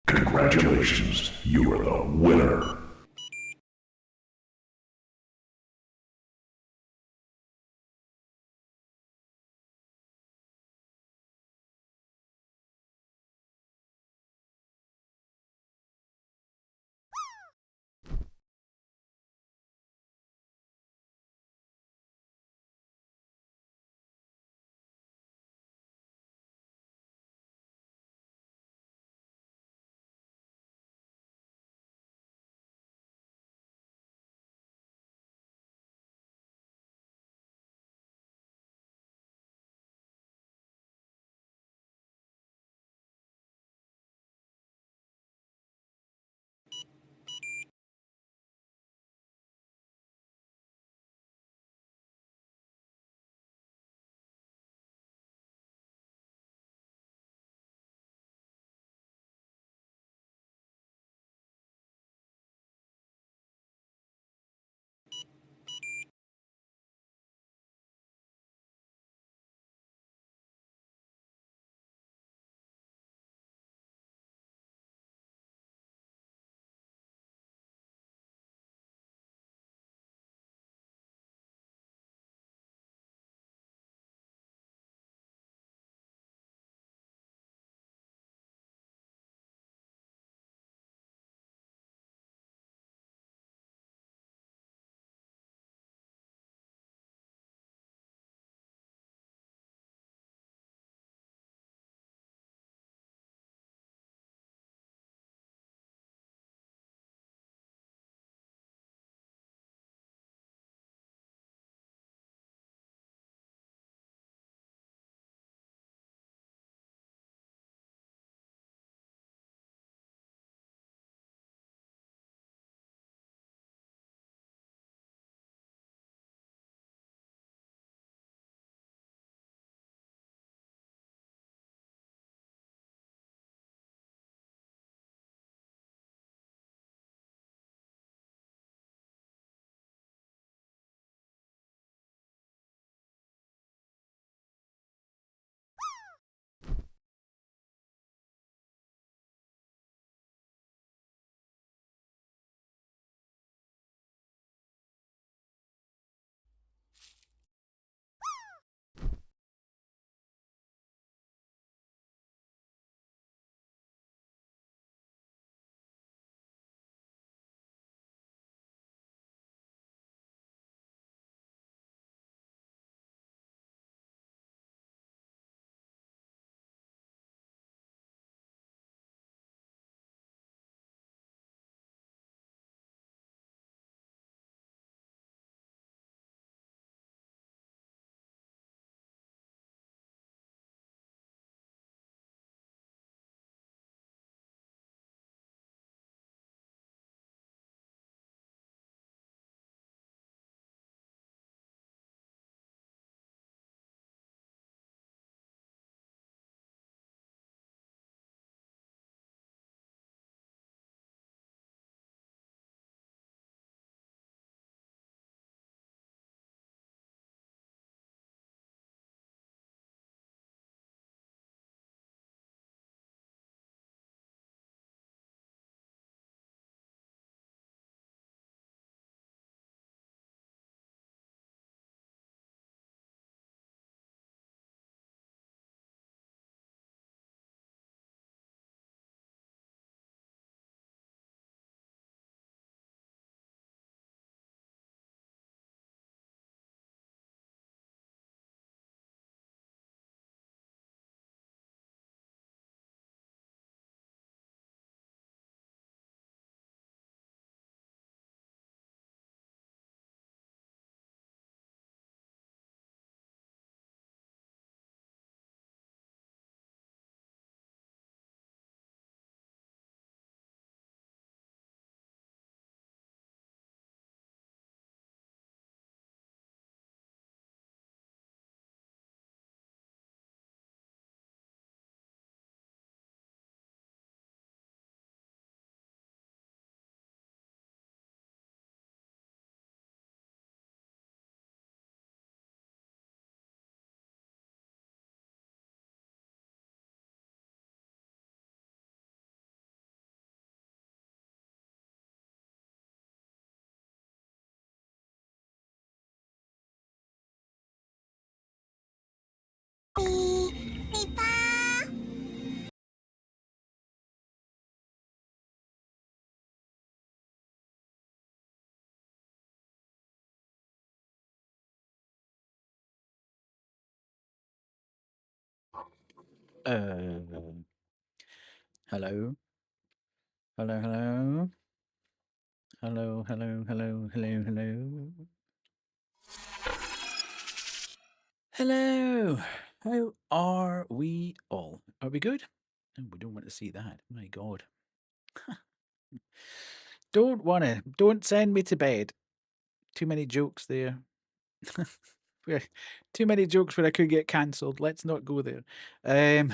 Congratulations, you are the winner. Hello. Hello, hello. Hello, hello, hello, hello, hello. Hello. How are we all? Are we good? Oh, we don't want to see that. My God. Don't send me to bed. Too many jokes there. Too many jokes where I could get cancelled. Let's not go there. Um,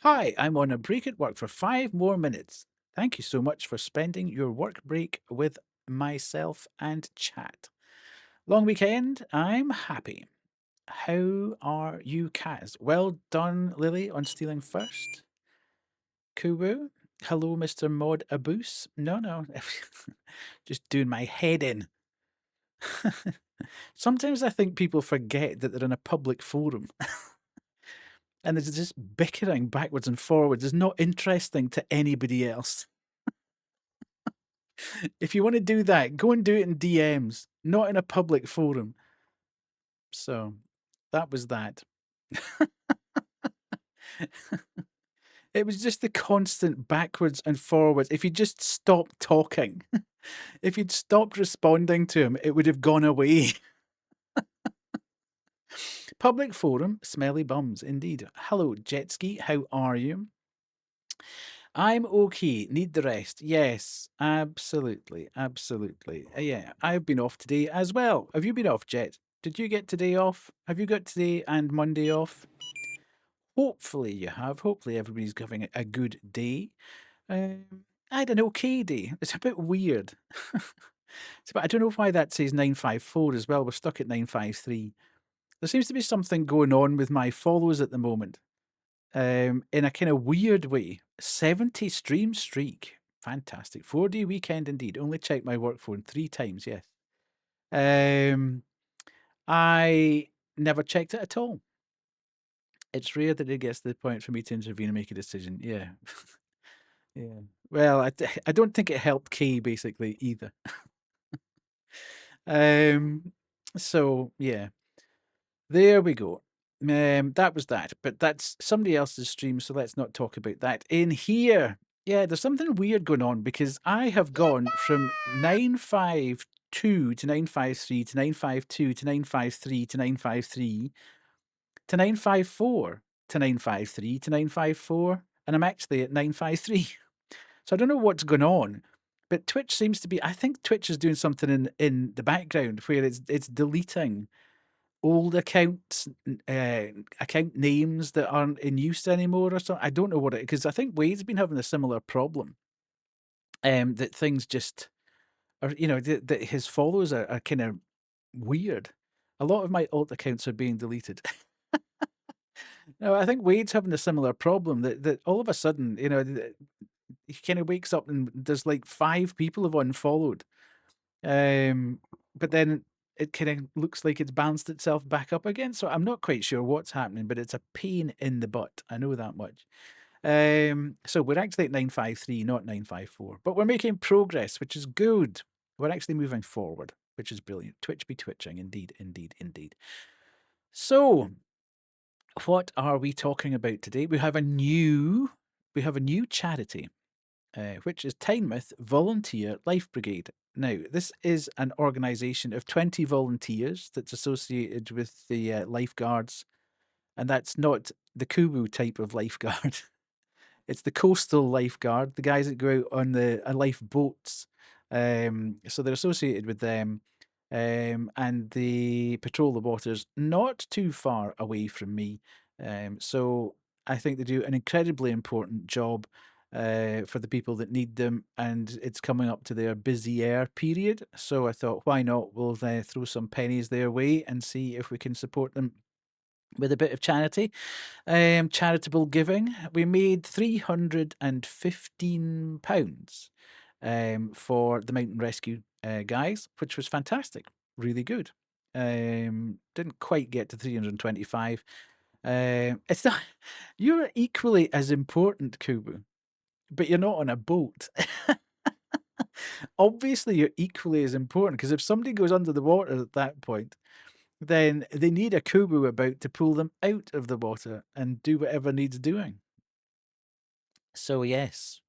Hi, I'm on a break at work for 5 more minutes. Thank you so much for spending your work break with myself and chat. Long weekend, I'm happy. How are you, Kaz? Well done, Lily, on stealing first. Kuwu. Hello, Mr. Mod Aboose. No. Just doing my head in. Sometimes I think people forget that they're in a public forum and there's just bickering backwards and forwards. It's not interesting to anybody else. If you want to do that, go and do it in DMs, not in a public forum. So that was that. It was just the constant backwards and forwards. If you just stopped talking, if you'd stopped responding to him, it would have gone away. Public forum, smelly bums, indeed. Hello, Jetski, how are you? I'm okay. Need the rest. Yes, absolutely. Absolutely. Yeah, I've been off today as well. Have you been off, Jet? Did you get today off? Have you got today and Monday off? Hopefully you have. Hopefully everybody's having a good day. I had an okay day. It's a bit weird. But I don't know why that says 954 as well. We're stuck at 953. There seems to be something going on with my follows at the moment. In a kind of weird way. 70 stream streak. Fantastic. 4-day weekend indeed. Only checked my work phone 3 times, yes. I never checked it at all. It's rare that it gets to the point for me to intervene and make a decision. Yeah. Yeah. Well, I don't think it helped Kay basically either. So yeah. There we go. That was that, but that's somebody else's stream, so let's not talk about that in here. Yeah, there's something weird going on because I have gone from 952 to 953 to 952 to 953 to 953 to 954 to 953 to 954, and I'm actually at 953. So I don't know what's going on, but Twitch seems to be. I think Twitch is doing something in the background where it's deleting old accounts, account names that aren't in use anymore or something. I don't know what it, because I think Wade's been having a similar problem. That things just are, that his follows are kind of weird. A lot of my alt accounts are being deleted. No, I think Wade's having a similar problem that all of a sudden, he kind of wakes up and there's like 5 people have unfollowed. But then it kind of looks like it's bounced itself back up again. So I'm not quite sure what's happening, but it's a pain in the butt. I know that much. So we're actually at 953, not 954, but we're making progress, which is good. We're actually moving forward, which is brilliant. Twitch be twitching, indeed, indeed, indeed. So, what are we talking about today? We have a new charity, which is Tynemouth Volunteer Life Brigade. Now, this is an organisation of 20 volunteers that's associated with the lifeguards, and that's not the Kubu type of lifeguard. It's the coastal lifeguard, the guys that go out on the lifeboats. So they're associated with them, and they patrol the waters not too far away from me. So I think they do an incredibly important job for the people that need them, and it's coming up to their busier period. So I thought, why not? We'll throw some pennies their way and see if we can support them with a bit of charity. Charitable giving. We made £315 for the mountain rescue guys, which was fantastic. Really good. Didn't quite get to 325. It's not. You're equally as important, Kubu, but you're not on a boat. Obviously, you're equally as important because if somebody goes under the water at that point, then they need a kubu about to pull them out of the water and do whatever needs doing. So yes,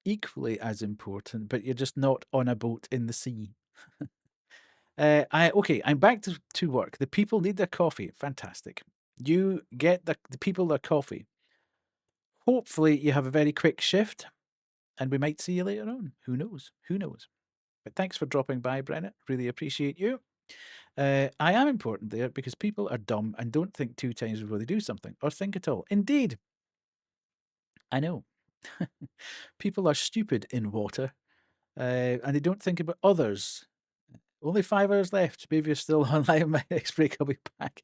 equally as important, but you're just not on a boat in the sea. I'm back to work. The people need their coffee. Fantastic. You get the people their coffee. Hopefully, you have a very quick shift, and we might see you later on. Who knows? Who knows? But thanks for dropping by, Brenna. Really appreciate you. I am important there because people are dumb and don't think 2 times before they do something or think at all. Indeed, I know. People are stupid in water, and they don't think about others. Only 5 hours left. Maybe you're still online. My next break, I'll be back.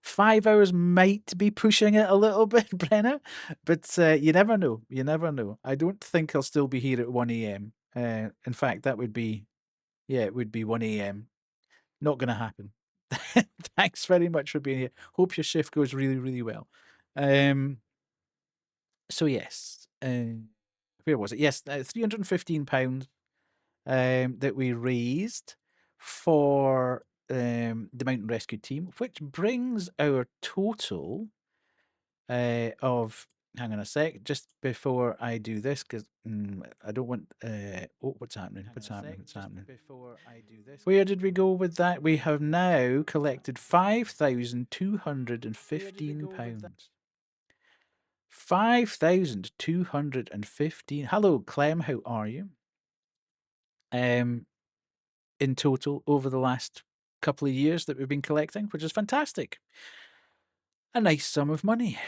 5 hours might be pushing it a little bit, Brenna, but you never know. You never know. I don't think I'll still be here at 1 a.m. In fact, that would be, yeah, it would be 1 a.m. Not going to happen. Thanks very much for being here. Hope your shift goes really, really well. So yes, where was it? Yes, £315 that we raised for the mountain rescue team, which brings our total of. Hang on a sec, just before I do this, because I don't want. Oh, what's happening? What's happening? What's happening? Before I do this, where did we go with that? We have now collected £5,215. 5,215. Hello, Clem. How are you? In total over the last couple of years that we've been collecting, which is fantastic. A nice sum of money.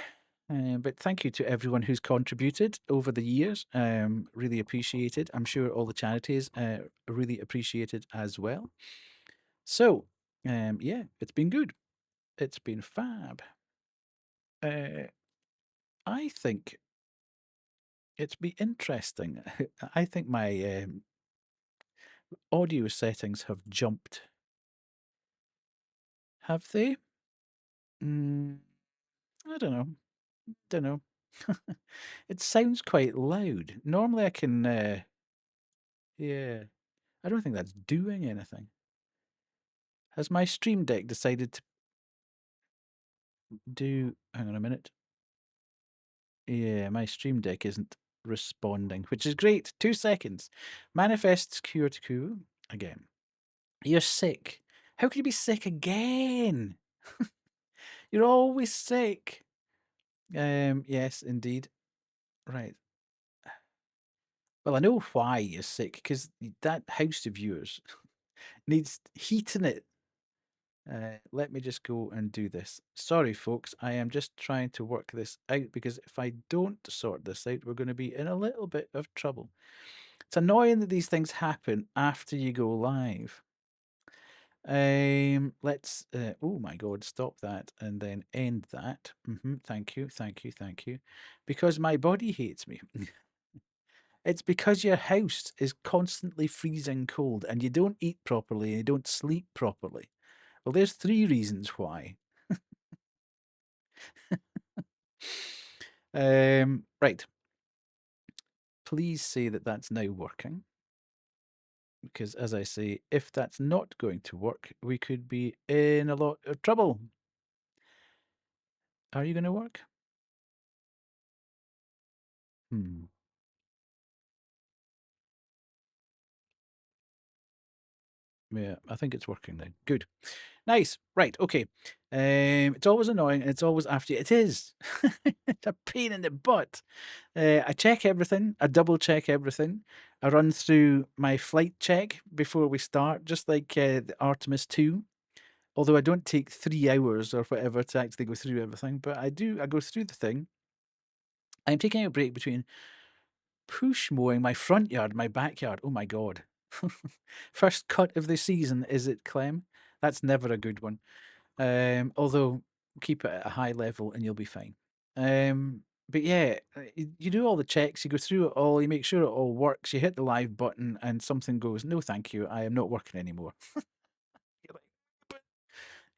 But thank you to everyone who's contributed over the years. Really appreciated. I'm sure all the charities really appreciated as well. So, yeah, it's been good. It's been fab. I think it's been interesting. I think my audio settings have jumped. Have they? I don't know. Don't know. It sounds quite loud. Normally I can, yeah. I don't think that's doing anything. Has my Stream Deck decided to do... Hang on a minute. Yeah, my Stream Deck isn't responding, which is great. 2 seconds. Manifests cure to coup again. You're sick. How can you be sick again? You're always sick. Yes, indeed. Right. Well, I know why you're sick, because that house of yours needs heating it. Let me just go and do this. Sorry, folks. I am just trying to work this out, because if I don't sort this out, we're going to be in a little bit of trouble. It's annoying that these things happen after you go live. Let's, oh my God, stop that and then end that. Thank you, thank you, thank you. Because my body hates me. It's because your house is constantly freezing cold and you don't eat properly and you don't sleep properly. Well, there's 3 reasons why. Right. Please say that that's now working. Because as I say, if that's not going to work, we could be in a lot of trouble. Are you going to work? Yeah, I think it's working now. Good. Nice. Right. Okay. It's always annoying and it's always after you. It is. It's a pain in the butt. I check everything. I double check everything. I run through my flight check before we start, just like the Artemis 2. Although I don't take 3 hours or whatever to actually go through everything, but I do. I go through the thing. I'm taking a break between push mowing my front yard, my backyard. Oh my God. First cut of the season, is it, Clem? That's never a good one. Although keep it at a high level and you'll be fine. But yeah, you do all the checks, you go through it all, you make sure it all works, you hit the live button and something goes, no thank you, I am not working anymore. You're like, "But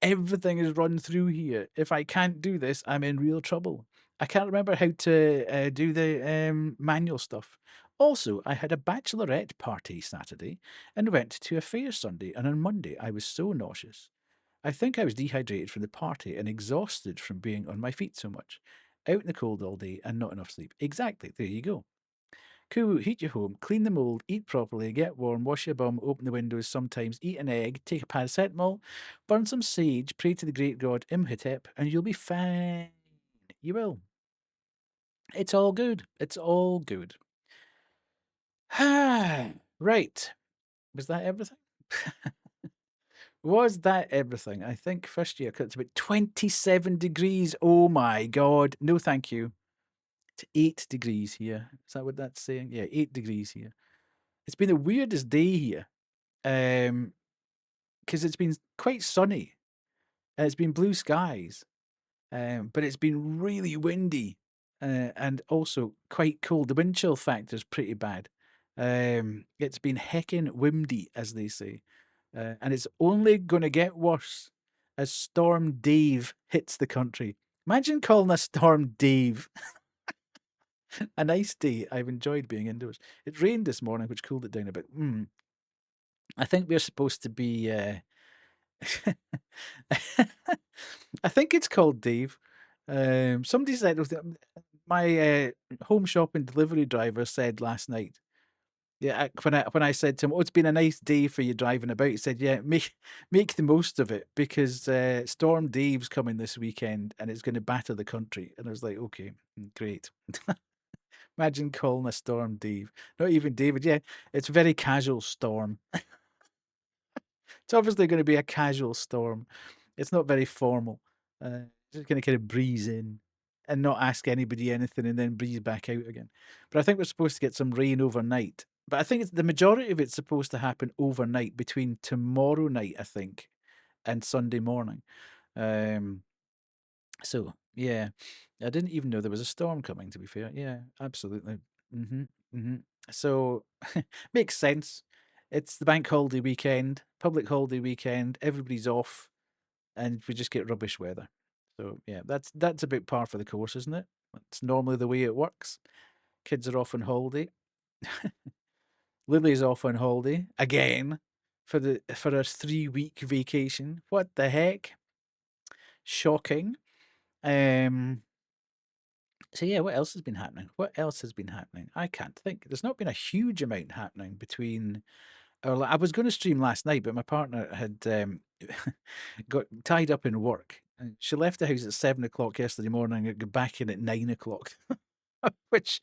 everything is run through here. If I can't do this, I'm in real trouble. I can't remember how to do the manual stuff. Also, I had a bachelorette party Saturday and went to a fair Sunday, and on Monday I was so nauseous. I think I was dehydrated from the party and exhausted from being on my feet so much. Out in the cold all day and not enough sleep. Exactly. There you go. Cool. Heat your home, clean the mold, eat properly, get warm, wash your bum, open the windows sometimes, eat an egg, take a paracetamol, burn some sage, pray to the great god Imhotep, and you'll be fine. You will. It's all good. It's all good. Right. Was that everything? Was that everything? I think first year it's about 27 degrees. Oh my god. No, thank you. It's 8 degrees here. Is that what that's saying? Yeah, 8 degrees here. It's been the weirdest day here. Because it's been quite sunny and it's been blue skies, but it's been really windy and also quite cold. The wind chill factor is pretty bad. It's been heckin' windy, as they say, and it's only going to get worse as Storm Dave hits the country. Imagine calling a storm Dave. A nice day. I've enjoyed being indoors. It rained this morning, which cooled it down a bit. I think we're supposed to be. I think it's called Dave. Somebody said my home shopping delivery driver said last night. Yeah, when I said to him, "Oh, it's been a nice day for you driving about," he said, "Yeah, make the most of it because Storm Dave's coming this weekend and it's going to batter the country." And I was like, "Okay, great." Imagine calling a storm Dave, not even David. Yeah, it's a very casual storm. It's obviously going to be a casual storm. It's not very formal. Just going to kind of breeze in and not ask anybody anything and then breeze back out again. But I think we're supposed to get some rain overnight. But I think the majority of it's supposed to happen overnight between tomorrow night, I think, and Sunday morning. Um, so yeah, I didn't even know there was a storm coming. To be fair, yeah, absolutely. hmm hmm So makes sense. It's the bank holiday weekend, public holiday weekend. Everybody's off, and we just get rubbish weather. So yeah, that's a bit par for the course, isn't it? It's normally the way it works. Kids are off on holiday. Lily's off on holiday again for her 3-week vacation. What the heck? Shocking. Um, So yeah, what else has been happening? What else has been happening? I can't think. There's not been a huge amount happening between. I was going to stream last night, but my partner had got tied up in work. And she left the house at 7 o'clock yesterday morning and got back in at 9 o'clock, which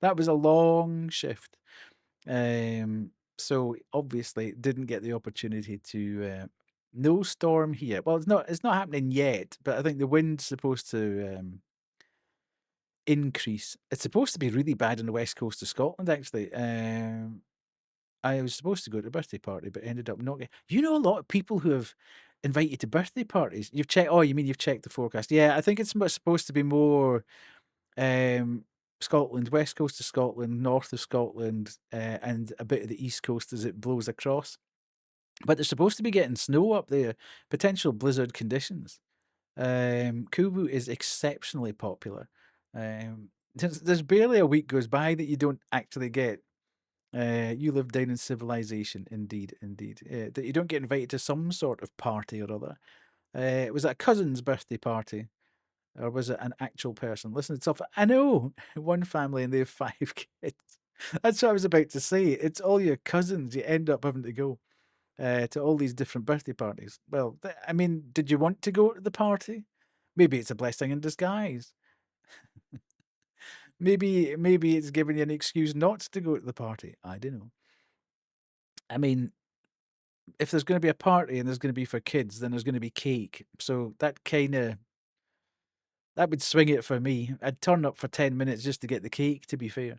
that was a long shift. So obviously didn't get the opportunity to. No storm here. Well, it's not. It's not happening yet, but I think the wind's supposed to. Increase. It's supposed to be really bad on the west coast of Scotland, actually. I was supposed to go to a birthday party, but ended up not getting. You know, a lot of people who have invited to birthday parties. You've checked. Oh, you mean you've checked the forecast? Yeah, I think it's supposed to be more Scotland, west coast of Scotland, north of Scotland, and a bit of the east coast as it blows across. But they're supposed to be getting snow up there, potential blizzard conditions. Kubu is exceptionally popular. There's barely a week goes by that you don't actually get. You live down in civilization, indeed, indeed. That you don't get invited to some sort of party or other. Was it a cousin's birthday party, or was it an actual person? Listen, it's off. I know one family and they have 5 kids. That's what I was about to say. It's all your cousins. You end up having to go to all these different birthday parties. Well, I mean, did you want to go to the party? Maybe it's a blessing in disguise. Maybe it's giving you an excuse not to go to the party. I don't know. I mean, if there's going to be a party and there's going to be for kids, then there's going to be cake. So that would swing it for me. I'd turn up for 10 minutes just to get the cake. To be fair,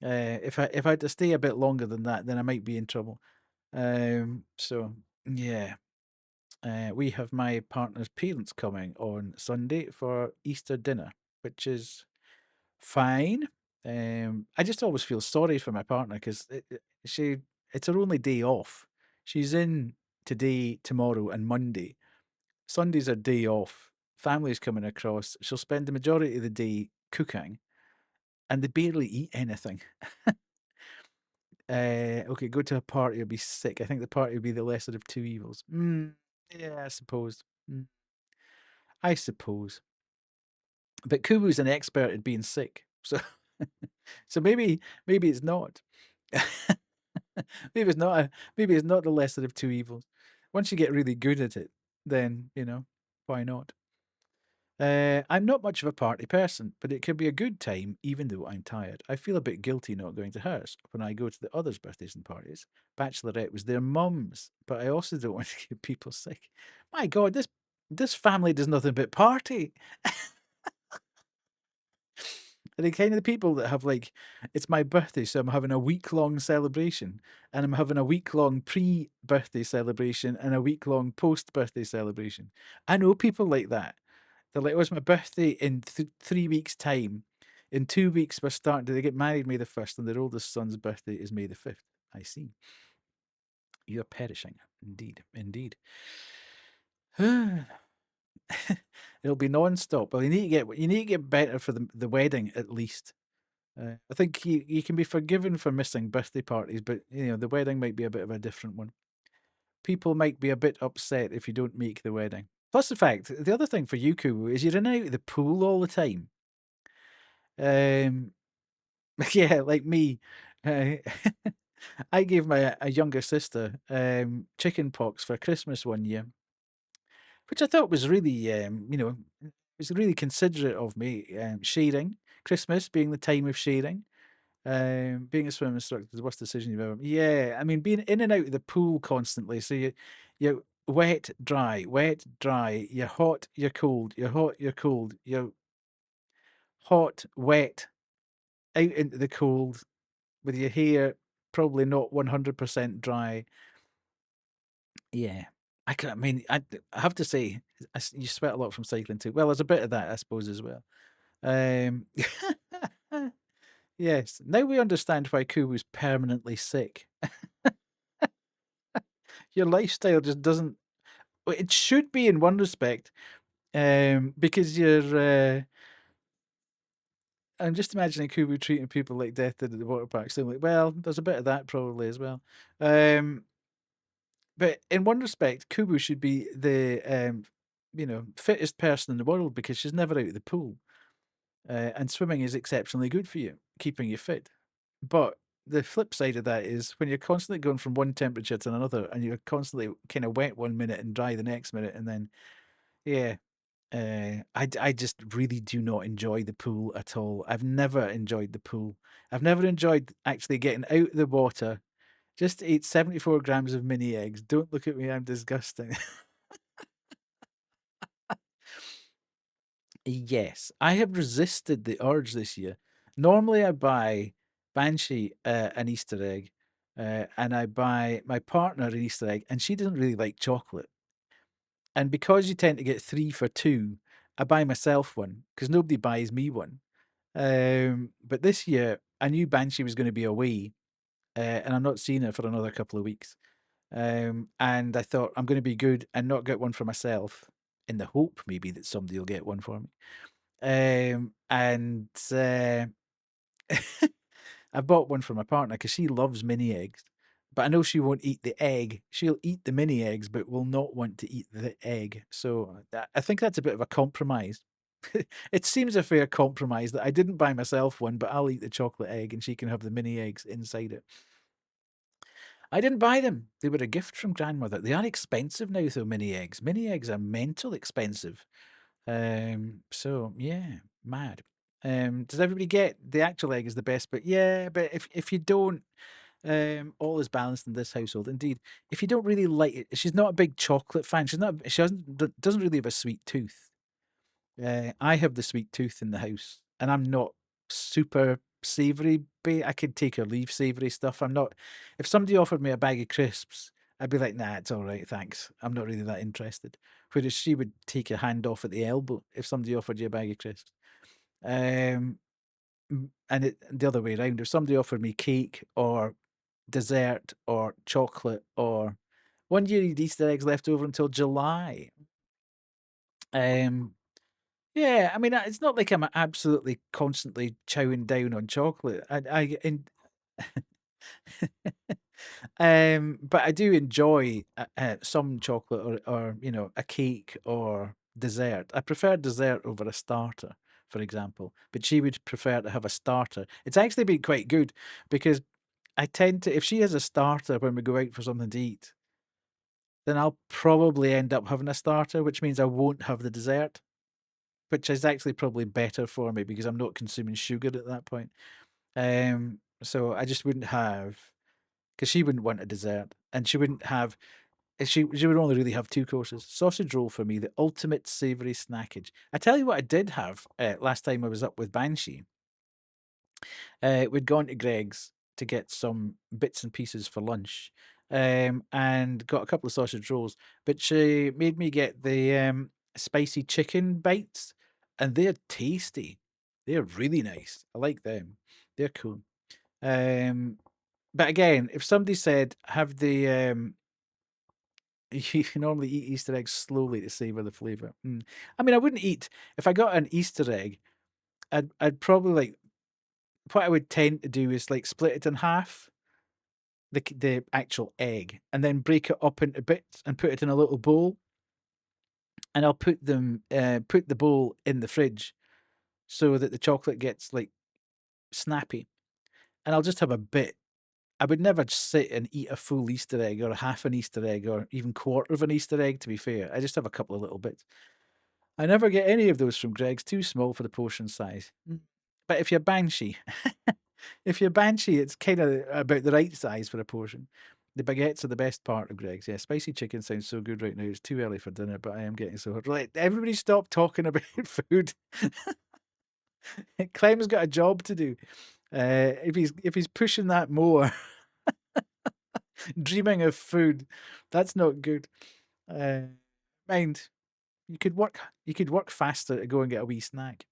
if I had to stay a bit longer than that, then I might be in trouble. So yeah. We have my partner's parents coming on Sunday for Easter dinner, which is fine. I just always feel sorry for my partner because it's her only day off. She's in today, tomorrow, and Monday. Sunday's her day off. Family's coming across. She'll spend the majority of the day cooking, and they barely eat anything. Okay, go to a party or be sick. I think the party would be the lesser of two evils. Yeah, I suppose. Mm, I suppose. But Kubu's an expert at being sick, so so maybe it's not. maybe it's not maybe it's not the lesser of two evils. Once you get really good at it, then why not? I'm not much of a party person, but it can be a good time even though I'm tired. I feel a bit guilty not going to hers when I go to the others' birthdays and parties. Bachelorette was their mums, but I also don't want to get people sick. My God, this family does nothing but party. And the kind of the people that have like, it's my birthday, so I'm having a week-long celebration, and I'm having a week-long pre-birthday celebration and a week-long post-birthday celebration. I know people like that. They're like, "Oh, it's my birthday in 3 weeks' time. In 2 weeks, we're starting. They get married May the 1st, and their oldest son's birthday is May the 5th. I see. You're perishing. Indeed. Indeed. It'll be non-stop. Well, you need to get better for the wedding at least. I think you can be forgiven for missing birthday parties, but the wedding might be a bit of a different one. People might be a bit upset if you don't make the wedding. Plus, the other thing for you, Kubu, is you're in and out of the pool all the time. Um, yeah, like me. Uh, I gave my a younger sister chicken pox for Christmas one year, which I thought was really, it was really considerate of me. Sharing Christmas being the time of sharing. Being a swim instructor is the worst decision you've ever. Yeah, I mean, being in and out of the pool constantly. So you're wet, dry, wet, dry. You're hot, you're cold. You're hot, you're cold. You're hot, wet, out into the cold with your hair probably not 100% dry. Yeah, I mean, I have to say, you sweat a lot from cycling too. Well, there's a bit of that, I suppose, as well. Um, yes. Now we understand why Kubu's permanently sick. Your lifestyle just doesn't. Well, it should be in one respect, because I'm just imagining Kubu treating people like death did at the water park. So, like, well, there's a bit of that probably as well. But in one respect, Kubu should be the fittest person in the world because she's never out of the pool, and swimming is exceptionally good for you, keeping you fit. But the flip side of that is when you're constantly going from one temperature to another, and you're constantly kind of wet one minute and dry the next minute, and then yeah, I just really do not enjoy the pool at all. I've never enjoyed the pool. I've never enjoyed actually getting out of the water. Just to eat 74 grams of mini eggs. Don't look at me, I'm disgusting. Yes, I have resisted the urge this year. Normally, I buy Banshee an Easter egg, and I buy my partner an Easter egg, and she doesn't really like chocolate. And because you tend to get 3 for 2, I buy myself one because nobody buys me one. But this year, I knew Banshee was going to be away, and I'm not seeing her for another couple of weeks. And I thought I'm going to be good and not get one for myself, in the hope maybe that somebody will get one for me. And I bought one for my partner because she loves mini eggs. But I know she won't eat the egg. She'll eat the mini eggs, but will not want to eat the egg. So I think that's a bit of a compromise. It seems a fair compromise that I didn't buy myself one, but I'll eat the chocolate egg and she can have the mini eggs inside it. I didn't buy them. They were a gift from grandmother. They are expensive now, though, mini eggs. Mini eggs are mental expensive. So yeah, mad. Does everybody get the actual egg is the best? But yeah, but if you don't, all is balanced in this household. Indeed, if you don't really like it, she's not a big chocolate fan. She doesn't really have a sweet tooth. I have the sweet tooth in the house, and I'm not super savory. I could take or leave savory stuff. I'm not. If somebody offered me a bag of crisps, I'd be like, nah, it's all right, thanks. I'm not really that interested. Whereas she would take a hand off at the elbow if somebody offered you a bag of crisps. Um, the other way around, if somebody offered me cake or dessert or chocolate or one year, you'd Easter eggs left over until July. Um, Yeah, I mean, it's not like I'm absolutely constantly chowing down on chocolate. I in But I do enjoy some chocolate or a cake or dessert. I prefer dessert over a starter, for example. But she would prefer to have a starter. It's actually been quite good because I tend to, if she has a starter when we go out for something to eat, then I'll probably end up having a starter, which means I won't have the dessert, which is actually probably better for me because I'm not consuming sugar at that point. So I just wouldn't have, because she wouldn't want a dessert, and she wouldn't have. She would only really have two courses. Sausage roll for me, the ultimate savoury snackage. I tell you what, I did have last time I was up with Banshee. We'd gone to Greg's to get some bits and pieces for lunch, and got a couple of sausage rolls. But she made me get the spicy chicken bites, and they're tasty. They're really nice. I like them. They're cool. Um, but again, if somebody said have the you normally eat Easter eggs slowly to savor the flavor. I mean, I wouldn't eat if I got an Easter egg. I'd probably like what I would tend to do is like split it in half, the actual egg, and then break it up into bits and put it in a little bowl, and I'll put the bowl in the fridge so that the chocolate gets like snappy, and I'll just have a bit. I would never sit and eat a full Easter egg or half an Easter egg or even quarter of an Easter egg. To be fair, I just have a couple of little bits. I never get any of those from Greg's, too small for the portion size. But if you're Banshee, if you're Banshee, it's kind of about the right size for a portion. The baguettes are the best part of Greg's. Yeah, spicy chicken sounds so good right now. It's too early for dinner, but I am getting so hungry. Right, everybody stop talking about food. Clem's got a job to do. If he's pushing that more, dreaming of food, that's not good. Mind, you could work faster to go and get a wee snack.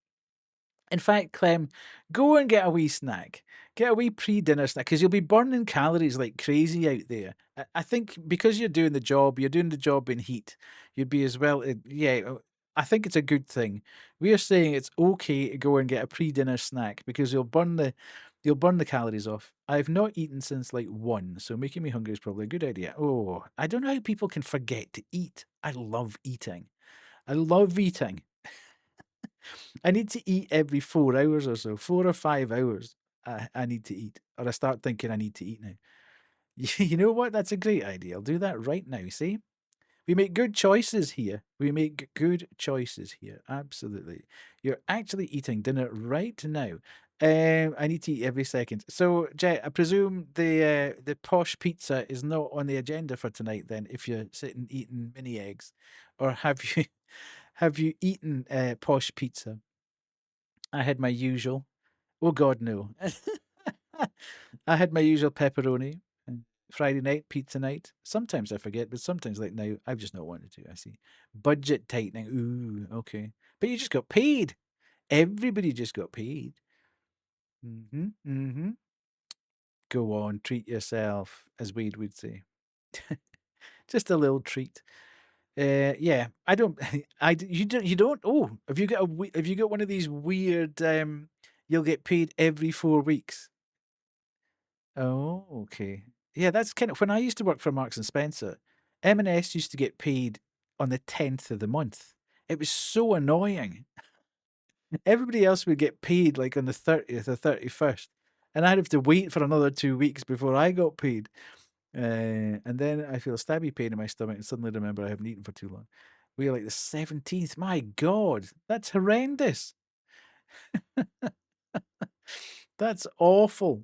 In fact, Clem, go and get a wee snack. Get a wee pre-dinner snack because you'll be burning calories like crazy out there. I think because you're doing the job in heat. You'd be as well. Yeah, I think it's a good thing. We are saying it's okay to go and get a pre-dinner snack because you'll burn the calories off. I've not eaten since like 1, so making me hungry is probably a good idea. Oh, I don't know how people can forget to eat. I love eating. I love eating. I need to eat every 4 hours or so, 4 or 5 hours. I need to eat, or I start thinking I need to eat now. You know what? That's a great idea. I'll do that right now. See, we make good choices here. We make good choices here. Absolutely. You're actually eating dinner right now. I need to eat every second. So, Jet, I presume the posh pizza is not on the agenda for tonight. Then, if you're sitting eating mini eggs, or have you have you eaten posh pizza? I had my usual. Oh God, no. I had my usual pepperoni. And Friday night, pizza night. Sometimes I forget, but sometimes like now, I've just not wanted to. I see. Budget tightening. Ooh, okay. But you just got paid. Everybody just got paid. Mm-hmm. Go on, treat yourself, as Wade would say. Just a little treat. Yeah, I don't. You don't. You don't. Oh, have you got one of these weird? You'll get paid every 4 weeks. Oh, okay. Yeah, that's kind of when I used to work for Marks and Spencer. M&S used to get paid on the 10th of the month. It was so annoying. Everybody else would get paid like on the 30th or 31st, and I'd have to wait for another 2 weeks before I got paid. And then I feel a stabby pain in my stomach and suddenly remember I haven't eaten for too long. We are like the 17th. My God, that's horrendous. That's awful.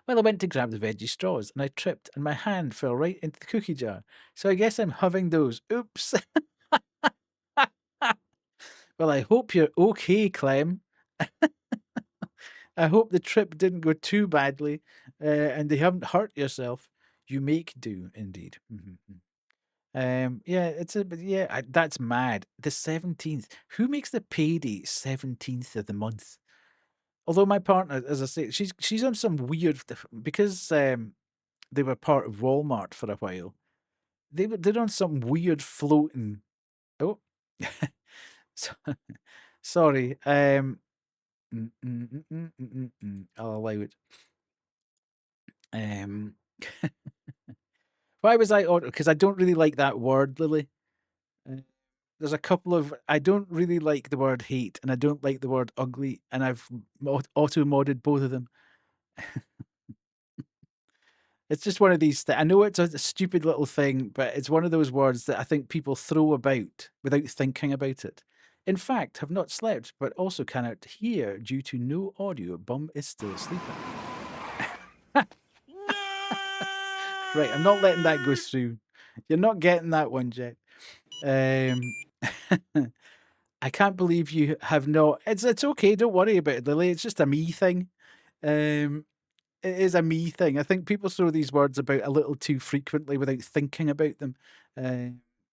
Well, I went to grab the veggie straws and I tripped and my hand fell right into the cookie jar. So I guess I'm having those. Oops. Well, I hope you're okay, Clem. I hope the trip didn't go too badly and they haven't hurt yourself. You make do, indeed. Yeah, but yeah, that's mad. The 17th. Who makes the payday 17th of the month? Although my partner, as I say, she's on some weird because they were part of Walmart for a while. They're on some weird floating. Oh, so, sorry. I'll allow it. Um, why was I on? Because I don't really like that word, Lily. Uh, there's a couple of I don't really like the word hate, and I don't like the word ugly, and I've auto modded both of them. It's just one of these. I know it's a stupid little thing, but it's one of those words that I think people throw about without thinking about it. In fact, have not slept, but also cannot hear due to no audio. Bum is still sleeping. Right, I'm not letting that go through. You're not getting that one, Jet. Um, I can't believe you have not. It's okay. Don't worry about it, Lily. It's just a me thing. Um, it is a me thing. I think people throw these words about a little too frequently without thinking about them.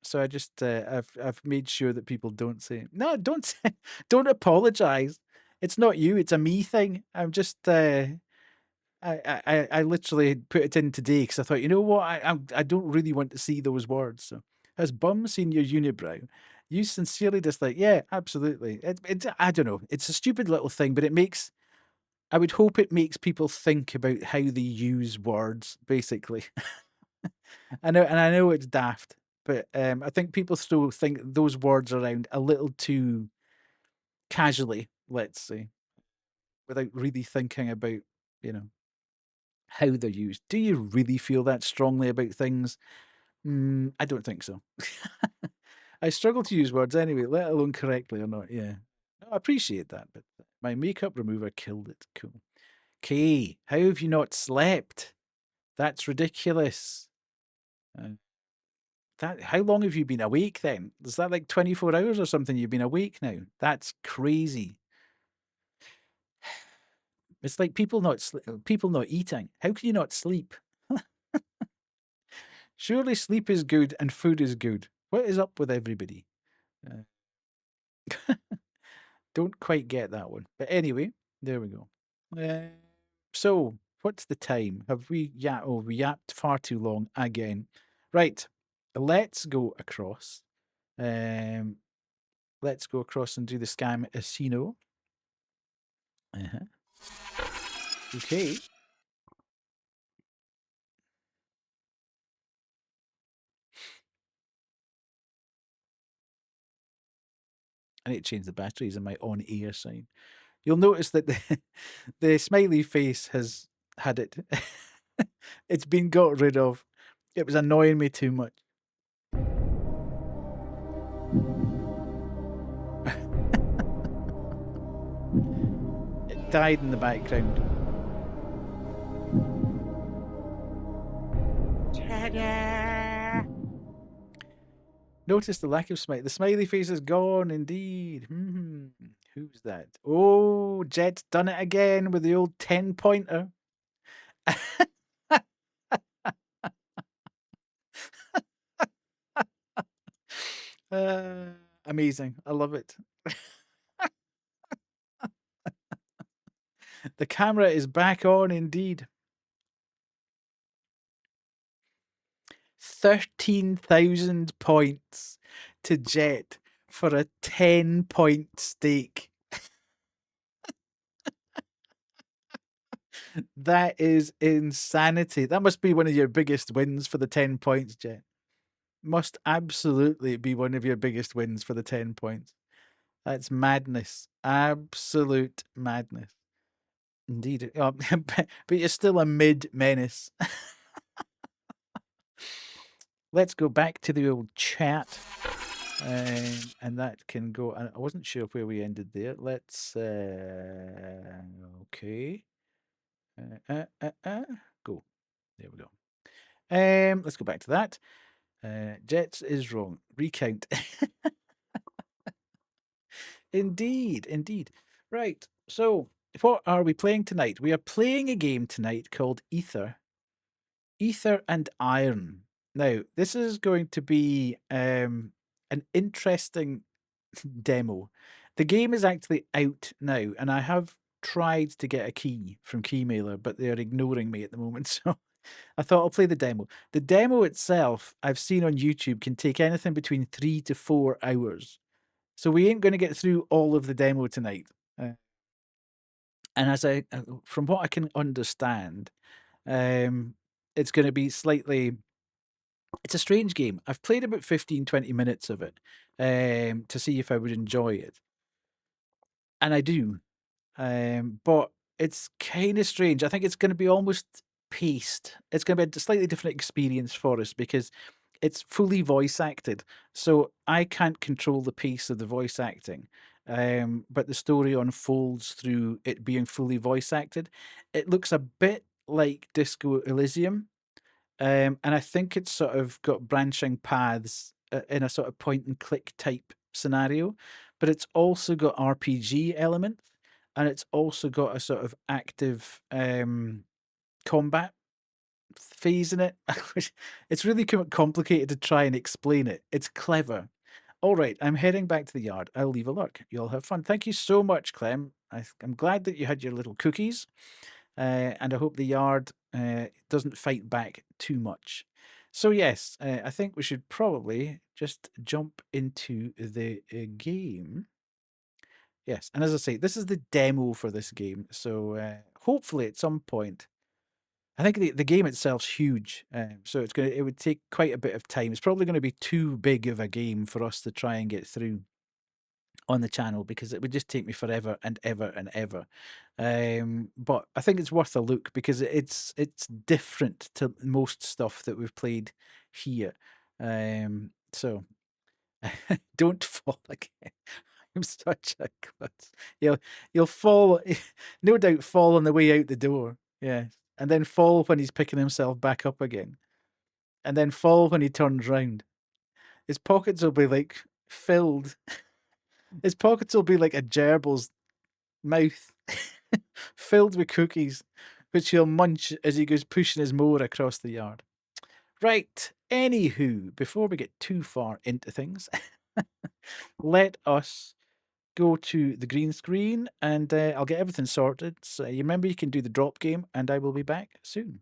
So I just I've made sure that people don't say no. Don't say, don't apologize. It's not you. It's a me thing. I'm just I literally put it in today because I thought, you know what, I don't really want to see those words. So, has Bum seen your unibrow? You sincerely dislike? Yeah, absolutely. It's I don't know. It's a stupid little thing, but it makes. I would hope it makes people think about how they use words. Basically, I know, and I know it's daft, but I think people still think those words around a little too casually. Let's say, without really thinking about you know how they're used. Do you really feel that strongly about things? I don't think so. I struggle to use words anyway, let alone correctly or not. Yeah. No, I appreciate that, but my makeup remover killed it. Cool. Okay. How have you not slept? That's ridiculous. Uh, that how long have you been awake then? Is that like 24 hours or something you've been awake now? That's crazy. It's like people not eating. How can you not sleep? Surely sleep is good and food is good. What is up with everybody? Uh, don't quite get that one. But anyway, there we go. So, what's the time? Have we we yapped far too long again. Right. Let's go across. Um, let's go across and do the scam casino. Uh-huh. Okay. I need to change the batteries in my on air sign. You'll notice that the smiley face has had it. It's been got rid of. It was annoying me too much. It died in the background. Notice the lack of smile. The smiley face is gone, indeed. Who's that? Oh, Jet's done it again with the old 10-pointer. Amazing. I love it. The camera is back on, indeed. 13,000 points to Jet for a 10-point stake. That is insanity. That must be one of your biggest wins for the 10 points, Jet. Must absolutely be one of your biggest wins for the 10 points. That's madness. Absolute madness. Indeed. But you're still a mid menace. Let's go back to the old chat. And that can go. I wasn't sure where we ended there. Let's. Okay. Go. There we go. Let's go back to that. Jets is wrong. Recount. Indeed, indeed. Right. So, what are we playing tonight? We are playing a game tonight called Ether and Iron. Now, this is going to be an interesting demo. The game is actually out now, and I have tried to get a key from Keymailer, but they're ignoring me at the moment. So I thought I'll play the demo. The demo itself, I've seen on YouTube, can take anything between 3 to 4 hours. So we ain't going to get through all of the demo tonight. And from what I can understand, It's going to be slightly... It's a strange game. I've played about 15, 20 minutes of it to see if I would enjoy it. And I do. But it's kind of strange. I think it's going to be almost paced. It's going to be a slightly different experience for us because it's fully voice acted. So I can't control the pace of the voice acting. But the story unfolds through it being fully voice acted. It looks a bit like Disco Elysium. And I think it's sort of got branching paths in a sort of point and click type scenario, but it's also got RPG elements, and it's also got a sort of active combat phase in it. It's really complicated to try and explain it. It's clever. All right, I'm heading back to the yard. I'll leave a lurk. You'll have fun. Thank you so much, Clem. I'm glad that you had your little cookies. And I hope the yard doesn't fight back too much. So yes, I think we should probably just jump into the game. Yes, and as I say, this is the demo for this game. So hopefully at some point, I think the game itself's huge, so it would take quite a bit of time. It's probably going to be too big of a game for us to try and get through on the channel because it would just take me forever and ever and ever. But I think it's worth a look because it's different to most stuff that we've played here. So don't fall again. I'm such a klutz. You'll fall, no doubt, fall on the way out the door. Yeah, and then fall when he's picking himself back up again, and then fall when he turns round. His pockets will be like filled. His pockets will be like a gerbil's mouth filled with cookies, which he'll munch as he goes pushing his mower across the yard. Right, anywho, before we get too far into things, let us go to the green screen and I'll get everything sorted. So you remember you can do the drop game and I will be back soon.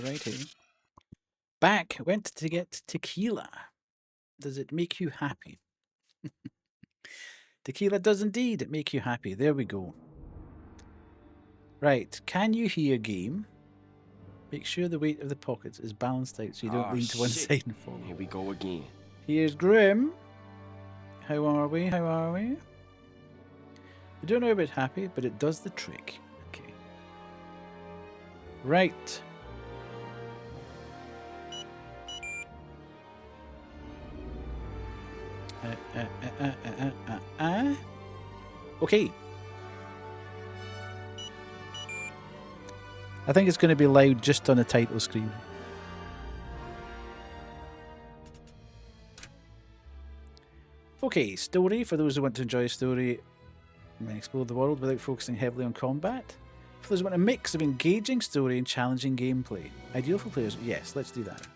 Righty. Back, went to get tequila. Does it make you happy? Tequila does indeed make you happy. There we go. Right, can you hear game? Make sure the weight of the pockets is balanced out so you don't lean to one side and fall. Here we go again. Here's Grim. How are we? I don't know about happy, but it does the trick. Okay. Right. Okay. I think it's going to be loud just on the title screen. Okay, story. For those who want to enjoy a story and explore the world without focusing heavily on combat. For those who want a mix of engaging story and challenging gameplay. Ideal for players. Yes, let's do that.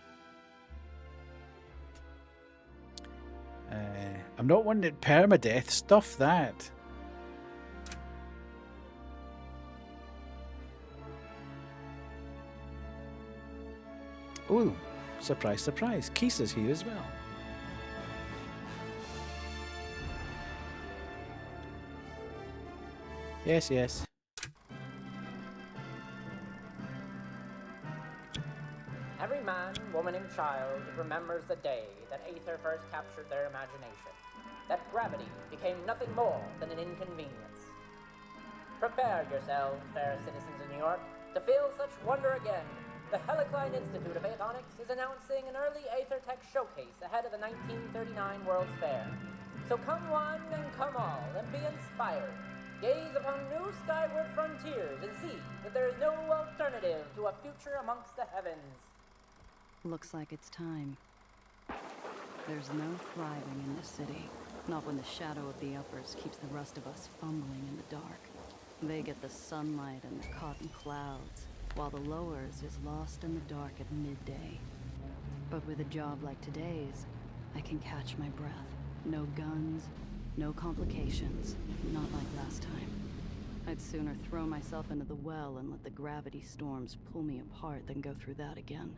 I'm not wanting it permadeath. Stuff that. Oh, surprise, surprise. Kisa's here as well. Yes, yes. Every man, woman, and child remembers the day that Aether first captured their imagination, that gravity became nothing more than an inconvenience. Prepare yourselves, fair citizens of New York, to feel such wonder again. The Helicline Institute of Aethonics is announcing an early Aether Tech showcase ahead of the 1939 World's Fair. So come one and come all, and be inspired. Gaze upon new skyward frontiers and see that there is no alternative to a future amongst the heavens. Looks like it's time. There's no thriving in this city. Not when the shadow of the uppers keeps the rest of us fumbling in the dark. They get the sunlight and the cotton clouds, while the lowers is lost in the dark at midday. But with a job like today's, I can catch my breath. No guns, no complications, not like last time. I'd sooner throw myself into the well and let the gravity storms pull me apart than go through that again.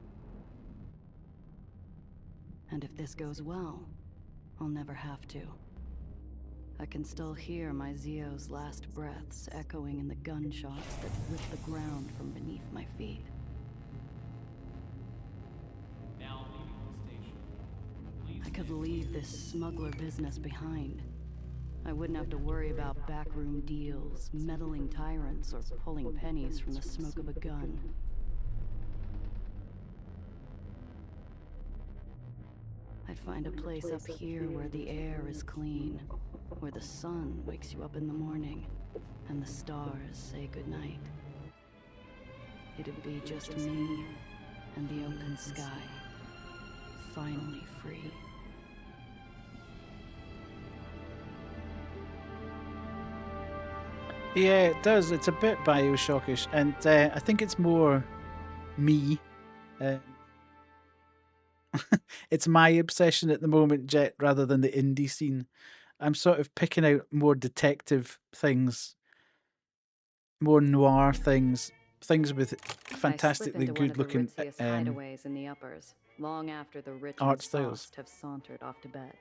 And if this goes well, I'll never have to. I can still hear my Zio's last breaths echoing in the gunshots that rip the ground from beneath my feet. Now leaving the station. Please I could leave this smuggler business behind. I wouldn't have to worry about backroom deals, meddling tyrants, or pulling pennies from the smoke of a gun. I'd find a place up here where the air is clean, where the sun wakes you up in the morning, and the stars say goodnight. It'd be just me and the open sky, finally free. Yeah, it does. It's a bit Bioshockish, and I think it's more me. It's my obsession at the moment, Jet, rather than the indie scene. I'm sort of picking out more detective things, more noir things, things with fantastically good-looking hideaways in the uppers, long after the rich art and styles. sauced have sauntered off to bed.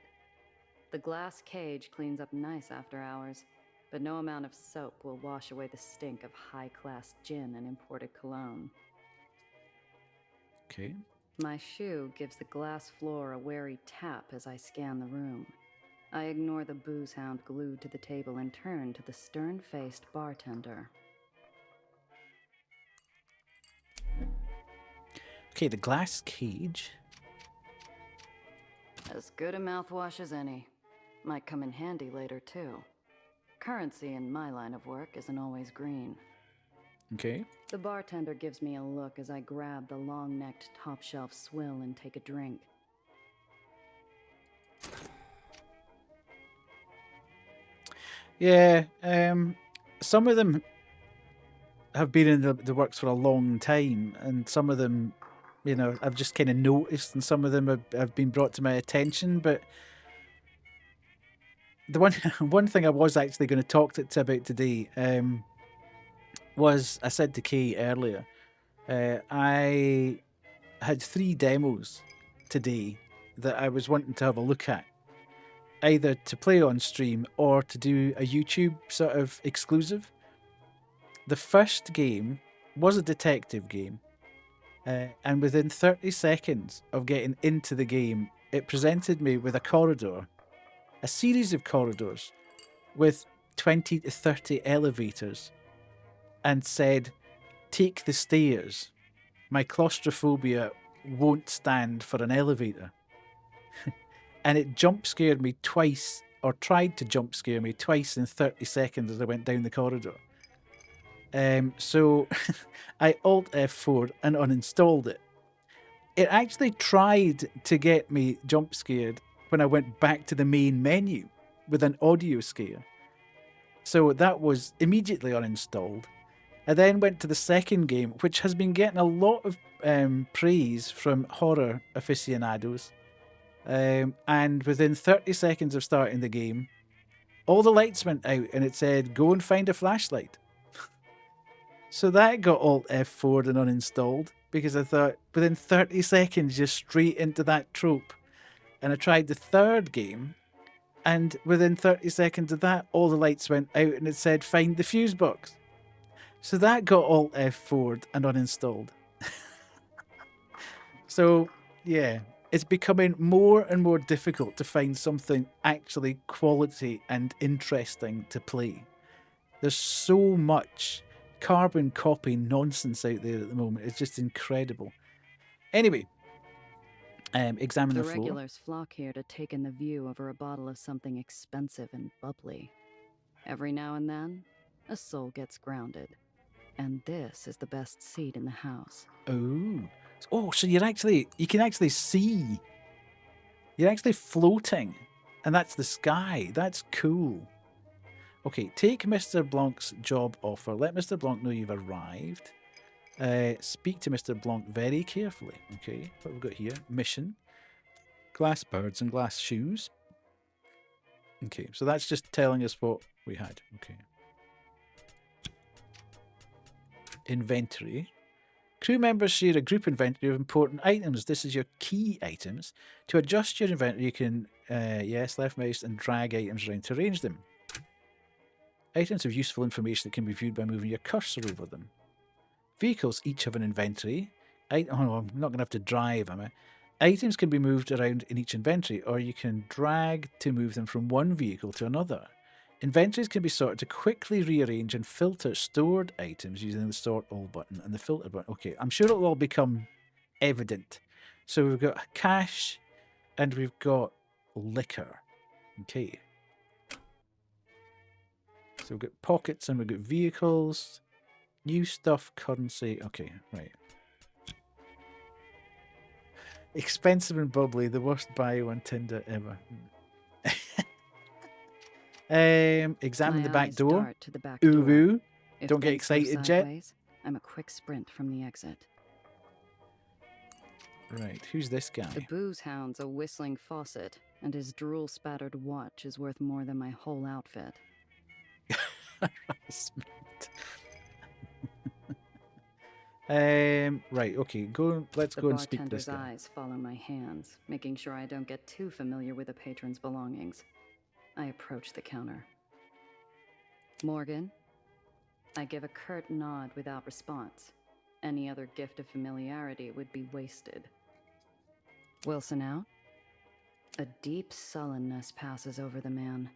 The glass cage cleans up nice after hours, but no amount of soap will wash away the stink of high-class gin and imported cologne. Okay. My shoe gives the glass floor a wary tap as I scan the room. I ignore the booze hound glued to the table and turn to the stern-faced bartender. Okay, the glass cage. As good a mouthwash as any. Might come in handy later, too. Currency in my line of work isn't always green. Okay. The bartender gives me a look as I grab the long-necked top-shelf swill and take a drink. Yeah, some of them have been in the works for a long time, and some of them, you know, I've just kind of noticed, and some of them have been brought to my attention. But the one thing I was actually going to talk to about today was, I said to Kay earlier, I had 3 demos today that I was wanting to have a look at, either to play on stream or to do a YouTube sort of exclusive. The first game was a detective game, and within 30 seconds of getting into the game, it presented me with a corridor, a series of corridors with 20 to 30 elevators, and said, take the stairs. My claustrophobia won't stand for an elevator. And it jump scared me twice, or tried to jump scare me twice in 30 seconds as I went down the corridor. So I Alt F4 and uninstalled it. It actually tried to get me jump scared when I went back to the main menu with an audio scare. So that was immediately uninstalled. I then went to the second game, which has been getting a lot of praise from horror aficionados. And within 30 seconds of starting the game, all the lights went out and it said, go and find a flashlight. So that got Alt F4 and uninstalled because I thought within 30 seconds, you're straight into that trope. And I tried the third game, and within 30 seconds of that, all the lights went out and it said, find the fuse box. So that got Alt F4 and uninstalled. So, yeah, it's becoming more and more difficult to find something actually quality and interesting to play. There's so much carbon copy nonsense out there at the moment. It's just incredible. Anyway, examine the The floor. regulars flock here to take in the view over a bottle of something expensive and bubbly. Every now and then, a soul gets grounded. And this is the best seat in the house. Oh, so you can actually see. You're actually floating, and that's the sky. That's cool. Okay, take Mr. Blanc's job offer. Let Mr. Blanc know you've arrived. Speak to Mr. Blanc very carefully. Okay, what have we got here? Mission. Glass birds and glass shoes. Okay, so that's just telling us what we had. Okay. Inventory. Crew members share a group inventory of important items. This is your key items. To adjust your inventory, you can, left mouse and drag items around to arrange them. Items of useful information that can be viewed by moving your cursor over them. Vehicles each have an inventory. I'm not going to have to drive, am I? Items can be moved around in each inventory, or you can drag to move them from one vehicle to another. Inventories can be sorted to quickly rearrange and filter stored items using the Sort All button and the Filter button. Okay, I'm sure it'll all become evident. So we've got cash and we've got liquor. Okay. So we've got pockets and we've got vehicles. New stuff, currency. Okay, right. Expensive and bubbly, the worst bio on Tinder ever. Examine the My back eyes door. dart to the back Ooh, door. ooh. If Don't get things go excited, Jet. sideways, I'm a quick sprint from the exit. Right, who's this The guy? booze hound's a whistling faucet, and his drool-spattered watch is worth more than my whole outfit. Harassment. Right, okay, let's The go and speak to this bartender's guy. eyes follow my hands, making sure I don't get too familiar with the patron's belongings. I approach the counter. Morgan? I give a curt nod without response. Any other gift of familiarity would be wasted. Wilson out? A deep sullenness passes over the man.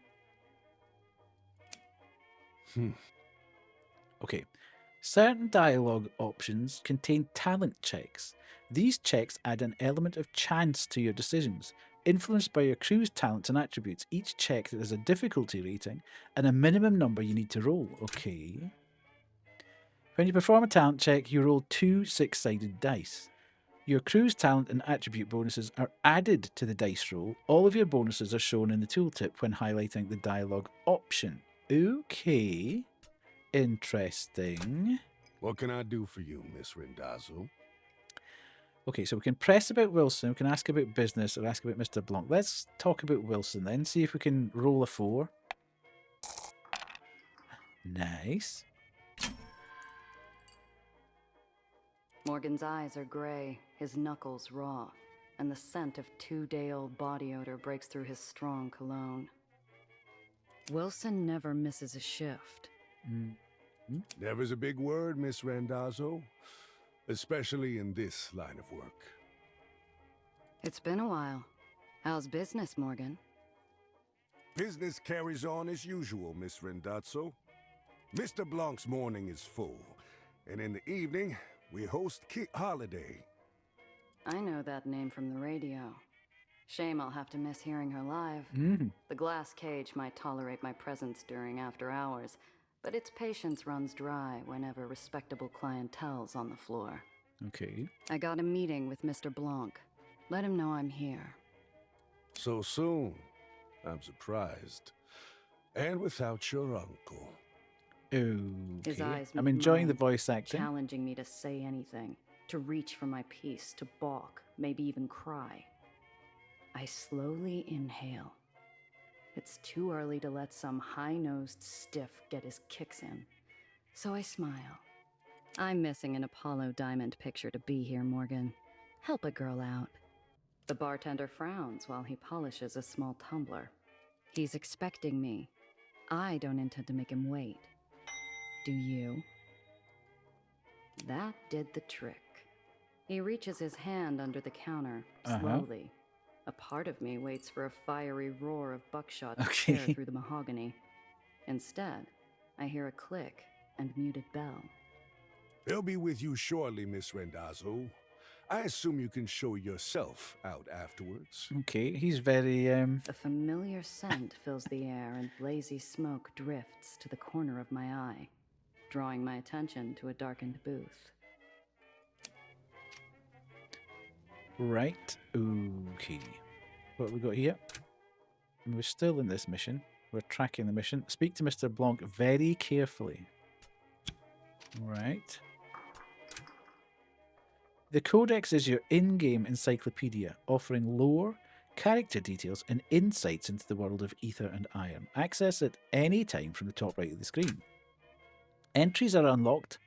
Okay. Certain dialogue options contain talent checks. These checks add an element of chance to your decisions, influenced by your crew's talents and attributes. Each check has a difficulty rating and a minimum number you need to roll. Okay. When you perform a talent check, you roll 2 6-sided dice. Your crew's talent and attribute bonuses are added to the dice roll. All of your bonuses are shown in the tooltip when highlighting the dialogue option. Okay. Interesting. What can I do for you, Miss Randazzo? Okay, so we can press about Wilson, we can ask about business, or ask about Mr. Blanc. Let's talk about Wilson then, see if we can roll a 4. Nice. Morgan's eyes are gray, his knuckles raw, and the scent of 2-day-old body odor breaks through his strong cologne. Wilson never misses a shift. Never's a big word, Miss Randazzo, especially in this line of work. It's been a while. How's business, Morgan? Business carries on as usual, Miss Randazzo. Mr. Blanc's morning is full, And in the evening, we host Holiday. I know that name from the radio. Shame I'll have to miss hearing her live. Mm. The glass cage might tolerate my presence during after hours, but its patience runs dry whenever respectable clientele's on the floor. Okay. I got a meeting with Mr. Blanc. Let him know I'm here. So soon. I'm surprised. And without your uncle. His Okay. eyes I'm meet enjoying the mine, voice acting. challenging me to say anything, to reach for my piece, to balk, maybe even cry. I slowly inhale. It's too early to let some high-nosed stiff get his kicks in. So I smile. I'm missing an Apollo Diamond picture to be here, Morgan. Help a girl out. The bartender frowns while he polishes a small tumbler. He's expecting me. I don't intend to make him wait. Do you? That did the trick. He reaches his hand under the counter, slowly. A part of me waits for a fiery roar of buckshot to tear through the mahogany. Instead, I hear a click and muted bell. They'll be with you shortly, Miss Rendazzo. I assume you can show yourself out afterwards. Okay, he's very A familiar scent fills the air and lazy smoke drifts to the corner of my eye, drawing my attention to a darkened booth. right. Okay. What have we got here? We're still in this mission. We're tracking the mission. Speak to Mr. Blanc very carefully. Right. The Codex is your in-game encyclopedia, offering lore, character details, and insights into the world of Aether and Iron. Access at any time from the top right of the screen. Entries are unlocked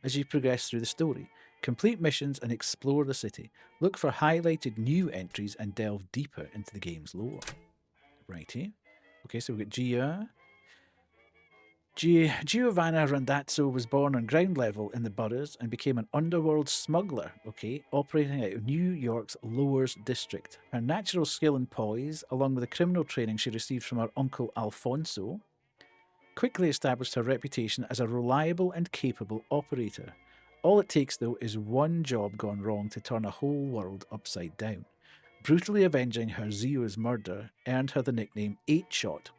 as you progress through the story. Complete missions and explore the city. Look for highlighted new entries and delve deeper into the game's lore. Righty. Okay, so we've got Gia. Giovanna Randazzo was born on ground level in the boroughs and became an underworld smuggler, okay, operating out of New York's Lowers District. Her natural skill and poise, along with the criminal training she received from her uncle Alfonso, quickly established her reputation as a reliable and capable operator. All it takes, though, is one job gone wrong to turn a whole world upside down. Brutally avenging her Zio's murder earned her the nickname 8-Shot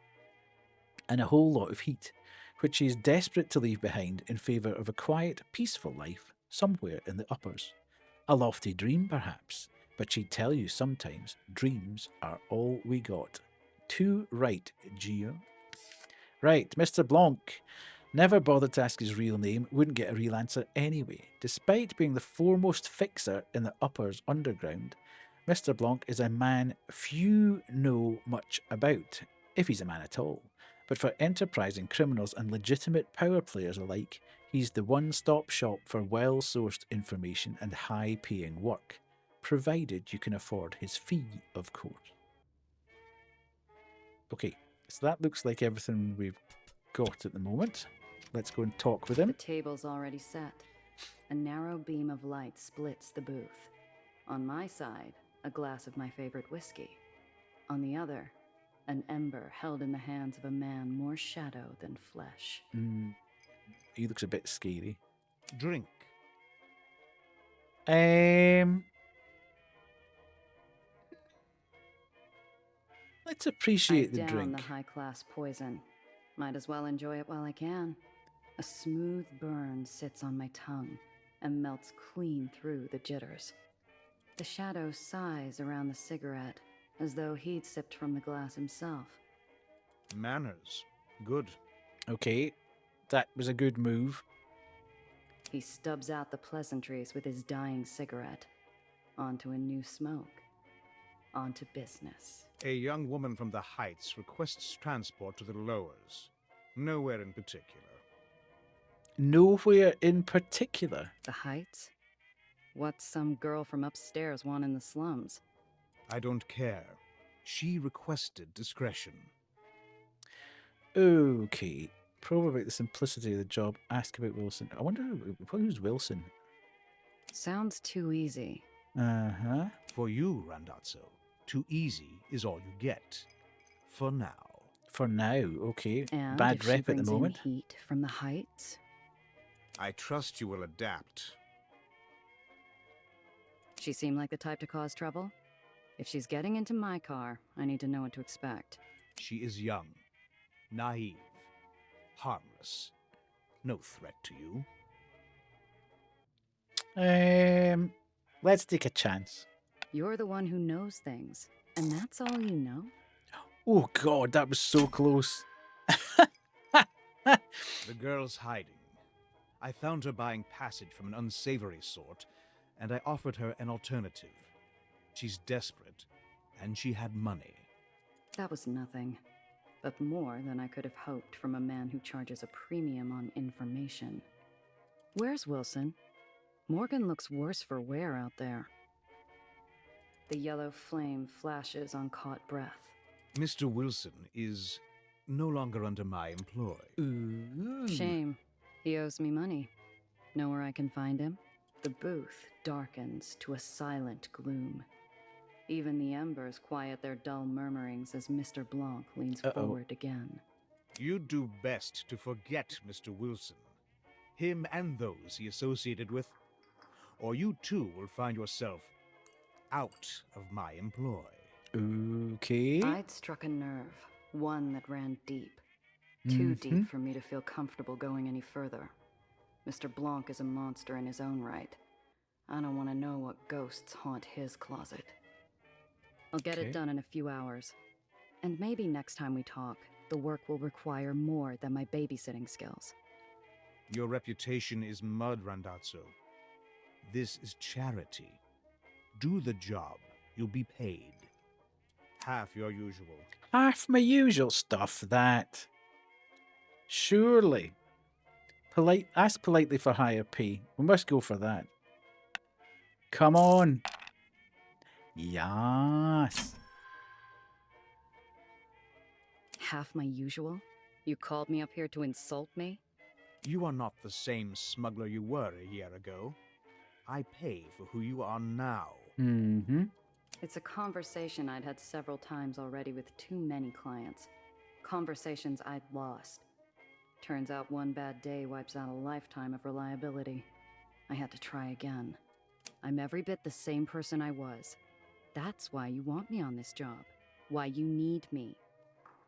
and a whole lot of heat, which she is desperate to leave behind in favour of a quiet, peaceful life somewhere in the uppers. A lofty dream, perhaps, but she'd tell you sometimes dreams are all we got. Too right, Gio. Right, Mr. Blanc. Never bothered to ask his real name, wouldn't get a real answer anyway. Despite being the foremost fixer in the uppers underground, Mr. Blanc is a man few know much about, if he's a man at all. But for enterprising criminals and legitimate power players alike, he's the one-stop shop for well-sourced information and high-paying work, provided you can afford his fee, of course. Okay, so that looks like everything we've got at the moment. Let's go and talk with The him. table's already set. A narrow beam of light splits the booth. On my side, a glass of my favorite whiskey. On the other, an ember held in the hands of a man more shadow than flesh. He looks a bit scary. Drink. Let's appreciate I the down drink. the high-class poison. Might as well enjoy it while I can. A smooth burn sits on my tongue and melts clean through the jitters. The shadow sighs around the cigarette, as though he'd sipped from the glass himself. Manners. Good. Okay, that was a good move. He stubs out the pleasantries with his dying cigarette. Onto a new smoke. Onto business. A young woman from the Heights requests transport to the Lowers. Nowhere in particular. Nowhere in particular. The Heights? What's some girl from upstairs want in the slums? I don't care. She requested discretion. Okay, probe about the simplicity of the job. Ask about Wilson. I wonder who's Wilson. Sounds too easy. Uh-huh. For you, Randazzo, too easy is all you get. For now. For now, okay. And Bad if she rep at brings the in moment. heat from the Heights? I trust you will adapt. She seemed like the type to cause trouble? If she's getting into my car, I need to know what to expect. She is young, naive, harmless. No threat to you. Let's take a chance. You're the one who knows things, and that's all you know? Oh god, that was so close. The girl's hiding. I found her buying passage from an unsavory sort, and I offered her an alternative. She's desperate, and she had money. That was nothing, but more than I could have hoped from a man who charges a premium on information. Where's Wilson? Morgan looks worse for wear out there. The yellow flame flashes on caught breath. Mr. Wilson is no longer under my employ. Ooh. Shame. He owes me money. Know where I can find him? The booth darkens to a silent gloom. Even the embers quiet their dull murmurings as Mr. Blanc leans forward again. You'd do best to forget Mr. Wilson. Him and those he associated with. Or you too will find yourself out of my employ. Okay. I'd struck a nerve, one that ran deep. Too deep for me to feel comfortable going any further. Mr. Blanc is a monster in his own right. I don't want to know what ghosts haunt his closet. I'll get it done in a few hours. And maybe next time we talk, the work will require more than my babysitting skills. Your reputation is mud, Randazzo. This is charity. Do the job. You'll be paid. Half your usual. Half my usual stuff, that. Surely. Ask politely for higher pay. We must go for that. Come on. Yes. Half my usual? You called me up here to insult me? You are not the same smuggler you were a year ago. I pay for who you are now. Mm-hmm. It's a conversation I'd had several times already with too many clients. Conversations I'd lost. Turns out one bad day wipes out a lifetime of reliability. I had to try again. I'm every bit the same person I was. That's why you want me on this job. Why you need me.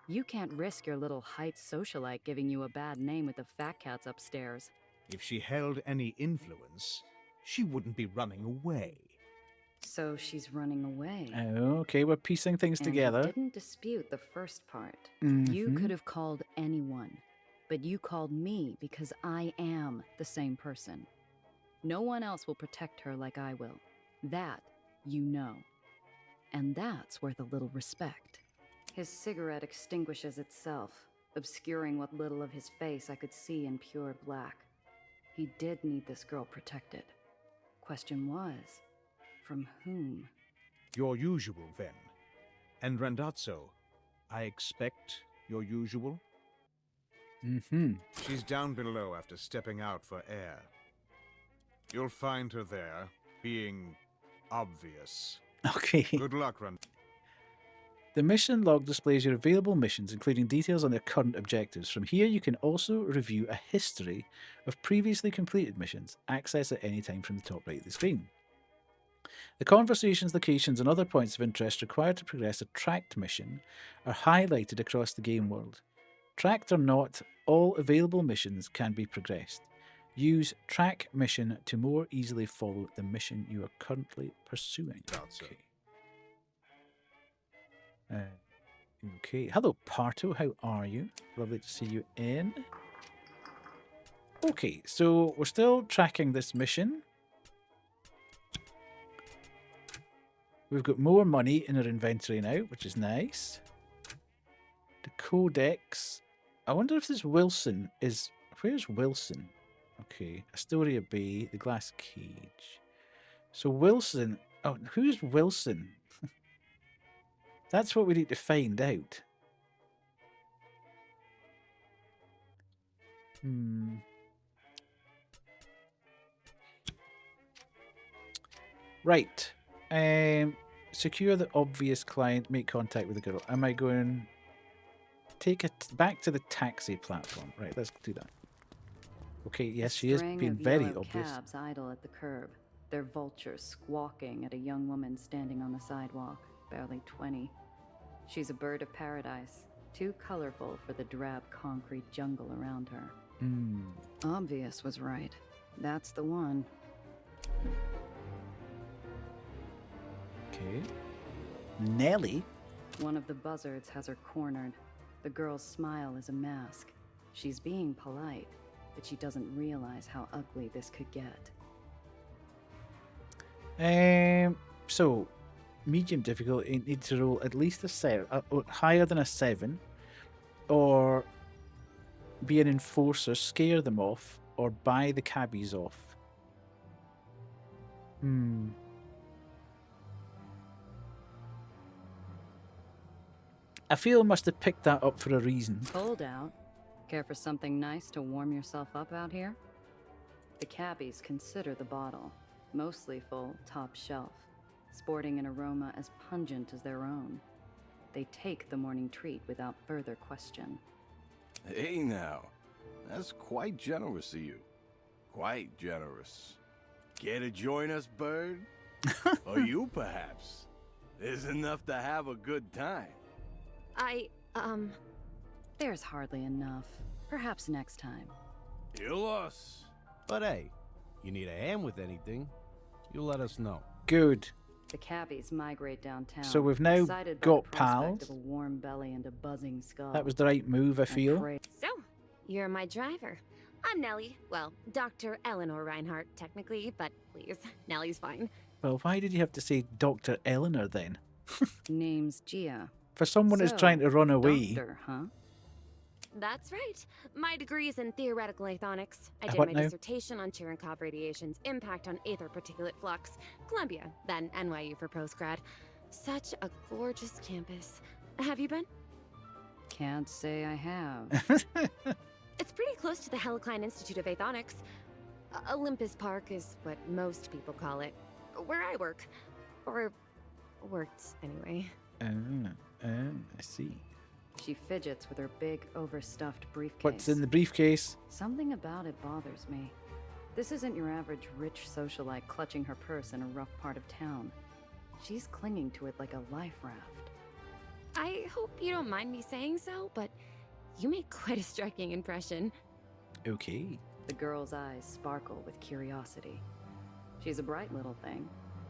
You can't risk your little Heights socialite giving you a bad name with the fat cats upstairs. If she held any influence, she wouldn't be running away. So she's running away. Okay, we're piecing things And together. he didn't dispute the first part. You could have called anyone, but you called me because I am the same person. No one else will protect her like I will. That you know. And that's worth a little respect. His cigarette extinguishes itself, obscuring what little of his face I could see in pure black. He did need this girl protected. Question was, from whom? Your usual, then. And Randazzo, I expect your usual? She's down below after stepping out for air. You'll find her there, being obvious. Okay. Good luck, Randazzo. The mission log displays your available missions, including details on their current objectives. From here, you can also review a history of previously completed missions. Access at any time from the top right of the screen. The conversations, locations, and other points of interest required to progress a tracked mission are highlighted across the game world. Tracked or not, all available missions can be progressed. Use Track Mission to more easily follow the mission you are currently pursuing. Okay. Okay. Hello, Parto. How are you? Lovely to see you in. Okay, so we're still tracking this mission. We've got more money in our inventory now, which is nice. The codex. I wonder if this Wilson is... Where's Wilson? Okay. Astoria Bay, the glass cage. So Wilson... Oh, who's Wilson? That's what we need to find out. Right. Secure the obvious client. Make contact with the girl. Am I going... Take it back to the taxi platform. Right, let's do that. Okay, yes, A she is string being of very yellow obvious. cabs idle at the curb, their vultures squawking at a young woman standing on the sidewalk, barely 20. She's a bird of paradise, too colorful for the drab concrete jungle around her. Hmm. Obvious was right. That's the one. Okay. Nelly? One of the buzzards has her cornered. The girl's smile is a mask. She's being polite, but she doesn't realize how ugly this could get. So, medium difficulty, need to roll at least a 7, higher than a 7, or be an enforcer, scare them off, or buy the cabbies off. I feel I must have picked that up for a reason. Hold out. Care for something nice to warm yourself up out here? The cabbies consider the bottle, mostly full, top shelf, sporting an aroma as pungent as their own. They take the morning treat without further question. Hey now, that's quite generous of you. Quite generous. Care to join us, Bird? Or you, perhaps? There's enough to have a good time. There's hardly enough. Perhaps next time. You lost. But hey, you need a hand with anything, you let us know. Good. The cabbies migrate downtown. So we've now excited by got the prospect pals. of a warm belly and a buzzing skull. That was the right move, I feel. So, you're my driver. I'm Nellie. Well, Dr. Eleanor Reinhardt, technically, but please, Nellie's fine. Well, why did you have to say Dr. Eleanor then? Name's Gia. For someone who's So, trying to run away. Doctor, huh? That's right. My degree's in theoretical aethonics. I did What my now? dissertation on Cherenkov radiation's impact on aether particulate flux. Columbia, then NYU for postgrad. Such a gorgeous campus. Have you been? Can't say I have. It's pretty close to the Helicline Institute of Aethonics. Olympus Park is what most people call it. Where I work. Or worked, anyway. I see. She fidgets with her big, overstuffed briefcase. What's in the briefcase? Something about it bothers me. This isn't your average rich socialite clutching her purse in a rough part of town. She's clinging to it like a life raft. I hope you don't mind me saying so, but you make quite a striking impression. Okay. The girl's eyes sparkle with curiosity. She's a bright little thing.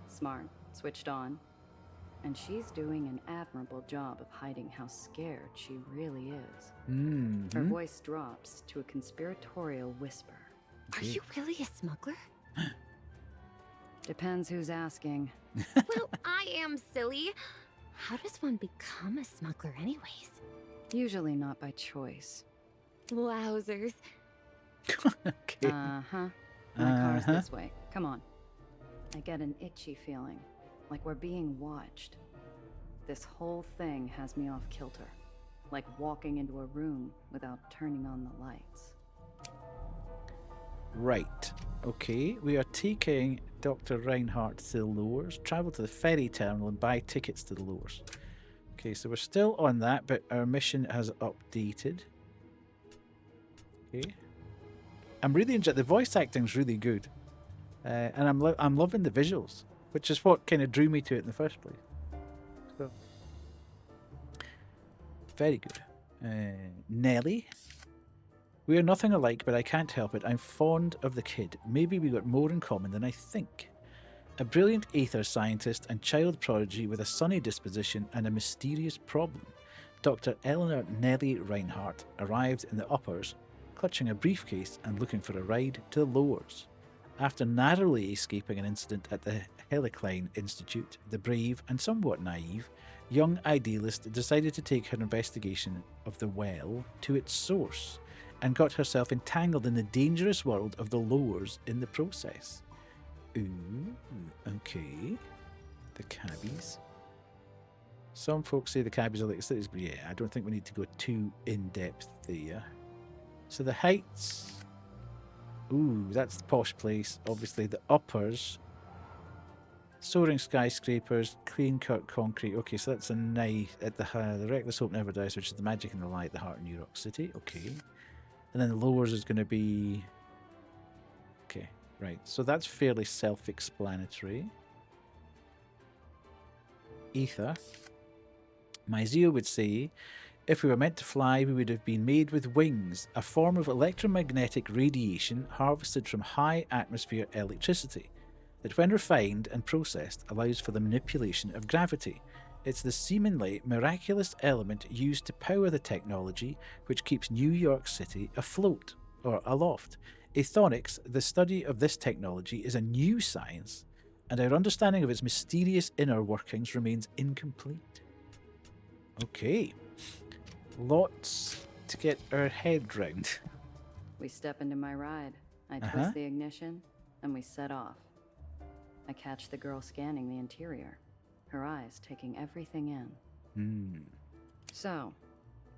Smart, switched on. And she's doing an admirable job of hiding how scared she really is. Her voice drops to a conspiratorial whisper. Are you really a smuggler? Depends who's asking. Well, I am silly. How does one become a smuggler anyways? Usually not by choice. Wowzers. Okay. Uh-huh. My car's this way. Come on. I get an itchy feeling, like we're being watched. This whole thing has me off kilter, like walking into a room without turning on the lights. Right. Okay. We are taking Dr. Reinhardt to the lowers, travel to the ferry terminal and buy tickets to the lowers. Okay, so we're still on that, but our mission has updated. Okay. I'm really enjoying the voice acting's really good. And I'm loving the visuals, which is what kind of drew me to it in the first place. So, very good. Nelly. We are nothing alike, but I can't help it. I'm fond of the kid. Maybe we got more in common than I think. A brilliant aether scientist and child prodigy with a sunny disposition and a mysterious problem. Dr. Eleanor Nellie Reinhardt arrived in the uppers, clutching a briefcase and looking for a ride to the lowers. After narrowly escaping an incident at the Helicline Institute, the brave and somewhat naive young idealist decided to take her investigation of the well to its source and got herself entangled in the dangerous world of the lowers in the process. Ooh, okay. The cabbies. Some folks say the cabbies are like cities, but yeah, I don't think we need to go too in-depth there. So the heights. Ooh, that's the posh place. Obviously, the uppers. Soaring skyscrapers, clean-cut concrete. Okay, so that's a nice... At the Reckless Hope Never Dies, which is the magic and the light, the heart of New York City. Okay. And then the lowers is going to be Right, so that's fairly self-explanatory. Ether. My Zeo would say, if we were meant to fly, we would have been made with wings, a form of electromagnetic radiation harvested from high atmosphere electricity, that when refined and processed allows for the manipulation of gravity. It's the seemingly miraculous element used to power the technology which keeps New York City afloat, or aloft. Aethonics, the study of this technology, is a new science, and our understanding of its mysterious inner workings remains incomplete. Okay. Lots to get our head round. We step into my ride. I twist the ignition, and we set off. I catch the girl scanning the interior, her eyes taking everything in. So,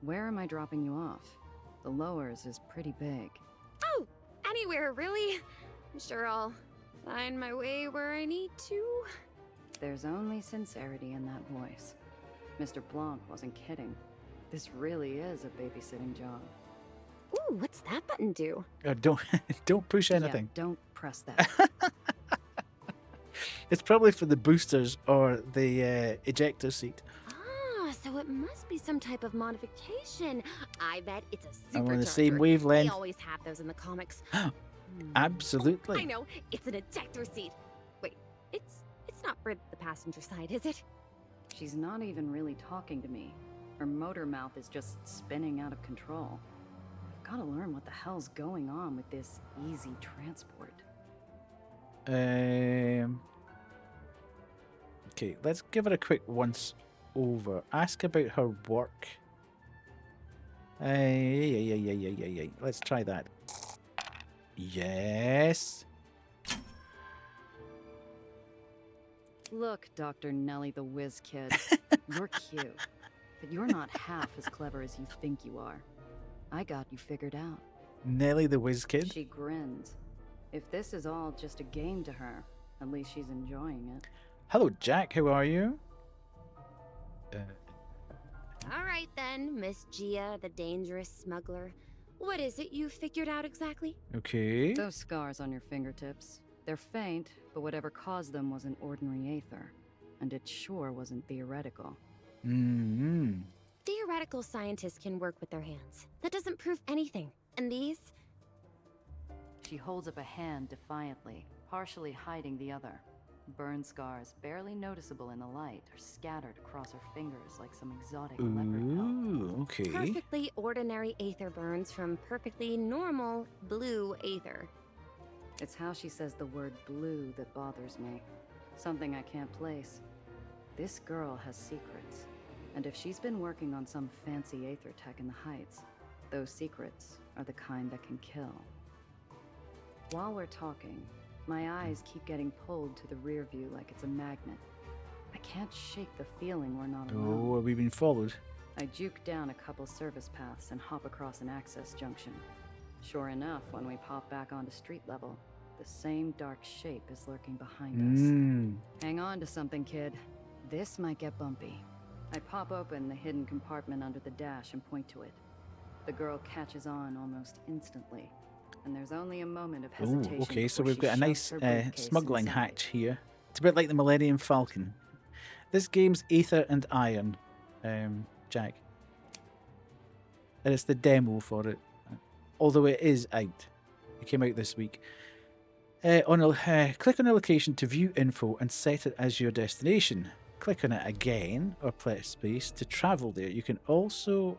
where am I dropping you off? The lowers is pretty big. Oh, anywhere, really. I'm sure I'll find my way where I need to. There's only sincerity in that voice. Mr. Blanc wasn't kidding. This really is a babysitting job. Ooh, what's that button do? Don't push anything. Yeah, don't press that. It's probably for the boosters or the ejector seat. Ah, so it must be some type of modification. I bet it's a supercharger. I'm on the same wavelength. They always have those in the comics. Absolutely. I know, it's an ejector seat. Wait, it's not for the passenger side, is it? She's not even really talking to me. Her motor mouth is just spinning out of control. I've got to learn what the hell's going on with this easy transport. Okay, let's give it a quick once over. Ask about her work. Yeah. Let's try that. Yes. Look, Dr. Nelly the Whiz Kid. You're cute, but you're not half as clever as you think you are. I got you figured out. Nelly the Whiz Kid? She grins. If this is all just a game to her, at least she's enjoying it. Hello, Jack. How are you? All right then, Miss Gia, the dangerous smuggler. What is it you figured out exactly? Okay. Those scars on your fingertips. They're faint, but whatever caused them wasn't ordinary Aether. And it sure wasn't theoretical. Theoretical scientists can work with their hands. That doesn't prove anything. And these? She holds up a hand defiantly, partially hiding the other. Burn scars, barely noticeable in the light, are scattered across her fingers like some exotic leopard pelt. Ooh, okay. Perfectly ordinary Aether burns from perfectly normal blue Aether. It's how she says the word blue that bothers me. Something I can't place. This girl has secrets. And if she's been working on some fancy Aether tech in the Heights, those secrets are the kind that can kill. While we're talking, my eyes keep getting pulled to the rear view like it's a magnet. I can't shake the feeling we're not alone. Oh, have we been followed? I juke down a couple service paths and hop across an access junction. Sure enough, when we pop back onto street level, the same dark shape is lurking behind us. Hang on to something, kid. This might get bumpy. I pop open the hidden compartment under the dash and point to it. The girl catches on almost instantly, and there's only a moment of hesitation. Oh, okay, so before we've she got a shoves nice her briefcase smuggling inside. hatch here. It's a bit like the Millennium Falcon. This game's Aether and Iron, Jack. And it's the demo for it, although it is out. It came out this week. Click on the location to view info and set it as your destination. Click on it again, or press space to travel there. You can also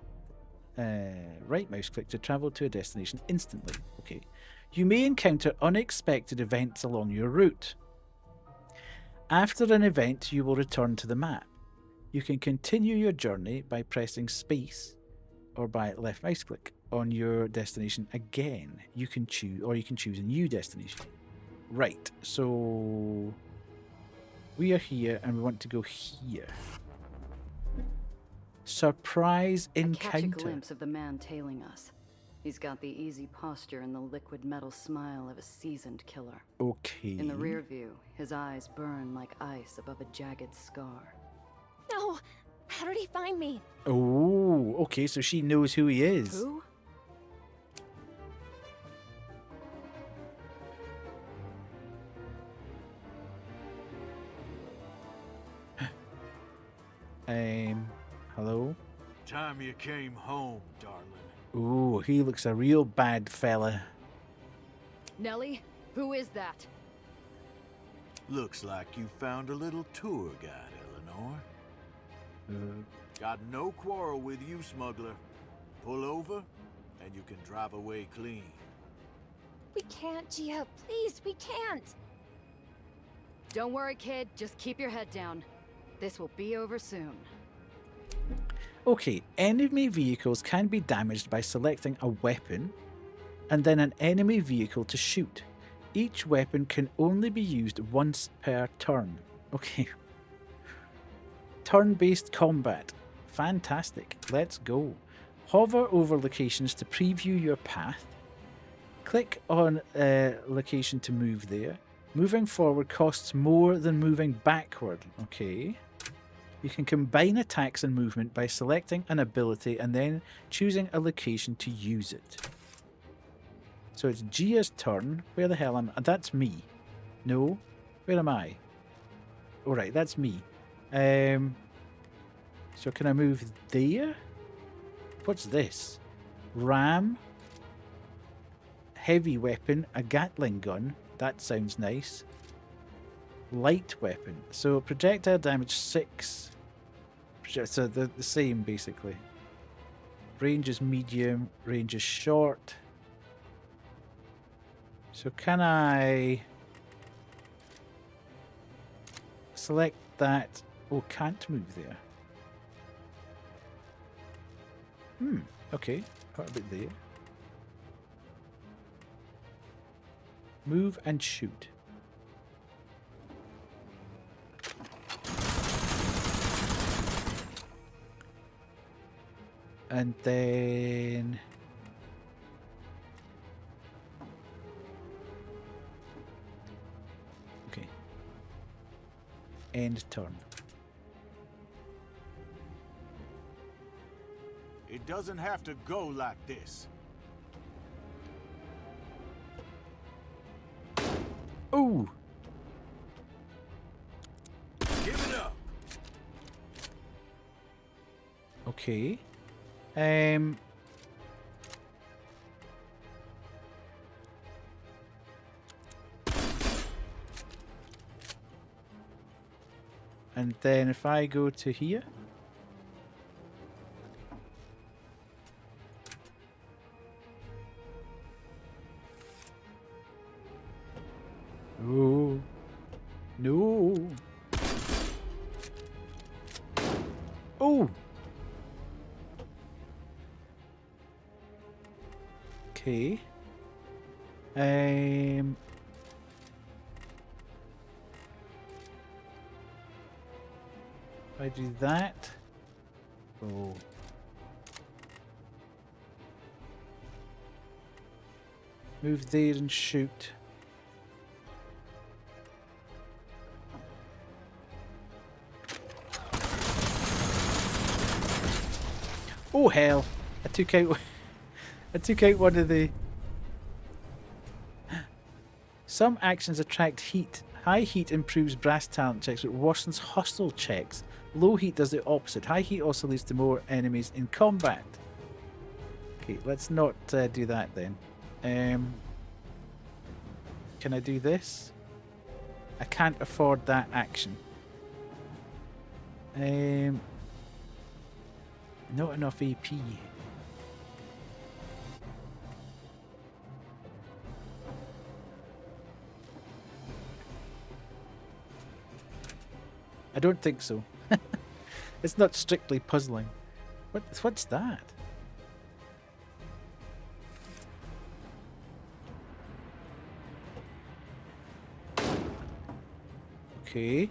right mouse click to travel to a destination instantly. Okay. You may encounter unexpected events along your route. After an event, you will return to the map. You can continue your journey by pressing space or by left mouse click on your destination again. You can choose a new destination. Right, so we are here and we want to go here. Surprise I catch a encounter. glimpse of the man tailing us. He's got the easy posture and the liquid metal smile of a seasoned killer. Okay. In the rear view, his eyes burn like ice above a jagged scar. No! How did he find me? Oh, okay, so she knows who he is. Who? Hello? Time you came home, darling. Ooh, he looks a real bad fella. Nellie, who is that? Looks like you found a little tour guide, Eleanor. Got no quarrel with you, smuggler. Pull over, and you can drive away clean. We can't, Gia. Please, we can't. Don't worry, kid. Just keep your head down. This will be over soon. Okay, enemy vehicles can be damaged by selecting a weapon and then an enemy vehicle to shoot. Each weapon can only be used once per turn. Okay. Turn-based combat. Fantastic. Let's go. Hover over locations to preview your path. Click on a location to move there. Moving forward costs more than moving backward. Okay. You can combine attacks and movement by selecting an ability and then choosing a location to use it. So it's Gia's turn. Where the hell am I? That's me. No? Where am I? Alright, that's me. So can I move there? What's this? Ram. Heavy weapon. A Gatling gun. That sounds nice. Light weapon. So projectile damage 6. So they're the same basically. Range is medium. Range is short. So can I select that? Oh, can't move there. Okay. Quite a bit there. Move and shoot. And then okay. End turn. It doesn't have to go like this. Ooh. Give it up. Okay. And then if I go to here. Oh. No. Oh. Okay. If I do that. Oh. Move there and shoot. Oh hell! I took out one of the. Some actions attract heat. High heat improves brass talent checks, but worsens hostile checks. Low heat does the opposite. High heat also leads to more enemies in combat. Okay, let's not do that then. Can I do this? I can't afford that action. Not enough AP. I don't think so. It's not strictly puzzling. What's that? Okay.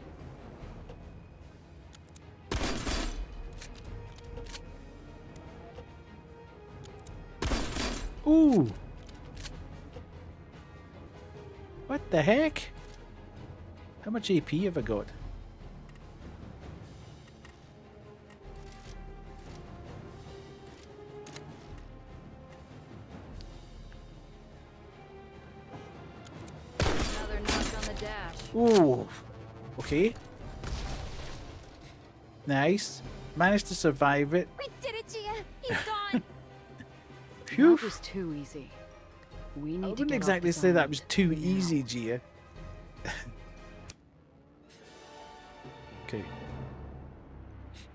Ooh. What the heck? How much AP have I got? Another knock on the dash. Ooh. Okay. Nice. Managed to survive it. We did it, Gia! He's gone! Phew. That was too easy. We need I to wouldn't get exactly off this say that island was too now. easy, Gia. Okay.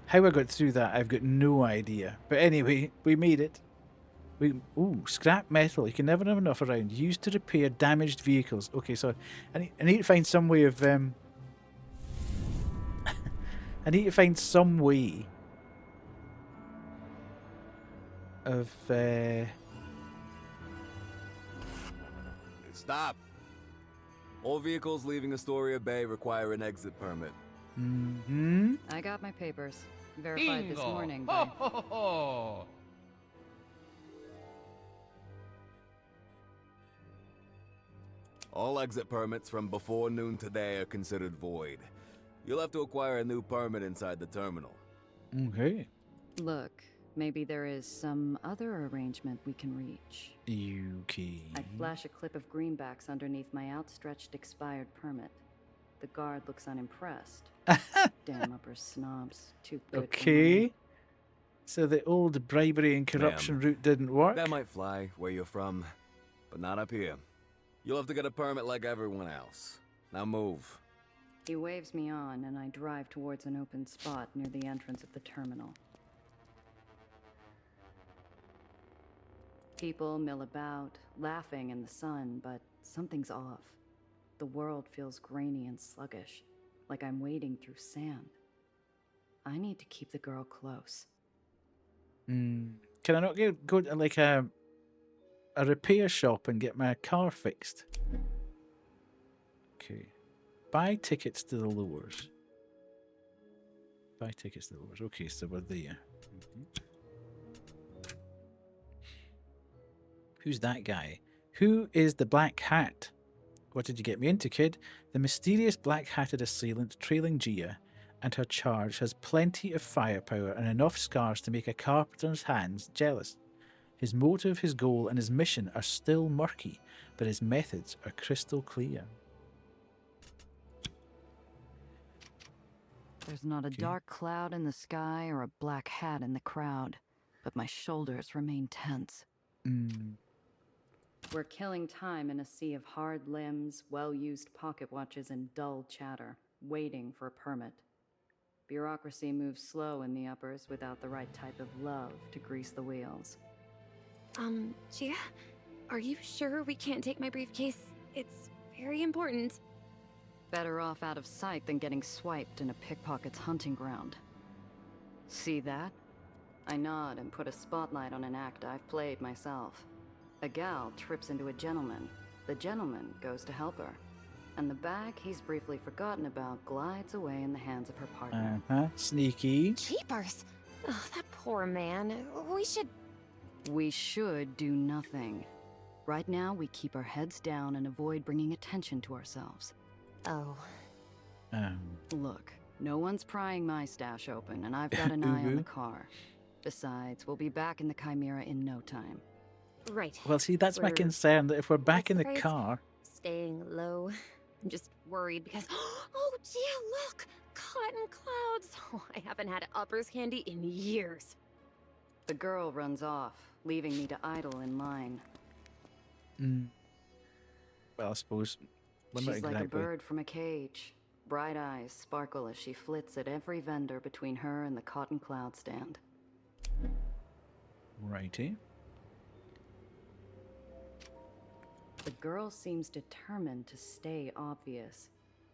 How I got through that, I've got no idea. But anyway, we made it. Ooh, scrap metal. You can never have enough around. Used to repair damaged vehicles. Okay, so I need to find some way of I need to find some way of Stop. All vehicles leaving Astoria Bay require an exit permit. I got my papers. Verified this morning by... Ho, ho, ho. All exit permits from before noon today are considered void. You'll have to acquire a new permit inside the terminal. Okay. Look, maybe there is some other arrangement we can reach. Okay. I flash a clip of greenbacks underneath my outstretched expired permit. The guard looks unimpressed. Damn upper snobs. Too good for Okay. money. So the old bribery and corruption route didn't work. That might fly where you're from, but not up here. You'll have to get a permit like everyone else. Now move. He waves me on, and I drive towards an open spot near the entrance of the terminal. People mill about, laughing in the sun, but something's off. The world feels grainy and sluggish, like I'm wading through sand. I need to keep the girl close. Can I not go to like a repair shop and get my car fixed? Okay. Buy tickets to the lowers. Buy tickets to the lowers. Okay, so we're there. Who's that guy? Who is the Black Hat? What did you get me into, kid? The mysterious black-hatted assailant trailing Gia and her charge has plenty of firepower and enough scars to make a carpenter's hands jealous. His motive, his goal, and his mission are still murky, but his methods are crystal clear. There's not a dark cloud in the sky or a black hat in the crowd, but my shoulders remain tense. We're killing time in a sea of hard limbs, well-used pocket watches, and dull chatter, waiting for a permit. Bureaucracy moves slow in the uppers without the right type of love to grease the wheels. Gia? Are you sure we can't take my briefcase? It's very important. Better off out of sight than getting swiped in a pickpocket's hunting ground. See that? I nod and put a spotlight on an act I've played myself. A gal trips into a gentleman. The gentleman goes to help her. And the bag he's briefly forgotten about glides away in the hands of her partner. Sneaky. Jeepers! Oh, that poor man. We should do nothing. Right now, we keep our heads down and avoid bringing attention to ourselves. Oh. Look, no one's prying my stash open, and I've got an eye on the car. Besides, we'll be back in the Chimera in no time. Right. Well, see, that's my concern, that if we're back in the car... Staying low. I'm just worried because... Oh, Gia, look! Cotton clouds! Oh, I haven't had uppers candy in years. The girl runs off, leaving me to idle in line. Well, I suppose... She's like a bird from a cage. Bright eyes sparkle as she flits at every vendor between her and the cotton cloud stand. Righty. The girl seems determined to stay obvious.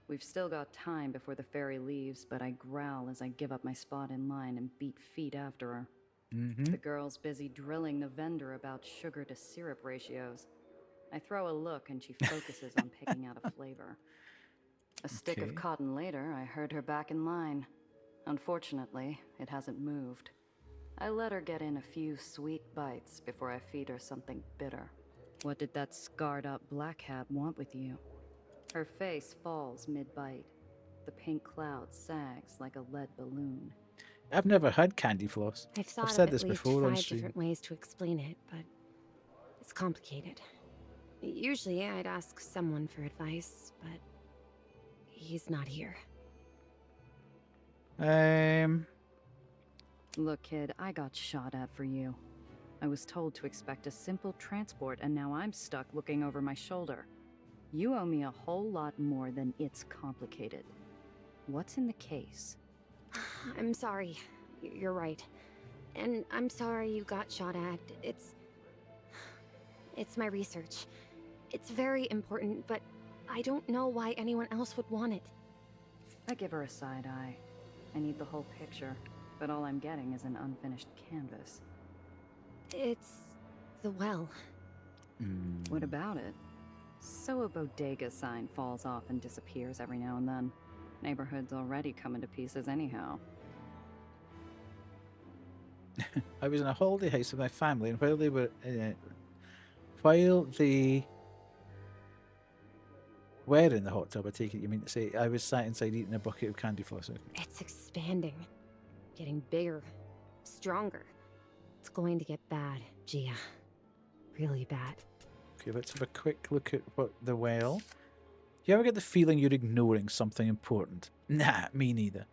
We've still got time before the ferry leaves, but I growl as I give up my spot in line and beat feet after her. The girl's busy drilling the vendor about sugar to syrup ratios. I throw a look and she focuses on picking out a flavor. A stick of cotton later, I heard her back in line. Unfortunately, it hasn't moved. I let her get in a few sweet bites before I feed her something bitter. What did that scarred-up black hat want with you? Her face falls mid-bite. The pink cloud sags like a lead balloon. I've never had candy floss. I've said this before on 5 stream. different ways to explain it, but it's complicated. Usually I'd ask someone for advice, but he's not here. Look, kid, I got shot at for you. I was told to expect a simple transport, and now I'm stuck looking over my shoulder. You owe me a whole lot more than it's complicated. What's in the case? I'm sorry. You're right. And I'm sorry you got shot at. It's my research. It's very important, but I don't know why anyone else would want it. I give her a side eye. I need the whole picture, but all I'm getting is an unfinished canvas. It's the well. What about it? So a bodega sign falls off and disappears every now and then. Neighborhood's already coming to pieces anyhow. I was in a holiday house with my family, and while they were in the hot tub, I take it you mean to say, I was sat inside eating a bucket of candy floss. It's expanding. Getting bigger. Stronger. It's going to get bad, Gia. Really bad. Okay, let's have a quick look at what the well. You ever get the feeling you're ignoring something important? Nah, me neither.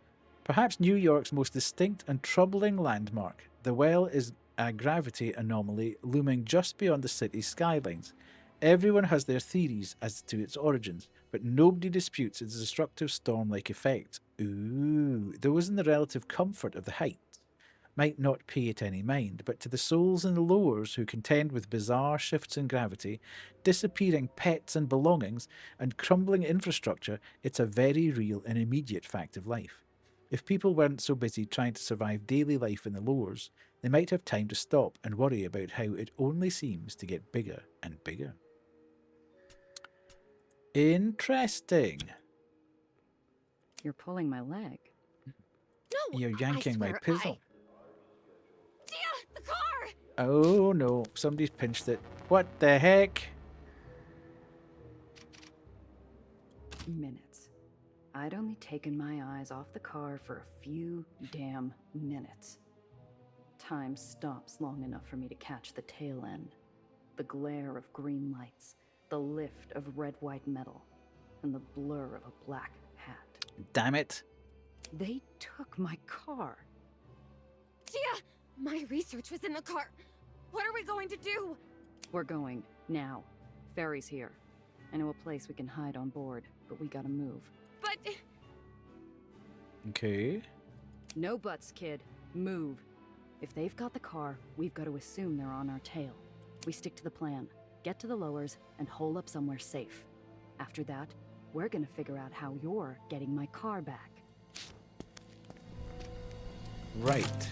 Perhaps New York's most distinct and troubling landmark, the well is a gravity anomaly looming just beyond the city's skylines. Everyone has their theories as to its origins, but nobody disputes its destructive storm-like effect. Ooh, those in the relative comfort of the height might not pay it any mind, but to the souls in the lowers who contend with bizarre shifts in gravity, disappearing pets and belongings, and crumbling infrastructure, it's a very real and immediate fact of life. If people weren't so busy trying to survive daily life in the lowers, they might have time to stop and worry about how it only seems to get bigger and bigger. Interesting. You're pulling my leg. No, You're yanking my pizzle. Gia, the car! Oh no, somebody's pinched it. What the heck? Minutes. I'd only taken my eyes off the car for a few damn minutes. Time stops long enough for me to catch the tail end. The glare of green lights, the lift of red-white metal, and the blur of a black hat. Damn it. They took my car. Gia, my research was in the car. What are we going to do? We're going, now. Ferry's here. I know a place we can hide on board, but we gotta move. But... Okay. No buts, kid. Move. If they've got the car, we've got to assume they're on our tail. We stick to the plan, get to the lowers, and hole up somewhere safe. After that, we're gonna figure out how you're getting my car back. Right.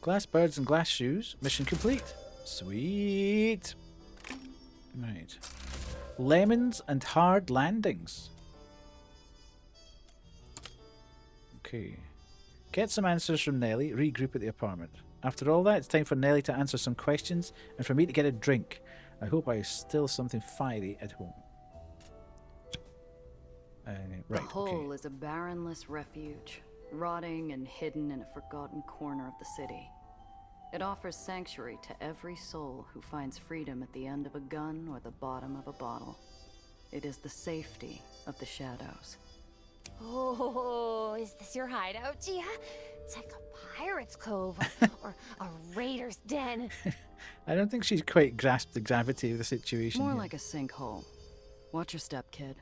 Glass birds and glass shoes. Mission complete. Sweet. Right. Lemons and hard landings. Okay. Get some answers from Nellie. Regroup at the apartment. After all that, it's time for Nellie to answer some questions and for me to get a drink. I hope I still something fiery at home. Right, the hole okay. is a barrenless refuge, rotting and hidden in a forgotten corner of the city. It offers sanctuary to every soul who finds freedom at the end of a gun or the bottom of a bottle. It is the safety of the shadows. Oh, is this your hideout, Gia? It's like a pirate's cove or a raider's den. I don't think she's quite grasped the gravity of the situation. More here. like a sinkhole. Watch your step, kid.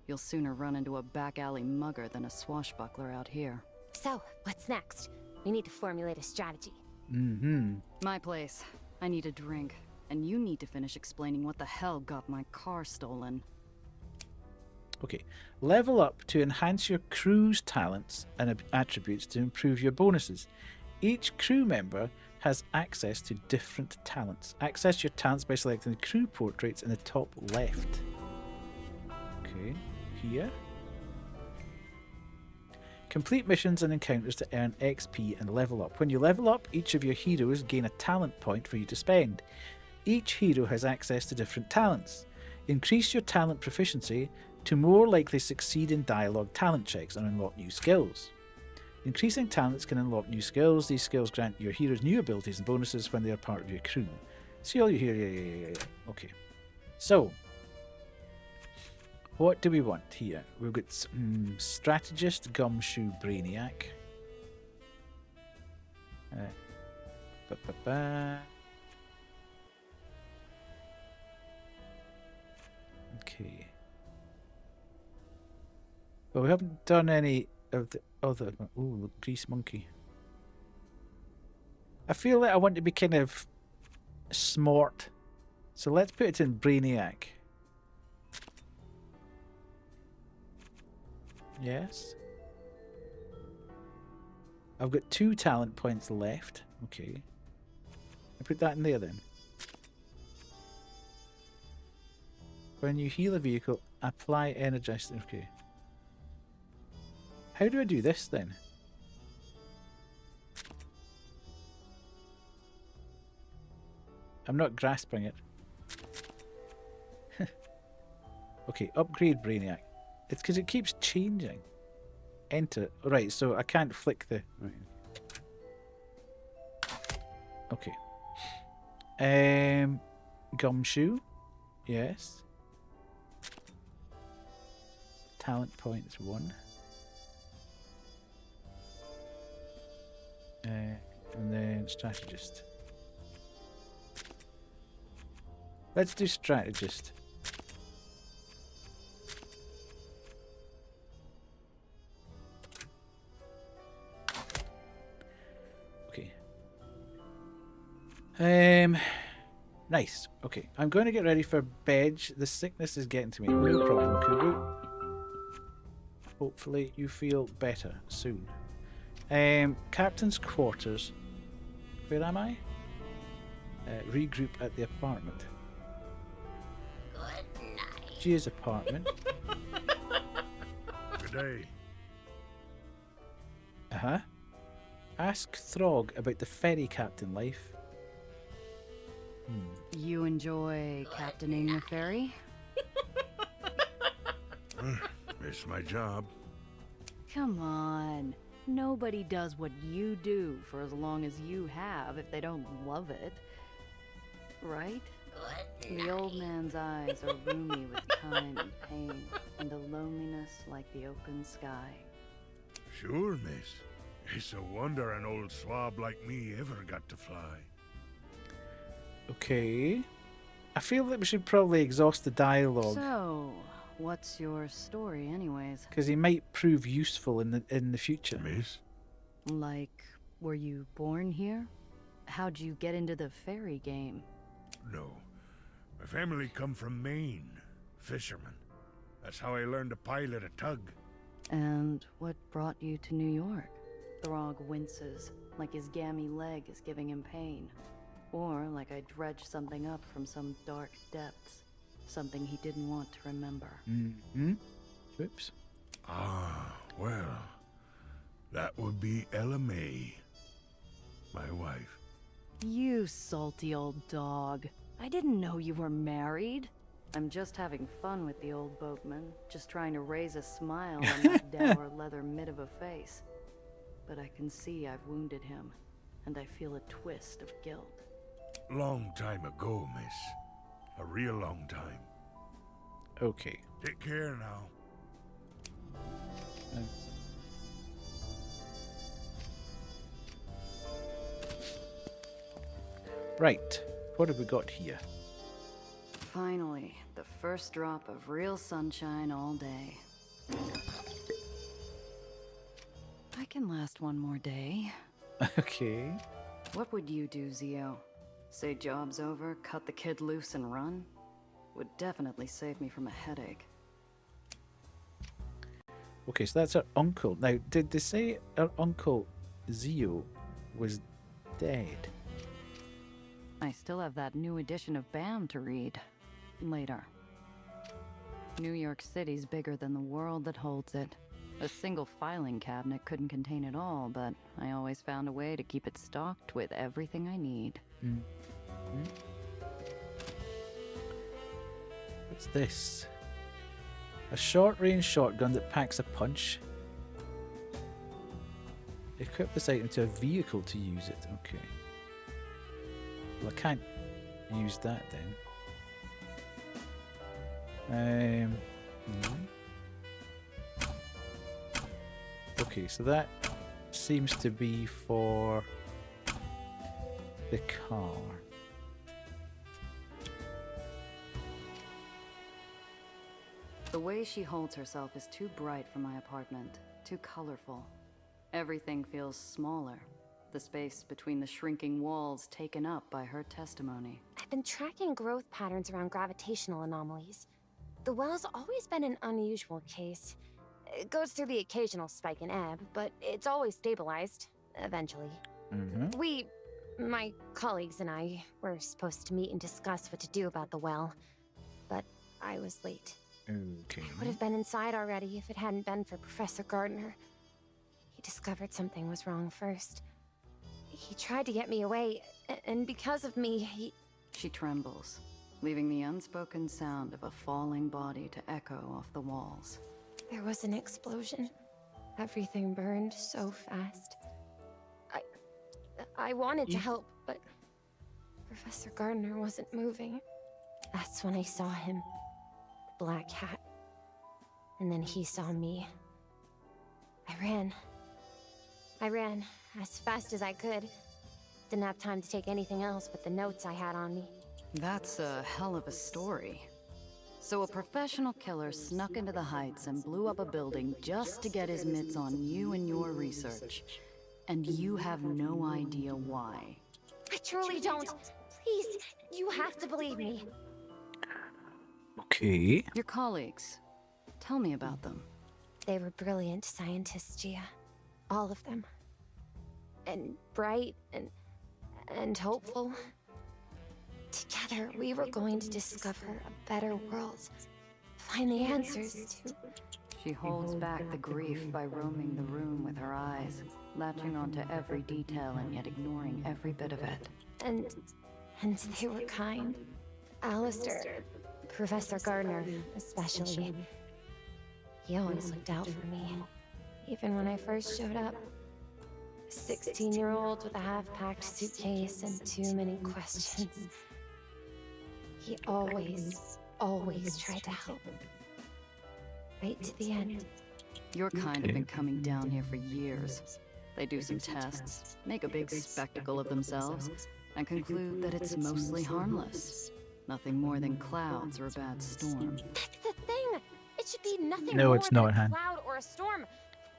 You'll sooner run into a back alley mugger than a swashbuckler out here. So, what's next? We need to formulate a strategy. Mm-hmm. My place. I need a drink. And you need to finish explaining what the hell got my car stolen. Okay. Level up to enhance your crew's talents and attributes to improve your bonuses. Each crew member has access to different talents. Access your talents by selecting the crew portraits in the top left. Okay. Here. Complete missions and encounters to earn XP and level up. When you level up, each of your heroes gain a talent point for you to spend. Each hero has access to different talents. Increase your talent proficiency to more likely succeed in dialogue talent checks and unlock new skills. Increasing talents can unlock new skills. These skills grant your heroes new abilities and bonuses when they are part of your crew. See all you hear? Yeah. Okay. So, What do we want here? We've got Strategist, Gumshoe, Brainiac. Okay. Well, we haven't done any of the other... Ooh, Grease Monkey. I feel like I want to be kind of smart. So let's put it in Brainiac. Yes. I've got 2 talent points left. Okay. I put that in there then. When you heal a vehicle, apply energized. Okay. How do I do this then? I'm not grasping it. Okay, upgrade Brainiac. It's because it keeps changing. Enter. Right, so I can't flick the... Right. Okay. Gumshoe. Yes. Talent points 1. And then strategist. Let's do strategist. Okay. Nice. Okay, I'm going to get ready for bed. The sickness is getting to me. No problem, Kubu. Hopefully you feel better soon. Captain's quarters. Where am I? Regroup at the apartment. Good night. Gia's apartment. Good day. Uh-huh. Ask Throg about the ferry captain life. You enjoy captaining the ferry? It's my job. Come on. Nobody does what you do for as long as you have if they don't love it. Right? Good The old man's eyes are roomy with time and pain, and a loneliness like the open sky. Sure, miss. It's a wonder an old swab like me ever got to fly. Okay. I feel that we should probably exhaust the dialogue. So, what's your story anyways? Because he might prove useful in the future. Miss? Like, were you born here? How'd you get into the ferry game? No. My family come from Maine. Fishermen. That's how I learned to pilot a tug. And what brought you to New York? Throg winces, like his gammy leg is giving him pain. Or like I dredged something up from some dark depths. Something he didn't want to remember. Mm-hmm. Whoops. Ah, well. That would be Ella May. My wife. You salty old dog. I didn't know you were married. I'm just having fun with the old boatman, just trying to raise a smile on that dour leather mid of a face. But I can see I've wounded him, and I feel a twist of guilt. Long time ago, miss. A real long time. Okay. Take care now. Right. What have we got here? Finally, the first drop of real sunshine all day. I can last one more day. Okay. What would you do, Zio? Say job's over, cut the kid loose and run? Would definitely save me from a headache. Okay, so that's our uncle. Now, did they say our uncle Zio was dead? I still have that new edition of BAM to read. Later. New York City's bigger than the world that holds it. A single filing cabinet couldn't contain it all, but I always found a way to keep it stocked with everything I need. What's this? A short-range shotgun that packs a punch. Equip this item to a vehicle to use it. Okay. Well, I can't use that then. Okay, so that seems to be for the car. The way she holds herself is too bright for my apartment, too colorful. Everything feels smaller. The space between the shrinking walls taken up by her testimony. I've been tracking growth patterns around gravitational anomalies. The well's always been an unusual case. It goes through the occasional spike and ebb, but it's always stabilized, eventually. My colleagues and I, were supposed to meet and discuss what to do about the well, but I was late. Okay. I would have been inside already if it hadn't been for Professor Gardner. He discovered something was wrong first. He tried to get me away, and because of me, he... She trembles, leaving the unspoken sound of a falling body to echo off the walls. There was an explosion. Everything burned so fast. I wanted to help, but Professor Gardner wasn't moving. That's when I saw him. The black hat. And then he saw me. I ran as fast as I could. Didn't have time to take anything else but the notes I had on me. That's a hell of a story. So a professional killer snuck into the Heights and blew up a building just to get his mitts on you and your research. And you have no idea why. I truly don't. Please, you have to believe me. Okay. Your colleagues. Tell me about them. They were brilliant scientists, Gia. All of them. And bright and hopeful. Together, we were going to discover a better world. Find the answers to... She holds back the grief by roaming the room with her eyes, latching onto every detail and yet ignoring every bit of it. And they were kind. Alistair, Professor Gardner, especially. He always looked out for me. Even when I first showed up. A 16-year-old with a half-packed suitcase and too many questions. He always tried to help. Right to the end. Your kind have been coming down here for years. They do some tests, make a big spectacle of themselves, and conclude that it's mostly harmless. Nothing more than clouds or a bad storm. That's the thing! It should be nothing No, more it's than not, a Han. cloud or a storm.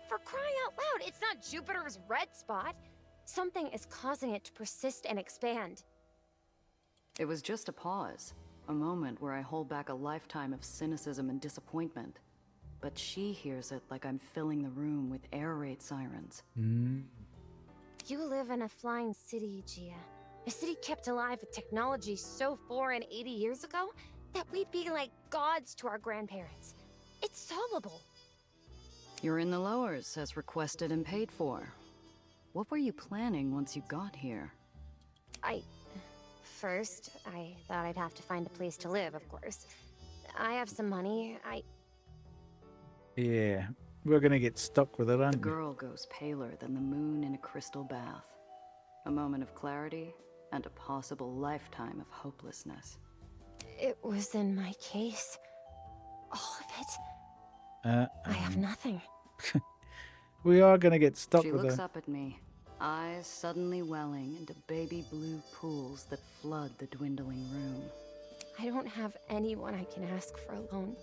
For crying out loud, it's not Jupiter's red spot. Something is causing it to persist and expand. It was just a pause, a moment where I hold back a lifetime of cynicism and disappointment. But she hears it like I'm filling the room with air raid sirens. You live in a flying city, Gia. A city kept alive with technology so foreign 80 years ago that we'd be like gods to our grandparents. It's solvable. You're in the lowers, as requested and paid for. What were you planning once you got here? First, I thought I'd have to find a place to live, of course. I have some money. Yeah, we're gonna get stuck with it, The aren't we? girl goes paler than the moon in a crystal bath. A moment of clarity and a possible lifetime of hopelessness. It was in my case. All of it. I have nothing. We are gonna get stuck She with looks it. up at me, eyes suddenly welling into baby blue pools that flood the dwindling room. I don't have anyone I can ask for a loan.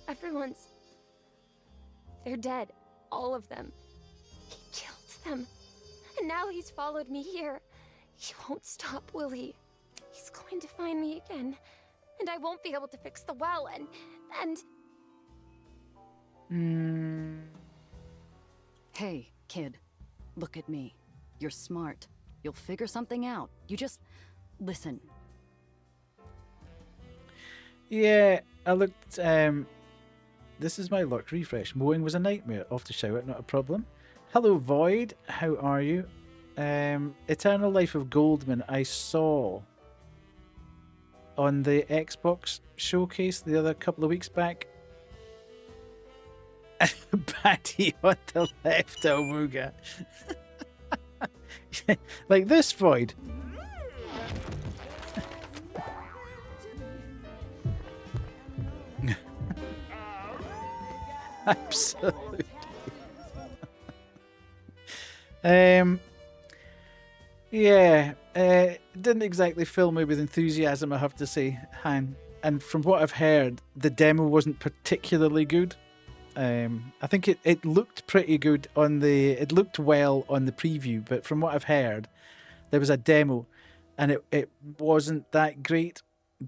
Everyone's... They're dead. All of them. He killed them. And now he's followed me here. He won't stop, will he? He's going to find me again. And I won't be able to fix the well, and... Hey, kid. Look at me. You're smart. You'll figure something out. You just... listen. Yeah, I looked. This is my luck refresh. Mowing was a nightmare. Off to shower, not a problem. Hello, Void. How are you? Eternal Life of Goldman. I saw on the Xbox showcase the other couple of weeks back. Batty on the left, Awuga. Like this, Void. Absolutely. Yeah, didn't exactly fill me with enthusiasm, I have to say, Han. And from what I've heard, the demo wasn't particularly good. I think it looked pretty good it looked well on the preview, but from what I've heard, there was a demo and it wasn't that great.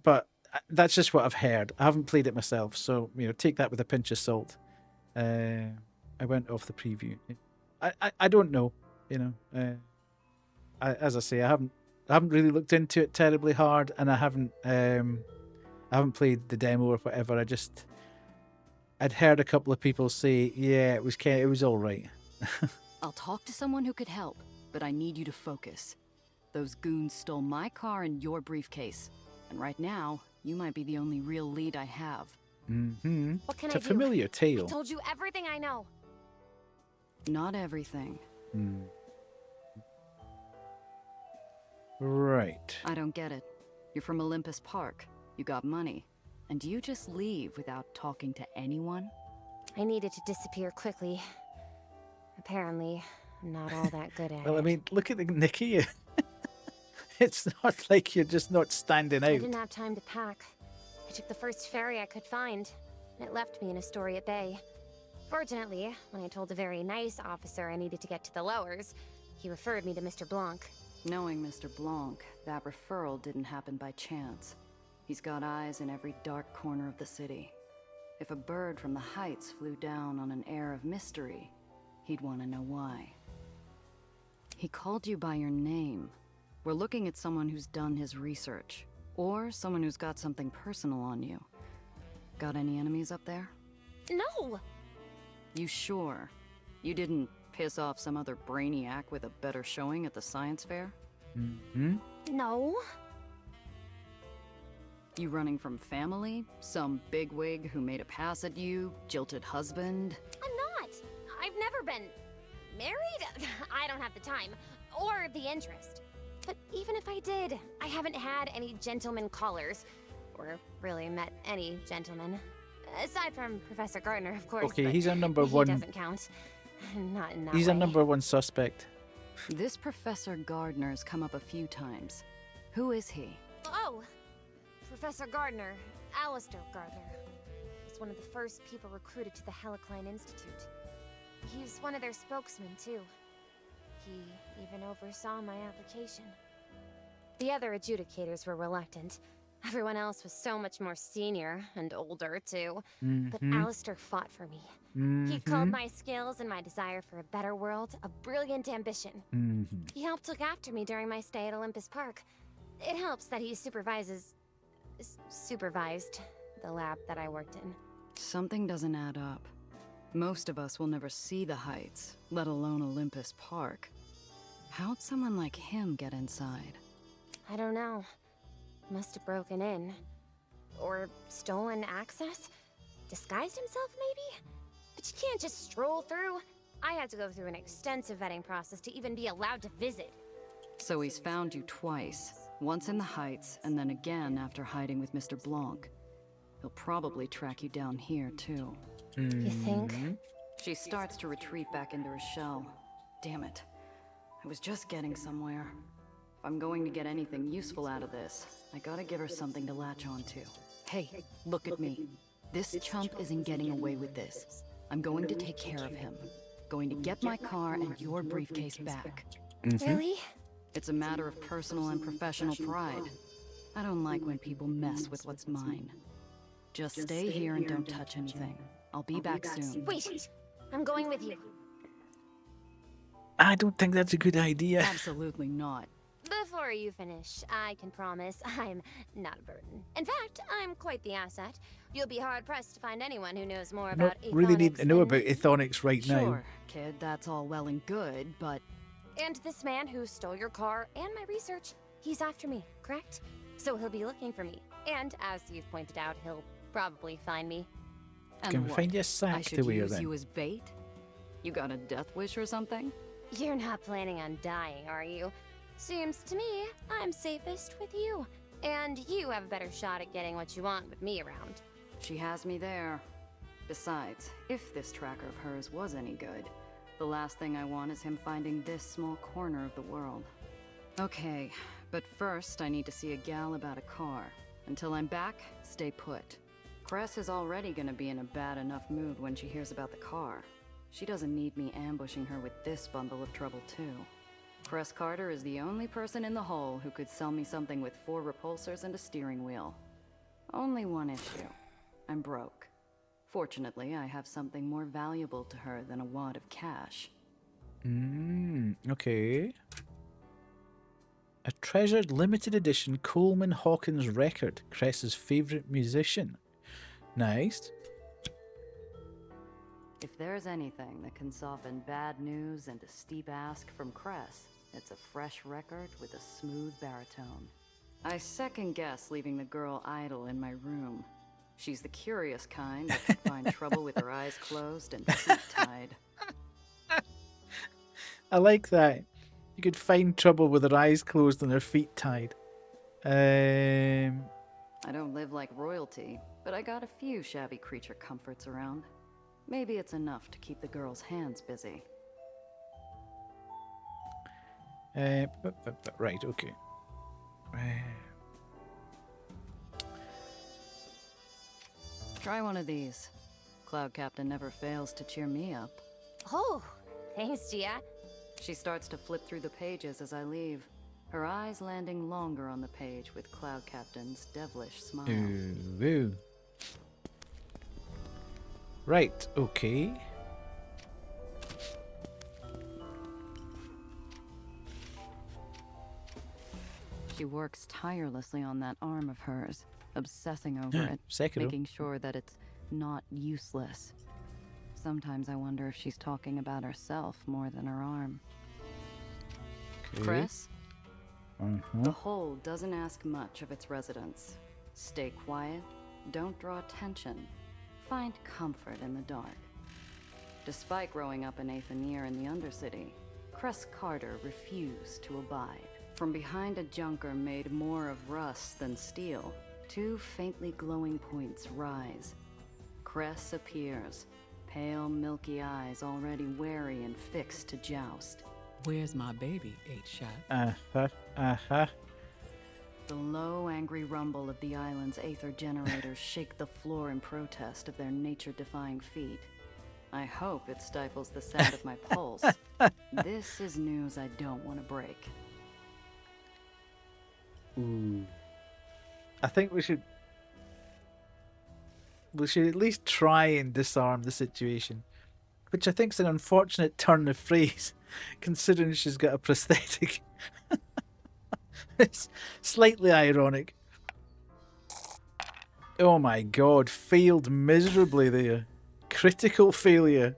But that's just what I've heard. I haven't played it myself, so take that with a pinch of salt. I went off the preview. I don't know, as I say, I haven't really looked into it terribly hard, and I haven't played the demo or whatever. I'd heard a couple of people say, yeah, it was all right. I'll talk to someone who could help, but I need you to focus. Those goons stole my car and your briefcase, and right now, you might be the only real lead I have. Mm-hmm. What can It's I a do? familiar tale. I told you everything I know. Not everything. Right. I don't get it. You're from Olympus Park. You got money. And you just leave without talking to anyone? I needed to disappear quickly. Apparently, I'm not all that good at Well, I it. mean, look at Nikki. It's not like you're just not standing I out. didn't have time to pack. I took the first ferry I could find, and it left me in Astoria Bay. Fortunately, when I told a very nice officer I needed to get to the lowers, he referred me to Mr. Blanc. Knowing Mr. Blanc, that referral didn't happen by chance. He's got eyes in every dark corner of the city. If a bird from the heights flew down on an air of mystery, he'd want to know why. He called you by your name. We're looking at someone who's done his research, or someone who's got something personal on you. Got any enemies up there? No! You sure? You didn't piss off some other brainiac with a better showing at the science fair? Mm-hmm. No. You running from family? Some bigwig who made a pass at you? Jilted husband? I'm not. I've never been married. I don't have the time or the interest. But even if I did, I haven't had any gentleman callers, or really met any gentlemen. Aside from Professor Gardner, of course. Okay, but he's our number he one. doesn't count. Not in that He's way. our number one suspect. This Professor Gardner's come up a few times. Who is he? Oh, Professor Gardner, Alistair Gardner. He's one of the first people recruited to the Helicline Institute. He's one of their spokesmen, too. He even oversaw my application. The other adjudicators were reluctant. Everyone else was so much more senior and older, too. But Alistair fought for me. He called my skills and my desire for a better world a brilliant ambition. He helped look after me during my stay at Olympus Park. It helps that he supervised the lab that I worked in. Something doesn't add up. Most of us will never see the heights, let alone Olympus Park. How'd someone like him get inside? I don't know. Must have broken in. Or stolen access? Disguised himself, maybe? But you can't just stroll through. I had to go through an extensive vetting process to even be allowed to visit. So he's found you twice. Once in the heights, and then again after hiding with Mr. Blanc. He'll probably track you down here, too. You think? She starts to retreat back into her shell. Damn it. I was just getting somewhere. If I'm going to get anything useful out of this, I gotta give her something to latch onto. Hey, look at me. This chump isn't getting away with this. I'm going to take care of him. Going to get my car and your briefcase back. Really? It's a matter of personal and professional pride. I don't like when people mess with what's mine. Just stay here and don't touch anything. I'll be back soon. Wait! I'm going with you. I don't think that's a good idea. Absolutely not. Before you finish, I can promise I'm not a burden. In fact, I'm quite the asset. You'll be hard-pressed to find anyone who knows more I about don't really need to know than about me. Ethonics right now. Sure, kid, that's all well and good, but... And this man who stole your car and my research, he's after me, correct? So he'll be looking for me. And as you've pointed out, he'll probably find me. And Can we what? find you a I sack should to wear use then? you as bait? You got a death wish or something? You're not planning on dying, are you? Seems to me I'm safest with you. And you have a better shot at getting what you want with me around. She has me there. Besides, if this tracker of hers was any good, the last thing I want is him finding this small corner of the world. Okay, but first I need to see a gal about a car. Until I'm back, stay put. Cress is already gonna be in a bad enough mood when she hears about the car. She doesn't need me ambushing her with this bundle of trouble too. Cress Carter is the only person in the hole who could sell me something with 4 repulsors and a steering wheel. Only one issue. I'm broke. Fortunately, I have something more valuable to her than a wad of cash. Okay. A treasured limited edition Coleman Hawkins record, Cress's favourite musician. Nice. If there's anything that can soften bad news and a steep ask from Cress, it's a fresh record with a smooth baritone. I second guess leaving the girl idle in my room. She's the curious kind that can find trouble with her eyes closed and feet tied. I like that. You could find trouble with her eyes closed and her feet tied. I don't live like royalty, but I got a few shabby creature comforts around. Maybe it's enough to keep the girl's hands busy. Right, okay. Try one of these. Cloud Captain never fails to cheer me up. Oh, thanks, Gia. She starts to flip through the pages as I leave, her eyes landing longer on the page with Cloud Captain's devilish smile. Ooh. Right, okay. She works tirelessly on that arm of hers, obsessing over it, Sekiro. making sure that it's not useless. Sometimes I wonder if she's talking about herself more than her arm. Okay. Cress? The hole doesn't ask much of its residents. Stay quiet, don't draw attention, find comfort in the dark. Despite growing up in Aether in the Undercity, Cress Carter refused to abide. From behind a junker made more of rust than steel, 2 faintly glowing points rise. Cress appears, pale, milky eyes already wary and fixed to joust. Where's my baby, 8-Shot? The low, angry rumble of the island's Aether generators shake the floor in protest of their nature-defying feat. I hope it stifles the sound of my pulse. This is news I don't want to break. Ooh. I think we should at least try and disarm the situation, which I think is an unfortunate turn of phrase, considering she's got a prosthetic. It's slightly ironic. Oh my god, failed miserably there. Critical failure.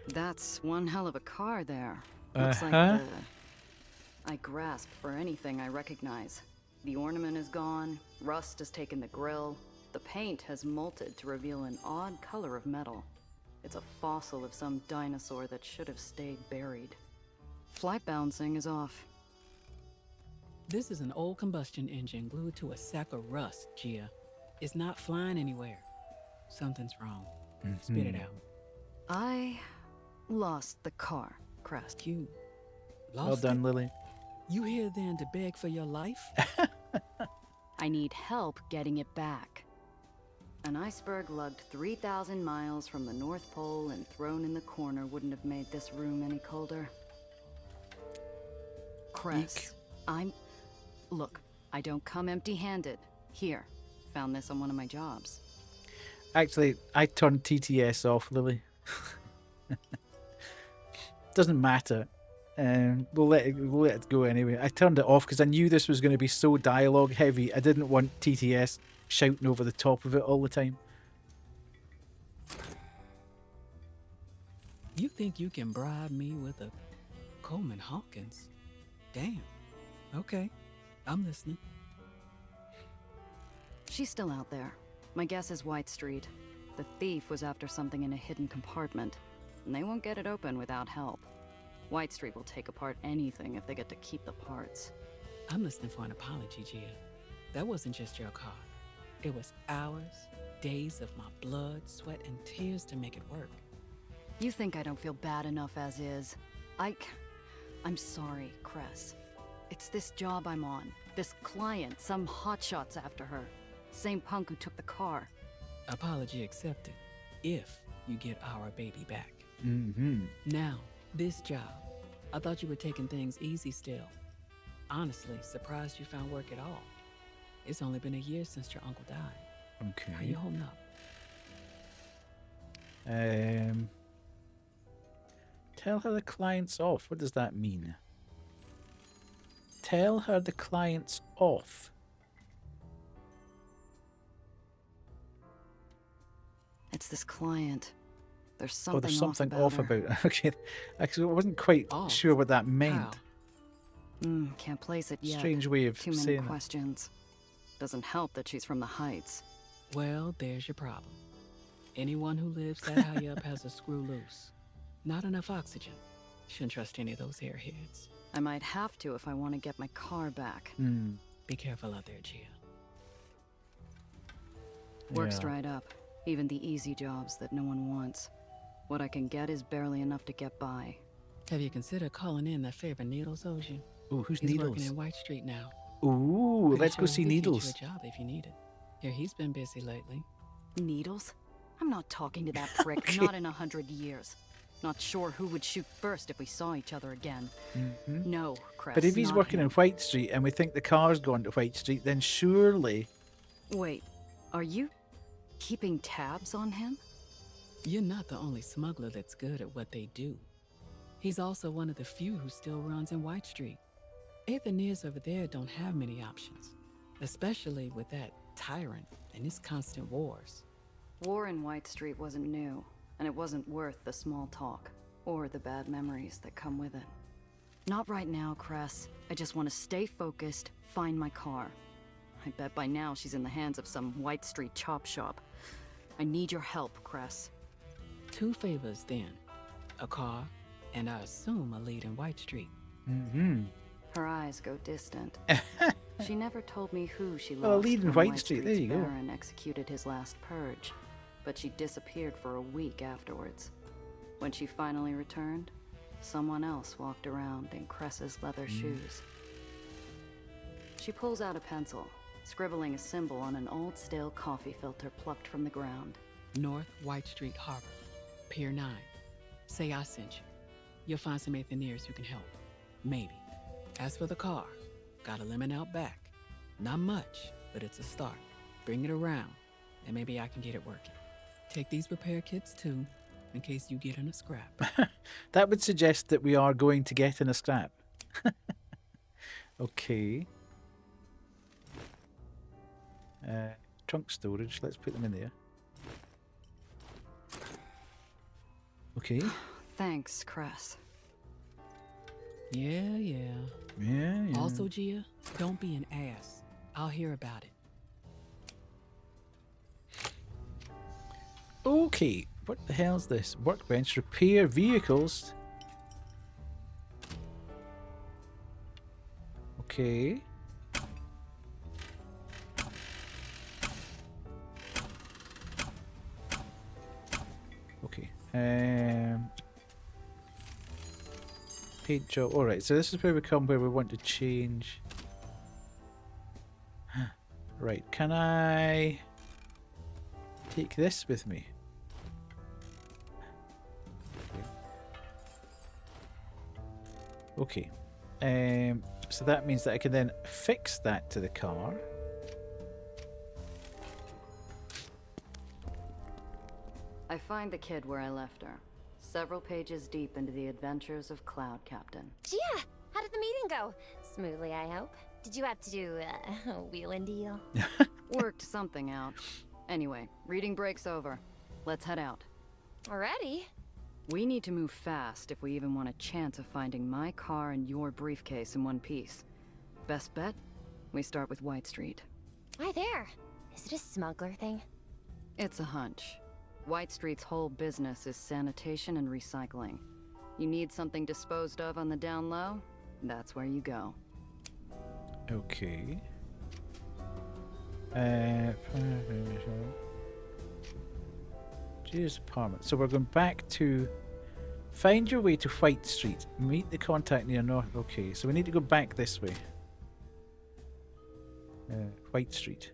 That's one hell of a car there. Looks like I grasp for anything I recognize. The ornament is gone, rust has taken the grill, the paint has molted to reveal an odd color of metal. It's a fossil of some dinosaur that should have stayed buried. Flight balancing is off. This is an old combustion engine glued to a sack of rust, Gia. It's not flying anywhere. Something's wrong. Spit it out. I lost the car, Cress. You lost Well done, it? Lily. You here then to beg for your life? I need help getting it back. An iceberg lugged 3,000 miles from the North Pole and thrown in the corner wouldn't have made this room any colder. Cress, Look, I don't come empty-handed. Here, found this on one of my jobs. Actually, I turned TTS off, Lily. Doesn't matter. We'll let it go anyway. I turned it off because I knew this was going to be so dialogue heavy. I didn't want TTS shouting over the top of it all the time. You think you can bribe me with a Coleman Hawkins? Damn. Okay, I'm listening. She's still out there. My guess is White Street. The thief was after something in a hidden compartment, and they won't get it open without help. White Street will take apart anything if they get to keep the parts. I'm listening for an apology, Gia. That wasn't just your car. It was ours days of my blood, sweat, and tears to make it work. You think I don't feel bad enough as is? I'm sorry, Cress. It's this job I'm on. This client, some hotshot's after her. Same punk who took the car. Apology accepted, if you get our baby back. Mm-hmm. Now, this job. I thought you were taking things easy still. Honestly, surprised you found work at all. It's only been a year since your uncle died. Okay. How you holding up? Tell her the client's off. What does that mean? Tell her the client's off. It's this client. There's something Oh, there's something off about about it. Okay. Actually, I wasn't quite sure what that meant. Can't place it yet. Strange way of Too many saying questions. Doesn't help that she's from the Heights. Well, there's your problem. Anyone who lives that high up has a screw loose. Not enough oxygen. Shouldn't trust any of those airheads. I might have to if I want to get my car back. Be careful out there, Gia. Work's dried up. Even the easy jobs that no one wants. What I can get is barely enough to get by. Have you considered calling in that favor Needles owes you? Ooh, who's He's Needles? working in White Street now. Ooh, Pretty let's go sure see he could get Needles. you a job if you need it. Here, he's been busy lately. Needles? I'm not talking to that prick. Okay. Not in 100 years. Not sure who would shoot first if we saw each other again. No, Cress. But if he's not working him. in White Street and we think the car's gone to White Street, then surely... Wait, are you keeping tabs on him? You're not the only smuggler that's good at what they do. He's also one of the few who still runs in White Street. Aether over there don't have many options, especially with that tyrant and his constant wars. War in White Street wasn't new, and it wasn't worth the small talk, or the bad memories that come with it. Not right now, Cress. I just want to stay focused, find my car. I bet by now she's in the hands of some White Street chop shop. I need your help, Cress. 2 favors then. A car, and I assume a lead in White Street. Her eyes go distant. She never told me who she lost Well, a lead in when White Street, there Street's you go. Baron executed his last purge, but she disappeared for a week afterwards. When she finally returned, someone else walked around in Cress's leather shoes. She pulls out a pencil, scribbling a symbol on an old stale coffee filter plucked from the ground. North White Street Harbor, Pier 9. Say I sent you. You'll find some Aetherneers who can help. Maybe. As for the car, got a lemon out back. Not much, but it's a start. Bring it around, and maybe I can get it working. Take these repair kits too, in case you get in a scrap. That would suggest that we are going to get in a scrap. Okay. Trunk storage, let's put them in there. Okay. Thanks, Cress. Yeah. Yeah. Also, Gia, don't be an ass. I'll hear about it. Okay, what the hell's this? Workbench, repair vehicles. Okay. Okay. Paint job. Alright, so this is where we come where we want to change. Right, can I take this with me? Okay. So that means that I can then fix that to the car. I find the kid where I left her. Several pages deep into the adventures of Cloud Captain. Gia, how did the meeting go? Smoothly, I hope. Did you have to do a wheeling deal? Worked something out. Anyway, reading break's over. Let's head out. Already? We need to move fast if we even want a chance of finding my car and your briefcase in one piece. Best bet? We start with White Street. Why there? Is it a smuggler thing? It's a hunch. White Street's whole business is sanitation and recycling. You need something disposed of on the down low? That's where you go. Okay. Julia's apartment. So we're going back to find your way to White Street. Meet the contact near North. Okay, so we need to go back this way. White Street.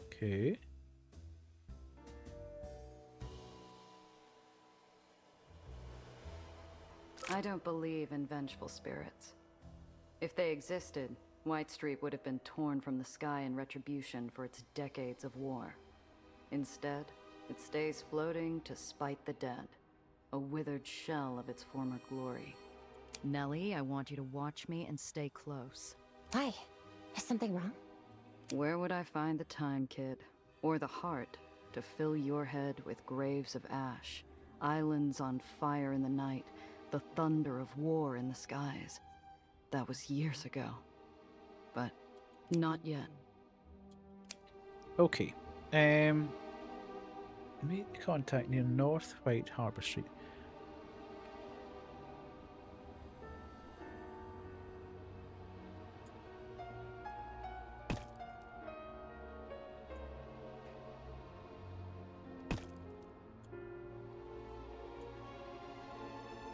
Okay. I don't believe in vengeful spirits. If they existed, White Street would have been torn from the sky in retribution for its decades of war. Instead, it stays floating to spite the dead, a withered shell of its former glory. Nellie, I want you to watch me and stay close. Why? Is something wrong? Where would I find the time, kid? Or the heart to fill your head with graves of ash, islands on fire in the night, the thunder of war in the skies? That was years ago. But not yet. Okay. Meet the contact near North White Harbour Street.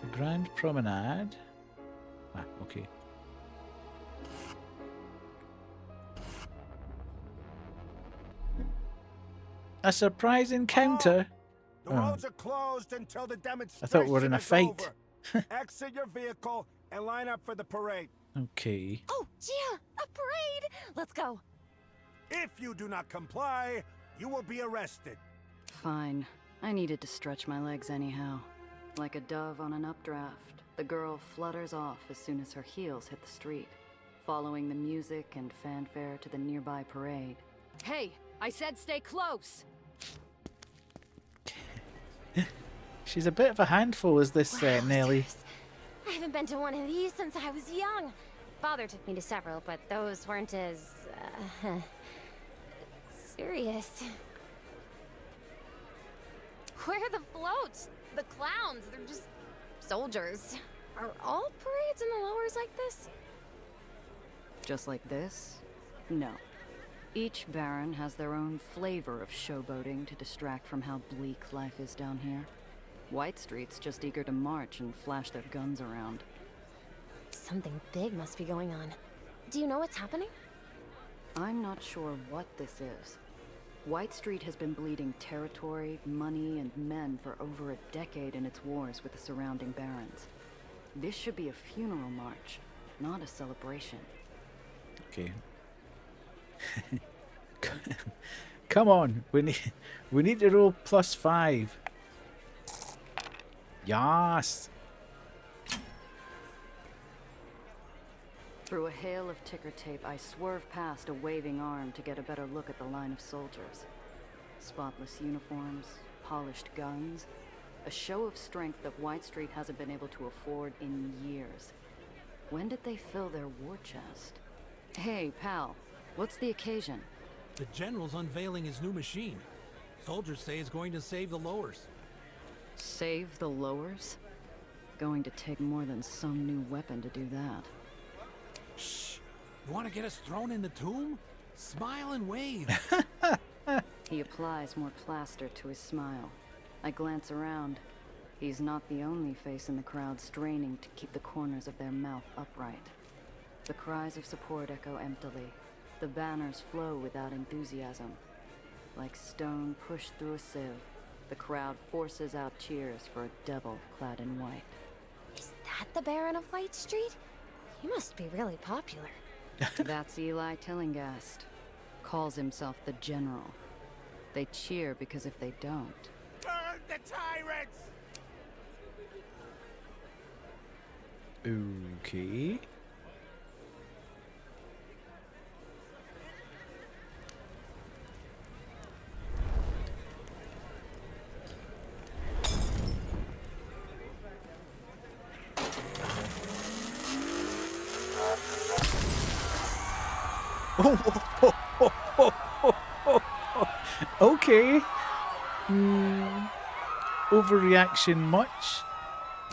The Grand Promenade. Ah, okay. A surprise encounter. The roads are closed until the demonstration I thought we were in a is fight. over. Exit your vehicle and line up for the parade. Okay. Oh, Gia, a parade! Let's go. If you do not comply, you will be arrested. Fine. I needed to stretch my legs anyhow. Like a dove on an updraft, the girl flutters off as soon as her heels hit the street, following the music and fanfare to the nearby parade. Hey, I said stay close! She's a bit of a handful, is this Nellie? I haven't been to one of these since I was young. Father took me to several, but those weren't as serious. Where are the floats? The clowns? They're just soldiers. Are all parades in the lowers like this? Just like this? No. Each baron has their own flavor of showboating to distract from how bleak life is down here. White Street's just eager to march and flash their guns around. Something big must be going on. Do you know what's happening? I'm not sure what this is. White Street has been bleeding territory, money, and men for over a decade in its wars with the surrounding barons. This should be a funeral march, not a celebration. Okay. Come on, we need to roll +5. Yes. Through a hail of ticker tape, I swerve past a waving arm to get a better look at the line of soldiers. Spotless uniforms, polished guns, a show of strength that White Street hasn't been able to afford in years. When did they fill their war chest? Hey, pal, what's the occasion? The general's unveiling his new machine. Soldiers say it's going to save the lowers. Save the lowers? Going to take more than some new weapon to do that. Shh! You want to get us thrown in the tomb? Smile and wave. He applies more plaster to his smile. I glance around. He's not the only face in the crowd straining to keep the corners of their mouth upright. The cries of support echo emptily. The banners flow without enthusiasm. Like stone pushed through a sieve, the crowd forces out cheers for a devil clad in white. Is that the Baron of White Street? He must be really popular. That's Eli Tillinghast. Calls himself the General. They cheer because if they don't... Burn the tyrants! Okay. Okay. overreaction much?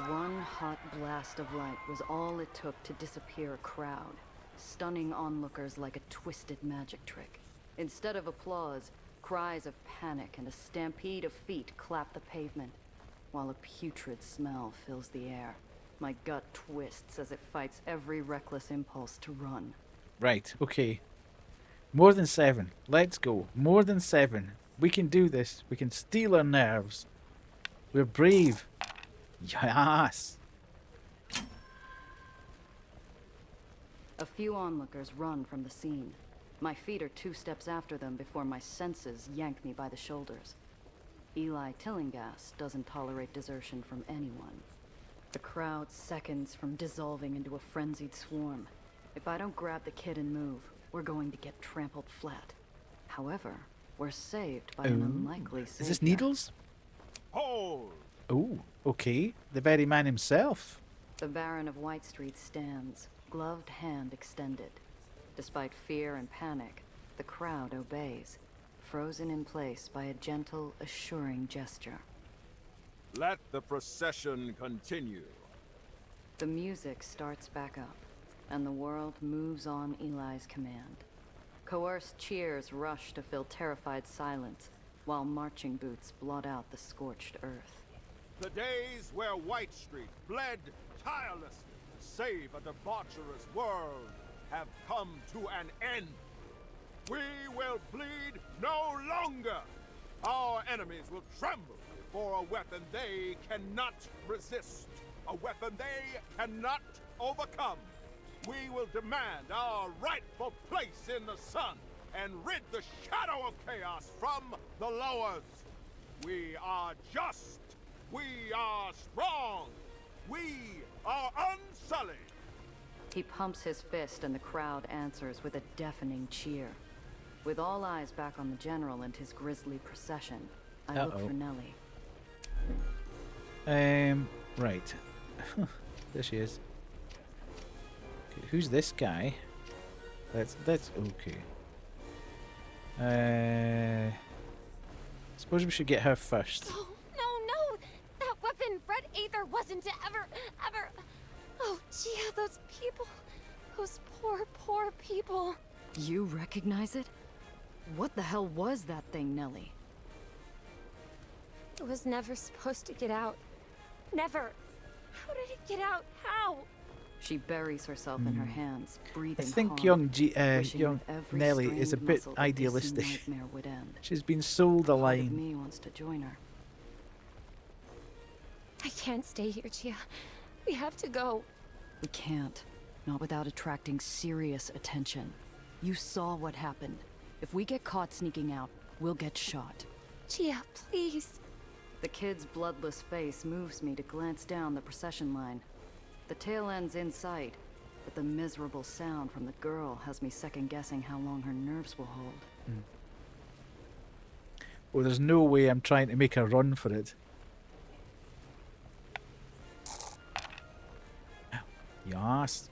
One hot blast of light was all it took to disappear a crowd, stunning onlookers like a twisted magic trick. Instead of applause, cries of panic and a stampede of feet clap the pavement, while a putrid smell fills the air. My gut twists as it fights every reckless impulse to run. Right, okay. More than 7. Let's go. More than 7. We can do this. We can steal our nerves. We're brave. Yes. A few onlookers run from the scene. My feet are 2 steps after them before my senses yank me by the shoulders. Eli Tillinghast doesn't tolerate desertion from anyone. The crowd seconds from dissolving into a frenzied swarm. If I don't grab the kid and move, we're going to get trampled flat. However, we're saved by an unlikely savior. Is this Needles? Hold! Oh, okay. The very man himself. The Baron of White Street stands, gloved hand extended. Despite fear and panic, the crowd obeys, frozen in place by a gentle, assuring gesture. Let the procession continue. The music starts back up, and the world moves on Eli's command. Coerced cheers rush to fill terrified silence, while marching boots blot out the scorched earth. The days where White Street bled tirelessly to save a debaucherous world have come to an end. We will bleed no longer. Our enemies will tremble before a weapon they cannot resist, a weapon they cannot overcome. We will demand our rightful place in the sun and rid the shadow of chaos from the lowers. We are just. We are strong. We are unsullied. He pumps his fist and the crowd answers with a deafening cheer. With all eyes back on the general and his grisly procession, I look for Nellie. Right. There she is. Okay, who's this guy? That's okay. Suppose we should get her first. No. That weapon Red Aether wasn't to ever. Oh, Gia, those people. Those poor people. You recognize it? What the hell was that thing, Nellie? It was never supposed to get out. Never. How did it get out? How? She buries herself in her hands, breathing I think hard, young Nellie is a bit idealistic. She's been sold a line. Me wants to join her. I can't stay here, Gia. We have to go. We can't. Not without attracting serious attention. You saw what happened. If we get caught sneaking out, we'll get shot. Gia, please. The kid's bloodless face moves me to glance down the procession line. The tail end's in sight, but the miserable sound from the girl has me second-guessing how long her nerves will hold. Well, there's no way I'm trying to make her run for it. Yes.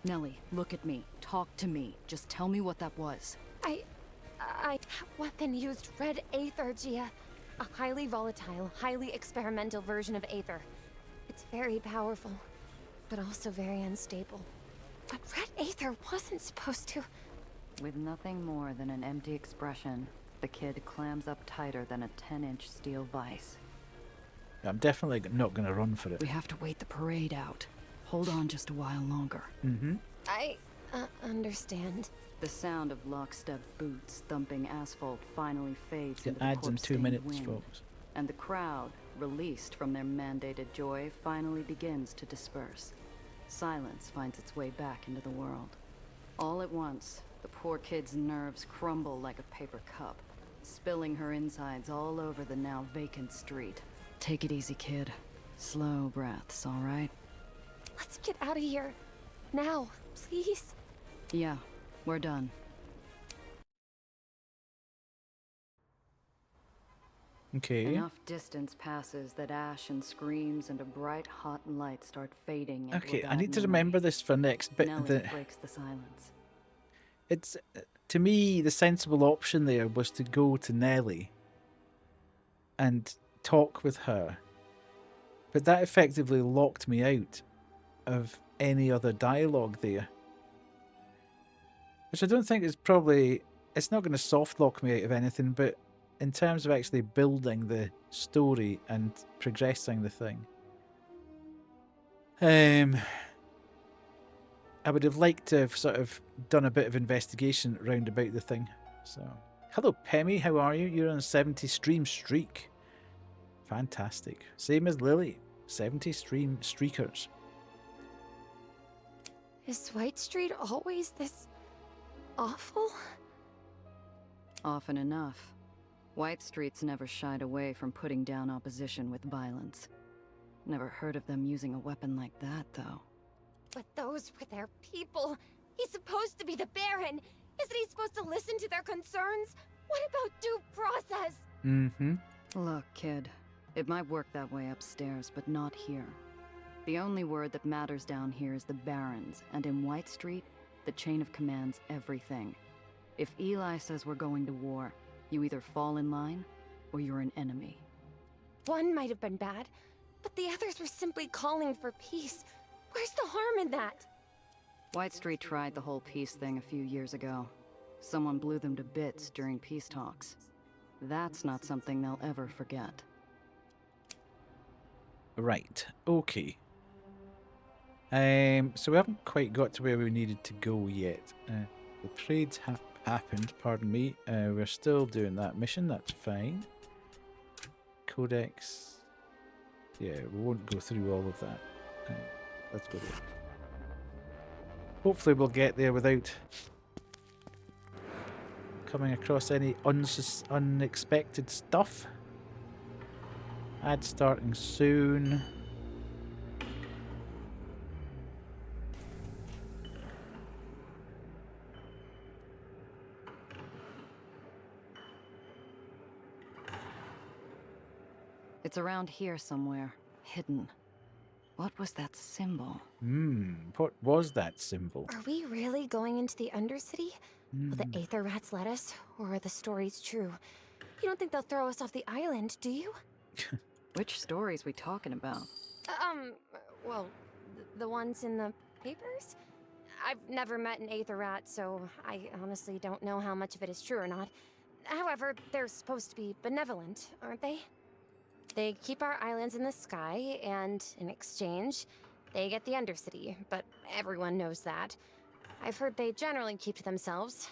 Nellie, look at me. Talk to me. Just tell me what that was. That weapon used red aether, Gia. A highly volatile, highly experimental version of aether. It's very powerful, but also very unstable. But red aether wasn't supposed to... With nothing more than an empty expression, the kid clams up tighter than a 10-inch steel vise. I'm definitely not going to run for it. We have to wait the parade out. Hold on just a while longer. I understand. The sound of lockstep boots thumping asphalt finally fades into the adds in 2 corpse-stained minutes, wind, folks. and the crowd, released from their mandated joy, finally begins to disperse. Silence finds its way back into the world. All at once, the poor kid's nerves crumble like a paper cup, spilling her insides all over the now vacant street. Take it easy, kid. Slow breaths, all right? Let's get out of here. Now, please. Yeah, we're done. Okay. Enough distance passes that ash and screams and a bright hot light start fading. Okay, I need to remember this for next bit. Nellie breaks the silence. It's to me the sensible option there was to go to Nellie and talk with her. But that effectively locked me out of any other dialogue there. Which I don't think is probably... It's not going to soft lock me out of anything, but in terms of actually building the story and progressing the thing, I would have liked to have sort of done a bit of investigation round about the thing. So, hello Pemmy, how are you? You're on a 70 stream streak. Fantastic. Same as Lily. 70 stream streakers. Is White Street always this awful? Often enough. White Street's never shied away from putting down opposition with violence. Never heard of them using a weapon like that, though. But those were their people. He's supposed to be the Baron. Isn't he supposed to listen to their concerns? What about due process? Mm-hmm. Look, kid. It might work that way upstairs, but not here. The only word that matters down here is the Barons, and in White Street, the chain of command's everything. If Eli says we're going to war, you either fall in line, or you're an enemy. One might have been bad, but the others were simply calling for peace. Where's the harm in that? White Street tried the whole peace thing a few years ago. Someone blew them to bits during peace talks. That's not something they'll ever forget. Right, okay. So we haven't quite got to where we needed to go yet. The parades have happened, pardon me. We're still doing that mission, that's fine. Codex. Yeah, we won't go through all of that. Let's go there. Hopefully we'll get there without coming across any unexpected stuff. Ad starting soon. It's around here somewhere, hidden. What was that symbol? What was that symbol? Are we really going into the Undercity? Will the Aether Rats let us, or are the stories true? You don't think they'll throw us off the island, do you? Which stories we talking about? Well, the ones in the papers? I've never met an Aether Rat, so I honestly don't know how much of it is true or not. However, they're supposed to be benevolent, aren't they? They keep our islands in the sky, and in exchange, they get the Undercity, but everyone knows that. I've heard they generally keep to themselves.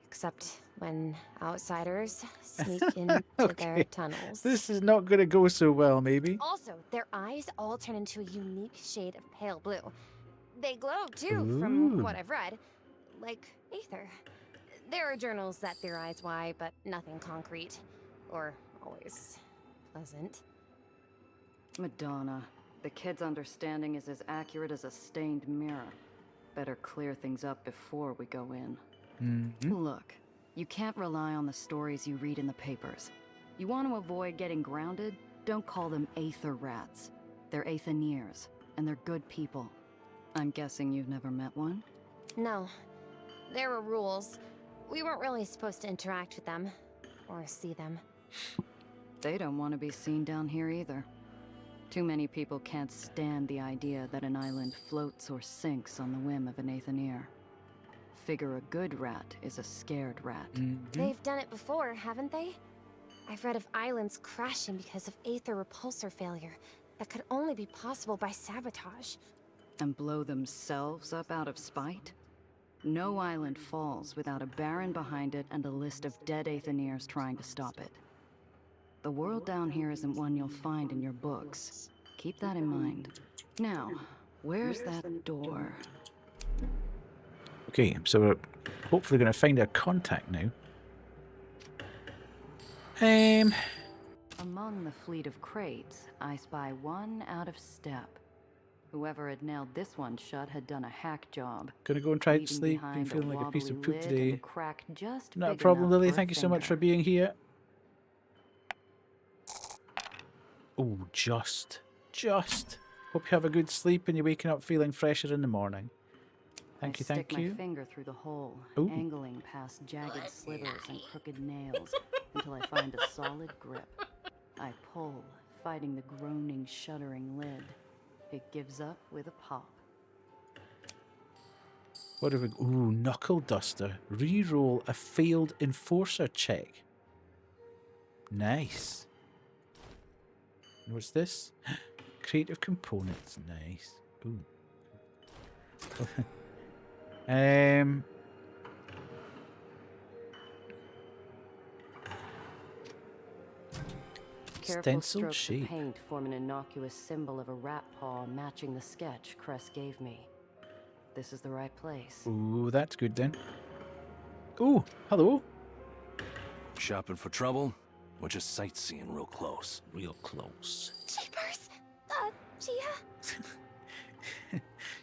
Except when outsiders sneak into their tunnels. This is not going to go so well, maybe. Also, their eyes all turn into a unique shade of pale blue. They glow, too, from what I've read. Like Aether. There are journals that theorize why, but nothing concrete. Or always pleasant. Madonna. The kid's understanding is as accurate as a stained mirror. Better clear things up before we go in. Look, you can't rely on the stories you read in the papers. You want to avoid getting grounded? Don't call them Aether Rats. They're Aethaniers, and they're good people. I'm guessing you've never met one? No. There were rules. We weren't really supposed to interact with them. Or see them. They don't want to be seen down here either. Too many people can't stand the idea that an island floats or sinks on the whim of an Aethanier. Figure a good rat is a scared rat. They've done it before, haven't they? I've read of islands crashing because of Aether repulsor failure that could only be possible by sabotage. And blow themselves up out of spite? No island falls without a Baron behind it and a list of dead Aethaniers trying to stop it. The world down here isn't one you'll find in your books. Keep that in mind. Now, where's that door? Okay, so we're hopefully going to find our contact now. Among the fleet of crates, I spy one out of step. Whoever had nailed this one shut had done a hack job. Gonna go and try to leaving sleep. Been behind feeling like a piece of wobbly poop lid and today. a crack just Not a big problem, enough Lily. for a Thank you so much for finger. being here. Oh, just. Hope you have a good sleep and you're waking up feeling fresher in the morning. Thank you, thank Stick you. my finger through the hole, Ooh. angling past jagged slivers and crooked nails until I find a solid grip. I pull, fighting the groaning, shuddering lid. It gives up with a pop. What have we... Ooh, Knuckle Duster. Reroll a failed Enforcer check. Nice. What's this? Creative Components. Nice. Ooh. Careful Stenciled strokes shape. of paint form an innocuous symbol of a rat paw matching the sketch Cress gave me. This is the right place. Ooh, that's good then. Ooh, hello. Shopping for trouble? Or just sightseeing real close? Real close. Jeepers! Gia?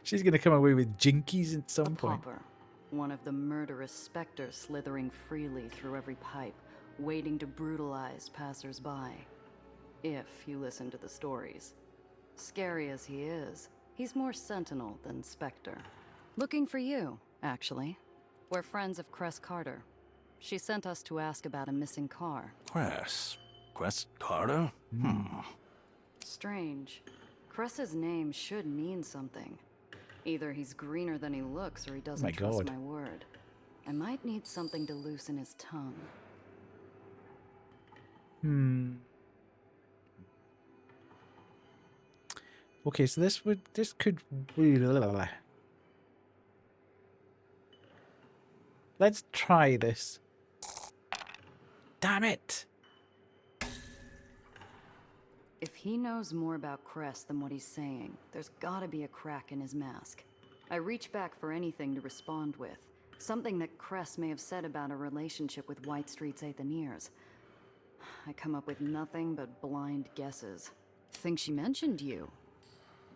She's gonna come away with jinkies at some point. Pauper, one of the murderous specters slithering freely through every pipe, waiting to brutalize passers-by. If you listen to the stories. Scary as he is, he's more sentinel than specter. Looking for you, actually. We're friends of Cress Carter. She sent us to ask about a missing car. Cress Carter? Strange. Cress's name should mean something. Either he's greener than he looks or he doesn't My trust God. my word. I might need something to loosen his tongue. Okay, so this could... Let's try this. Damn it! If he knows more about Cress than what he's saying, there's gotta be a crack in his mask. I reach back for anything to respond with. Something that Cress may have said about a relationship with White Street's Aether. I come up with nothing but blind guesses. Think she mentioned you.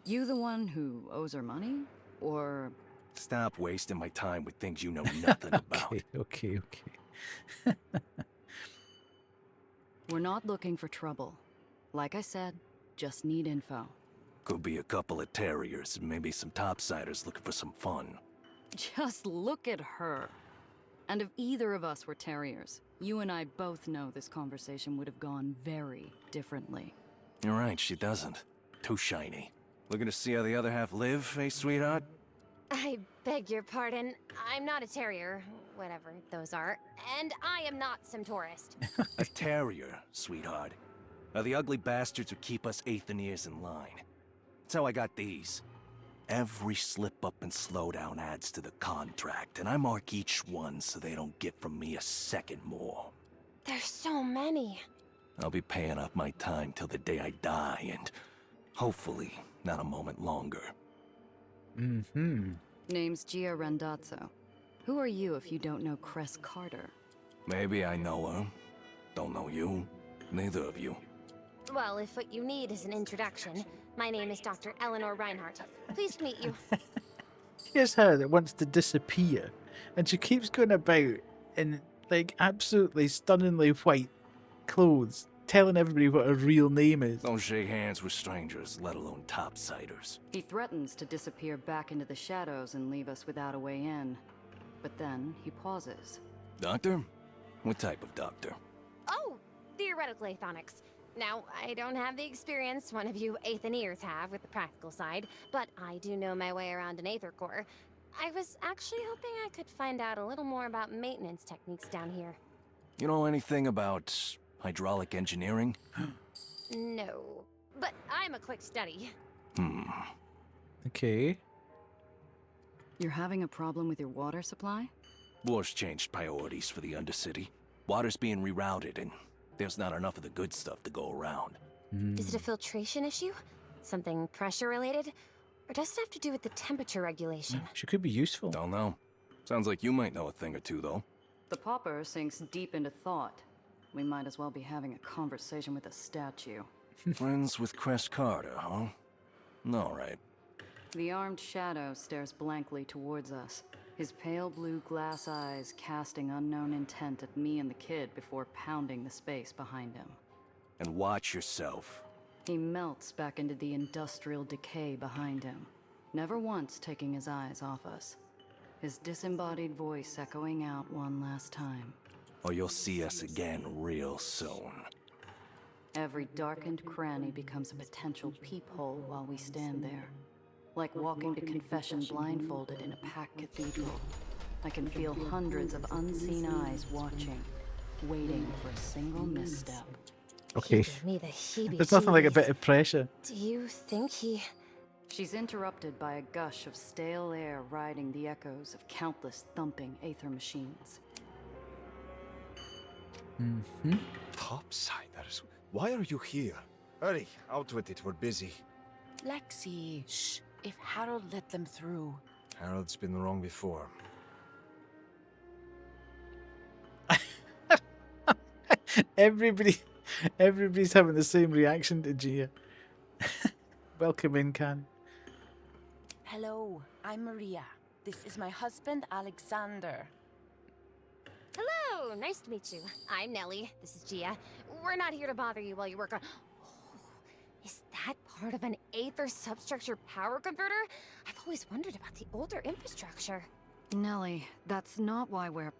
You the one who owes her money? Or... Stop wasting my time with things you know nothing about. Okay. We're not looking for trouble. Like I said, just need info. Could be a couple of terriers and maybe some topsiders looking for some fun. Just look at her. And if either of us were terriers, you and I both know this conversation would have gone very differently. You're right, she doesn't. Too shiny. Looking to see how the other half live, eh, sweetheart? I beg your pardon. I'm not a terrier, whatever those are, and I am not some tourist. A terrier, sweetheart. Are the ugly bastards who keep us Aetherians in line. That's how I got these. Every slip-up and slowdown adds to the contract, and I mark each one so they don't get from me a second more. There's so many. I'll be paying off my time till the day I die, and hopefully not a moment longer. Name's Gia Randazzo. Who are you if you don't know Cress Carter? Maybe I know her. Don't know you. Neither of you. Well, if what you need is an introduction, my name is Dr. Eleanor Reinhardt. Pleased to meet you. Here's her that wants to disappear, and she keeps going about in like absolutely stunningly white clothes, telling everybody what her real name is. Don't shake hands with strangers, let alone topsiders. He threatens to disappear back into the shadows and leave us without a way in. But then he pauses. Doctor? What type of doctor? Oh, theoretical aethonics. Now, I don't have the experience one of you Aetherians have with the practical side, but I do know my way around an Aether core. I was actually hoping I could find out a little more about maintenance techniques down here. You know anything about hydraulic engineering? No, but I'm a quick study. Okay. You're having a problem with your water supply? War's changed priorities for the Undercity. Water's being rerouted, and there's not enough of the good stuff to go around. Is it a filtration issue? Something pressure related? Or does it have to do with the temperature regulation? She could be useful. Don't know. Sounds like you might know a thing or two, though. The pauper sinks deep into thought. We might as well be having a conversation with a statue. Friends with Cress Carter, huh? All right. The armed shadow stares blankly towards us, his pale blue glass eyes casting unknown intent at me and the kid before pounding the space behind him. And watch yourself. He melts back into the industrial decay behind him, never once taking his eyes off us. His disembodied voice echoing out one last time. Or you'll see us again real soon. Every darkened cranny becomes a potential peephole while we stand there. Like walking to confession blindfolded in a packed cathedral. I can feel hundreds of unseen eyes watching, waiting for a single misstep. Okay. Give me the There's nothing like a bit heebie-jeebies. of pressure. Do you think he... She's interrupted by a gush of stale air riding the echoes of countless thumping Aether machines. Topsiders, why are you here? Hurry, out with it, we're busy. Lexi, shh. If Harold let them through. Harold's been wrong before. Everybody's having the same reaction to Gia. Welcome in, Can. Hello, I'm Maria. This is my husband, Alexander. Hello, nice to meet you. I'm Nellie. This is Gia. We're not here to bother you while you work on... Oh, is that part of an Aether substructure power converter? I've always wondered about the older infrastructure. Nellie, that's not why we're...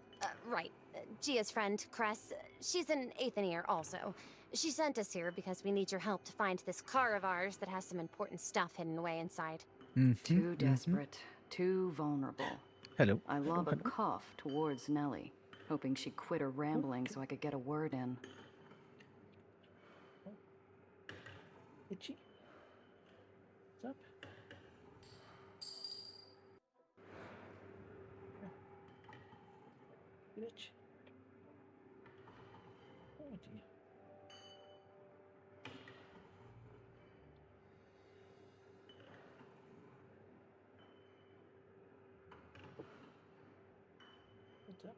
Right. Gia's friend, Cress, she's an Aethanier also. She sent us here because we need your help to find this car of ours that has some important stuff hidden away inside. Too desperate, too vulnerable. Hello. I lob a cough towards Nellie, hoping she'd quit her rambling so I could get a word in. Itchy. What's up? Itch. Oh dear. What's up?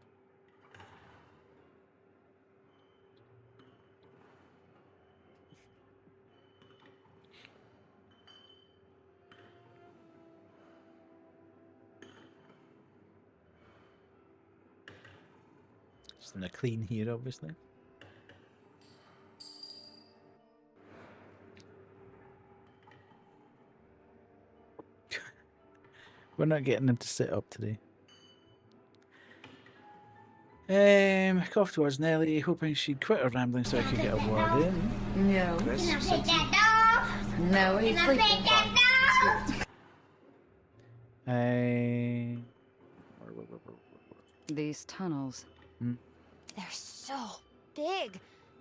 Just in a clean here, obviously. We're not getting him to sit up today. Cough towards Nellie, hoping she'd quit her rambling so I could get a word in. No. No, he's sleeping. These tunnels. They're so big.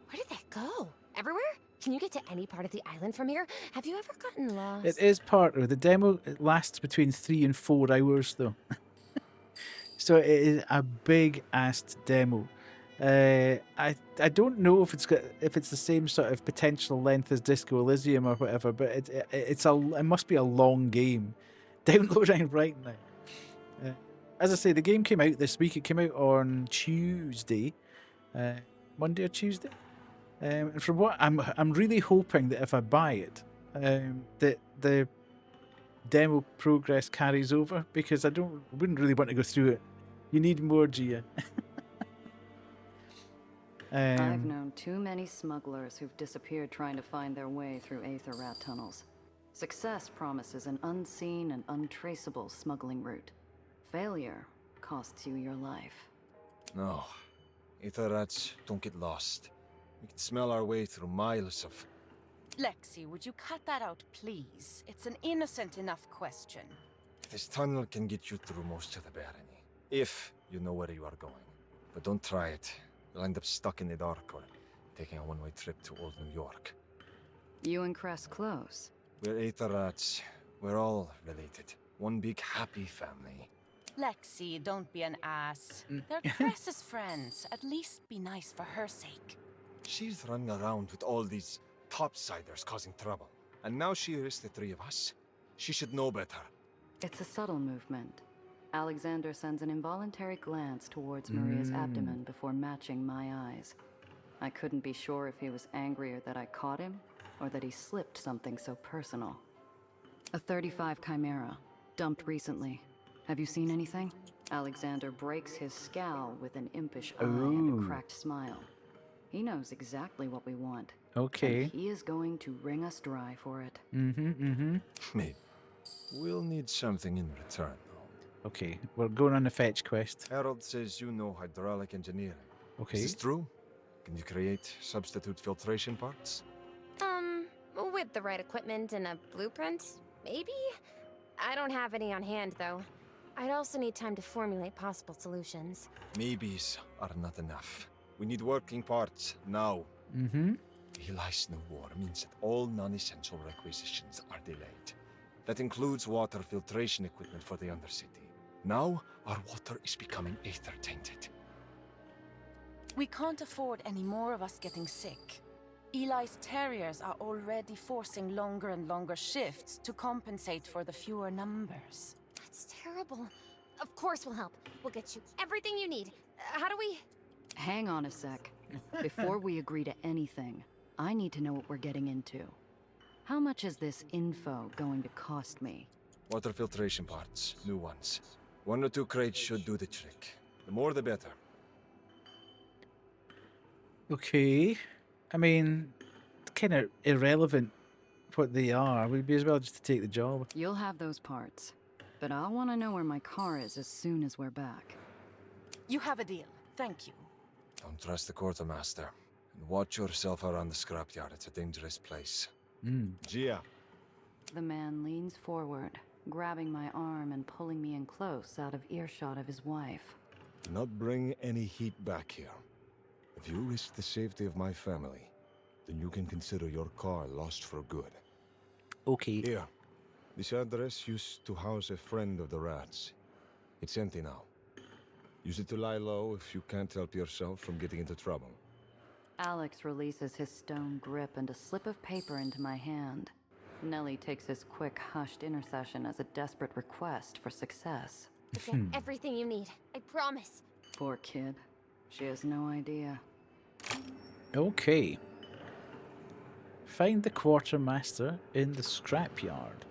Where did they go? Everywhere? Can you get to any part of the island from here? Have you ever gotten lost? It is part of the demo. It lasts between 3 and 4 hours, though. So it is a big ass demo. I don't know if it's the same sort of potential length as Disco Elysium or whatever, but it must be a long game. Downloading right now. As I say, the game came out this week. It came out on Tuesday, Monday or Tuesday. And from what I'm really hoping that if I buy it, that the demo progress carries over, because I wouldn't really want to go through it. You need more, Gia. I've known too many smugglers who've disappeared trying to find their way through Aether rat tunnels. Success promises an unseen and untraceable smuggling route. Failure costs you your life. No. Aether rats don't get lost. We can smell our way through miles of... Lexi, would you cut that out, please? It's an innocent enough question. This tunnel can get you through most of the barony. If you know where you are going. But don't try it. You'll end up stuck in the dark or taking a one-way trip to old New York. You and Cress close. We're Aether rats. We're all related. One big happy family. Lexi, don't be an ass. They're Cress's friends. At least be nice for her sake. She's running around with all these topsiders causing trouble. And now she risks the three of us. She should know better. It's a subtle movement. Alexander sends an involuntary glance towards Maria's abdomen before matching my eyes. I couldn't be sure if he was angrier that I caught him, or that he slipped something so personal. A 35 Chimera, dumped recently. Have you seen anything? Alexander breaks his scowl with an impish eye and a cracked smile. He knows exactly what we want. Okay. And he is going to wring us dry for it. Maybe. We'll need something in return. Okay, we're going on a fetch quest. Harold says you know hydraulic engineering. Okay. Is this true? Can you create substitute filtration parts? With the right equipment and a blueprint, maybe? I don't have any on hand, though. I'd also need time to formulate possible solutions. Maybes are not enough. We need working parts, now. Mm-hmm. Eli's new war means that all non-essential requisitions are delayed. That includes water filtration equipment for the Undercity. Now, our water is becoming Aether-tainted. We can't afford any more of us getting sick. Eli's terriers are already forcing longer and longer shifts to compensate for the fewer numbers. That's terrible. Of course we'll help. We'll get you everything you need. How do we... Hang on a sec. Before we agree to anything, I need to know what we're getting into. How much is this info going to cost me? Water filtration parts, new ones. 1 or 2 crates should do the trick. The more the better. Okay. I mean, kind of irrelevant what they are. We'd be as well just to take the job. You'll have those parts. But I'll want to know where my car is as soon as we're back. You have a deal. Thank you. Don't trust the quartermaster. And watch yourself around the scrapyard. It's a dangerous place. Gia. The man leans forward, grabbing my arm and pulling me in close out of earshot of his wife. Do not bring any heat back here. If you risk the safety of my family, then you can consider your car lost for good. Okay. Here. This address used to house a friend of the rats. It's empty now. Use it to lie low if you can't help yourself from getting into trouble. Alex releases his stone grip and a slip of paper into my hand. Nellie takes his quick, hushed intercession as a desperate request for success. We'll get everything you need. I promise. Poor kid. She has no idea. Okay. Find the quartermaster in the scrapyard.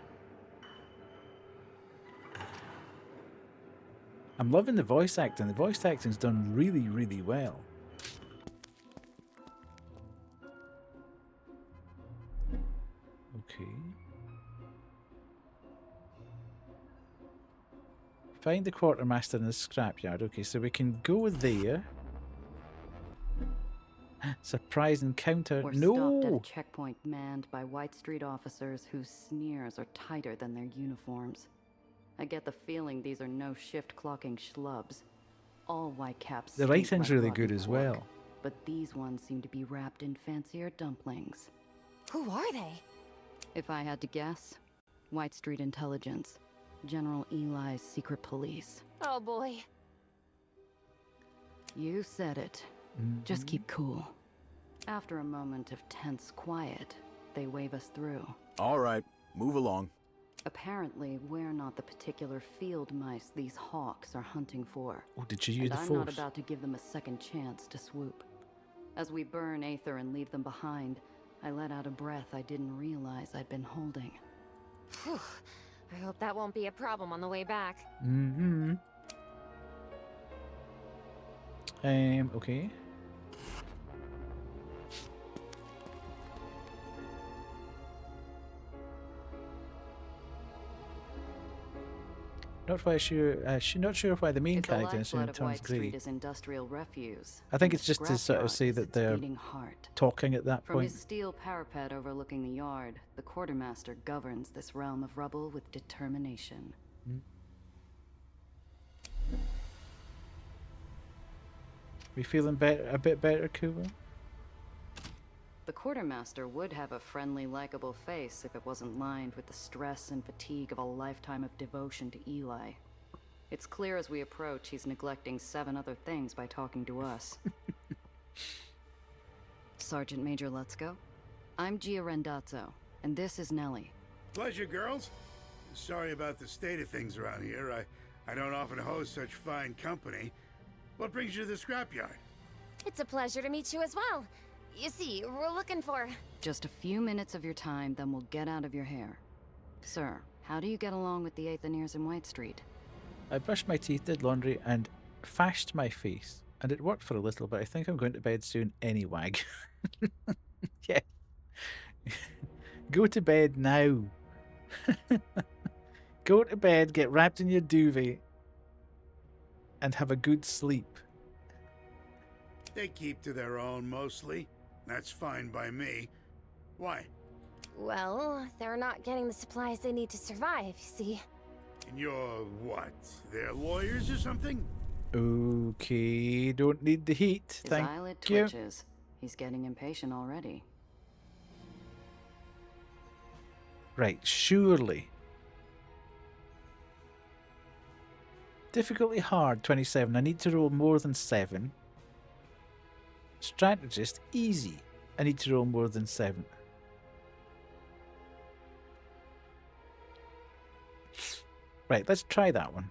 I'm loving the voice acting. The voice acting's done really, really well. Okay. Find the quartermaster in the scrapyard. Okay, so we can go there. Surprise encounter. We're No! stopped at a checkpoint manned by White Street officers whose sneers are tighter than their uniforms. I get the feeling these are no shift-clocking schlubs. All white caps. The writing's really good as well. But these ones seem to be wrapped in fancier dumplings. Who are they? If I had to guess, White Street Intelligence. General Eli's secret police. Oh boy. You said it. Just keep cool. After a moment of tense quiet, they wave us through. All right, move along. Apparently, we're not the particular field mice these hawks are hunting for. Oh, did you use the I'm force? not about to give them a second chance to swoop. As we burn Aether and leave them behind, I let out a breath I didn't realize I'd been holding. Whew. I hope that won't be a problem on the way back. Okay. Not quite sure. Not sure why the main If the character is lifeblood of turns White Street grey. is industrial refuse, I think then it's just to sort of scrapyard say is that its they're beating heart. talking at that From point. his steel parapet overlooking the yard, the quartermaster governs this realm of rubble with determination. We feeling better, a bit better, Kubo? The quartermaster would have a friendly, likable face if it wasn't lined with the stress and fatigue of a lifetime of devotion to Eli. It's clear as we approach he's neglecting 7 other things by talking to us. Sergeant Major Lutzko. I'm Gia Rendazzo, and this is Nellie. Pleasure, girls. Sorry about the state of things around here. I don't often host such fine company. What brings you to the scrapyard? It's a pleasure to meet you as well. You see, we're looking for... Just a few minutes of your time, then we'll get out of your hair. Sir, how do you get along with the Aethaniers in White Street? I brushed my teeth, did laundry, and fashed my face. And it worked for a little, but I think I'm going to bed soon anyway. Yeah. Go to bed now. Go to bed, get wrapped in your duvet, and have a good sleep. They keep to their own mostly. That's fine by me. Why? Well, they're not getting the supplies they need to survive, you see. And you're what? Their lawyers or something? Okay, don't need the heat. His Thank eyelid you. twitches. He's getting impatient already. Right, surely. Difficulty hard, 27. I need to roll more than 7. Strategist, easy. I need to roll more than 7. Right, let's try that one.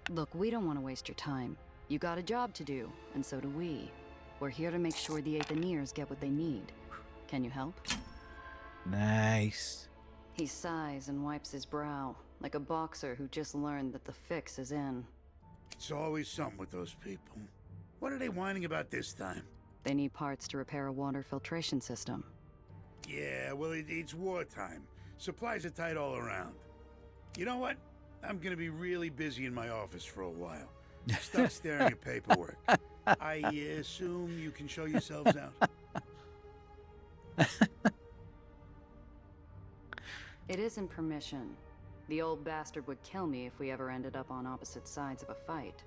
Look, we don't want to waste your time. You got a job to do, and so do we. We're here to make sure the Aethaniers get what they need. Can you help? Nice. He sighs and wipes his brow, like a boxer who just learned that the fix is in. It's always something with those people. What are they whining about this time? They need parts to repair a water filtration system. Yeah, well, it's wartime. Supplies are tight all around. You know what? I'm gonna be really busy in my office for a while. Stuck staring at paperwork. I assume you can show yourselves out. It isn't permission. The old bastard would kill me if we ever ended up on opposite sides of a fight.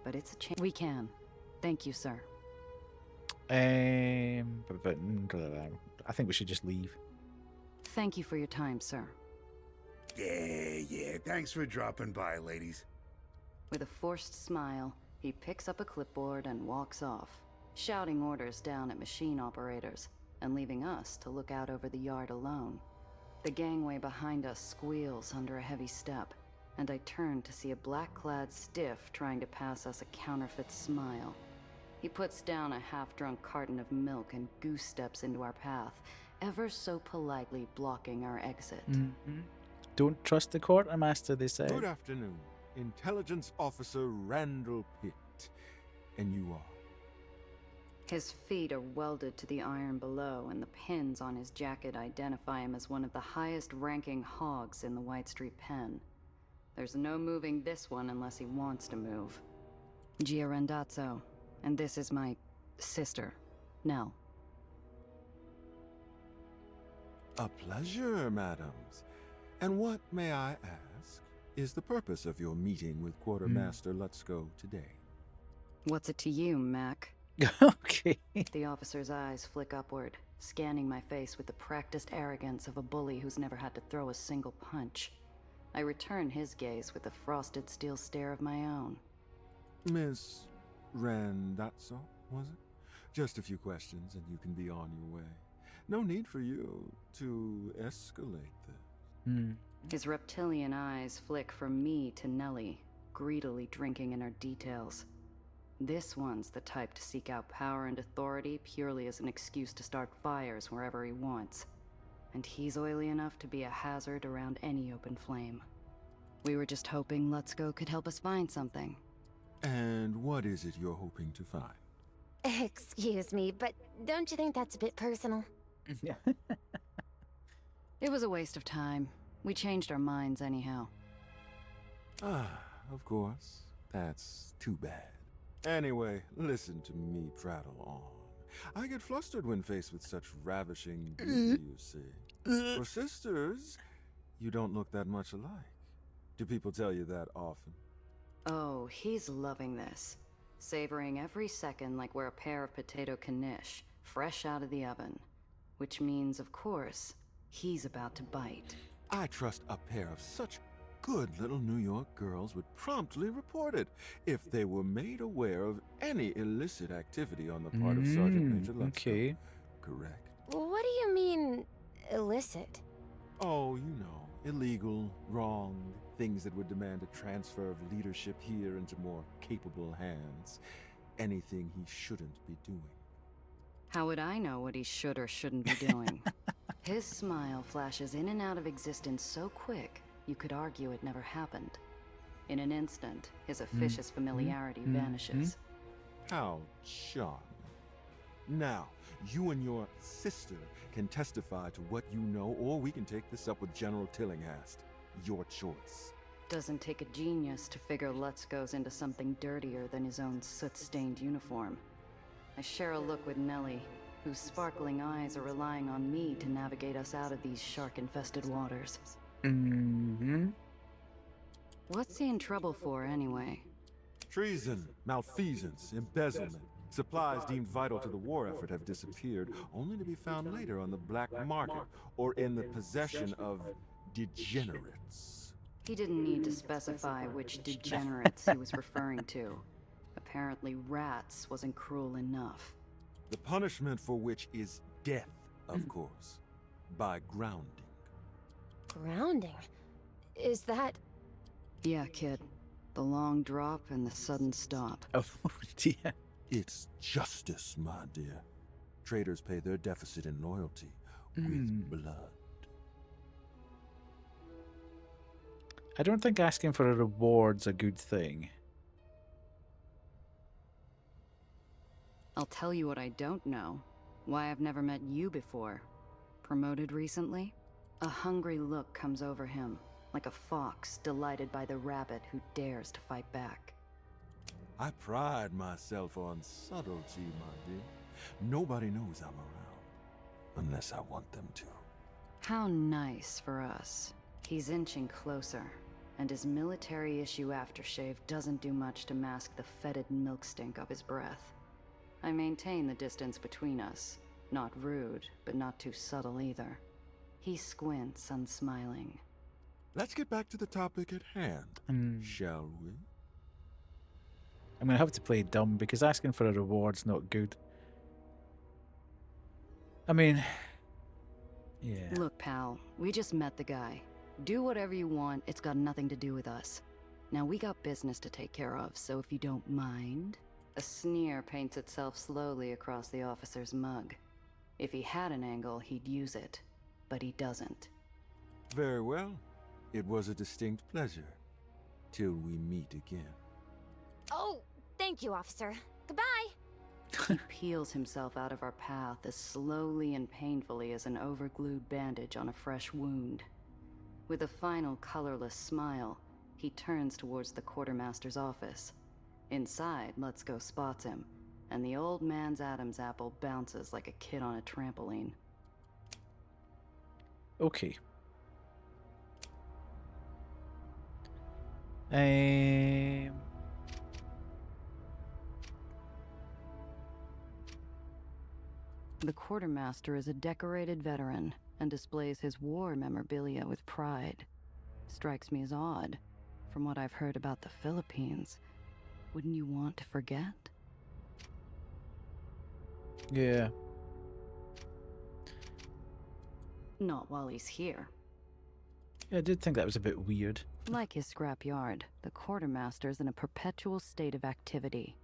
But it's a chance. We can. Thank you, sir. I think we should just leave. Thank you for your time, sir. Yeah. Thanks for dropping by, ladies. With a forced smile, he picks up a clipboard and walks off, shouting orders down at machine operators, and leaving us to look out over the yard alone. The gangway behind us squeals under a heavy step, and I turn to see a black-clad stiff trying to pass us a counterfeit smile. He puts down a half-drunk carton of milk and goose steps into our path, ever so politely blocking our exit. Don't trust the quartermaster, they say. Good afternoon. Intelligence Officer Randall Pitt. And you are? His feet are welded to the iron below, and the pins on his jacket identify him as one of the highest-ranking hogs in the White Street Pen. There's no moving this one unless he wants to move. Gia Randazzo, and this is my sister, Nell. A pleasure, madams. And what, may I ask, is the purpose of your meeting with Quartermaster Lutzko today? What's it to you, Mac? Okay. The officer's eyes flick upward, scanning my face with the practiced arrogance of a bully who's never had to throw a single punch. I return his gaze with a frosted steel stare of my own. Miss Randazzo, was it? Just a few questions and you can be on your way. No need for you to escalate this. His reptilian eyes flick from me to Nellie, greedily drinking in her details. This one's the type to seek out power and authority purely as an excuse to start fires wherever he wants. And he's oily enough to be a hazard around any open flame. We were just hoping Lutzko could help us find something. And what is it you're hoping to find? Excuse me, but don't you think that's a bit personal? Yeah. It was a waste of time. We changed our minds anyhow. Of course. That's too bad. Anyway, listen to me prattle on. I get flustered when faced with such ravishing beauty, you see. For sisters, you don't look that much alike. Do people tell you that often? Oh, he's loving this. Savoring every second like we're a pair of potato knish, fresh out of the oven. Which means, of course, he's about to bite. I trust a pair of such good little New York girls would promptly report it if they were made aware of any illicit activity on the part of Sergeant Major Lutzko. Okay. Correct. What do you mean, illicit? Oh, you know, illegal, wrong, things that would demand a transfer of leadership here into more capable hands. Anything he shouldn't be doing. How would I know what he should or shouldn't be doing? His smile flashes in and out of existence so quick, you could argue it never happened. In an instant, his officious familiarity vanishes. How charming. Now, you and your sister can testify to what you know, or we can take this up with General Tillinghast. Your choice. Doesn't take a genius to figure Lutz goes into something dirtier than his own soot-stained uniform. I share a look with Nellie, whose sparkling eyes are relying on me to navigate us out of these shark-infested waters. Mm-hmm. What's he in trouble for, anyway? Treason, malfeasance, embezzlement. Supplies deemed vital to the war effort have disappeared, only to be found later on the black market or in the possession of degenerates. He didn't need to specify which degenerates he was referring to. Apparently rats wasn't cruel enough. The punishment for which is death, of course, by grounding. Grounding? Is that... Yeah, kid. The long drop and the sudden stop. Oh, dear. It's justice, my dear. Traders pay their deficit in loyalty with blood. I don't think asking for a reward's a good thing. I'll tell you what I don't know. Why I've never met you before. Promoted recently? A hungry look comes over him, like a fox delighted by the rabbit who dares to fight back. I pride myself on subtlety, my dear. Nobody knows I'm around, unless I want them to. How nice for us. He's inching closer, and his military-issue aftershave doesn't do much to mask the fetid milk stink of his breath. I maintain the distance between us. Not rude, but not too subtle either. He squints, unsmiling. Let's get back to the topic at hand, shall we? I'm going to have to play dumb because asking for a reward's not good. I mean, yeah. Look, pal, we just met the guy. Do whatever you want, it's got nothing to do with us. Now, we got business to take care of, so if you don't mind... A sneer paints itself slowly across the officer's mug. If he had an angle, he'd use it. But he doesn't. Very well. It was a distinct pleasure. Till we meet again. Oh, thank you, officer. Goodbye. He peels himself out of our path as slowly and painfully as an overglued bandage on a fresh wound. With a final colorless smile, he turns towards the quartermaster's office. Inside, Let's Go spots him, and the old man's Adam's apple bounces like a kid on a trampoline. Okay. The quartermaster is a decorated veteran and displays his war memorabilia with pride. Strikes me as odd. From what I've heard about the Philippines, wouldn't you want to forget? Yeah. Not while he's here. Yeah, I did think that was a bit weird. Like his scrapyard, the quartermaster's in a perpetual state of activity.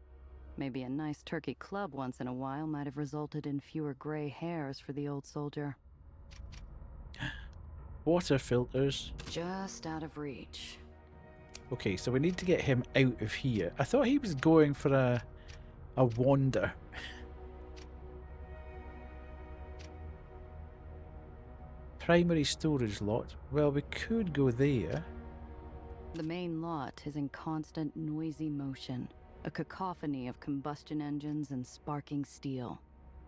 Maybe a nice turkey club once in a while might have resulted in fewer gray hairs for the old soldier. Water filters. Just out of reach. Okay, so we need to get him out of here. I thought he was going for a wander. Primary storage lot. Well, we could go there. The main lot is in constant noisy motion, a cacophony of combustion engines and sparking steel.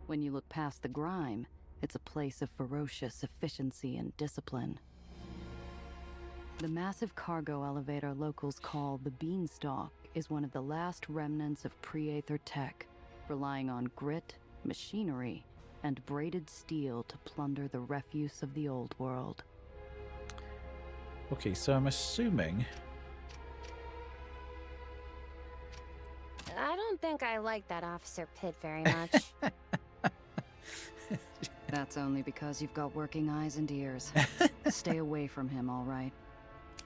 When you look past the grime, it's a place of ferocious efficiency and discipline. The massive cargo elevator locals call the Beanstalk is one of the last remnants of pre-Aether tech, relying on grit, machinery, and braided steel to plunder the refuse of the old world. Okay, so I'm assuming... I don't think I like that Officer Pitt very much. That's only because you've got working eyes and ears. Stay away from him, all right?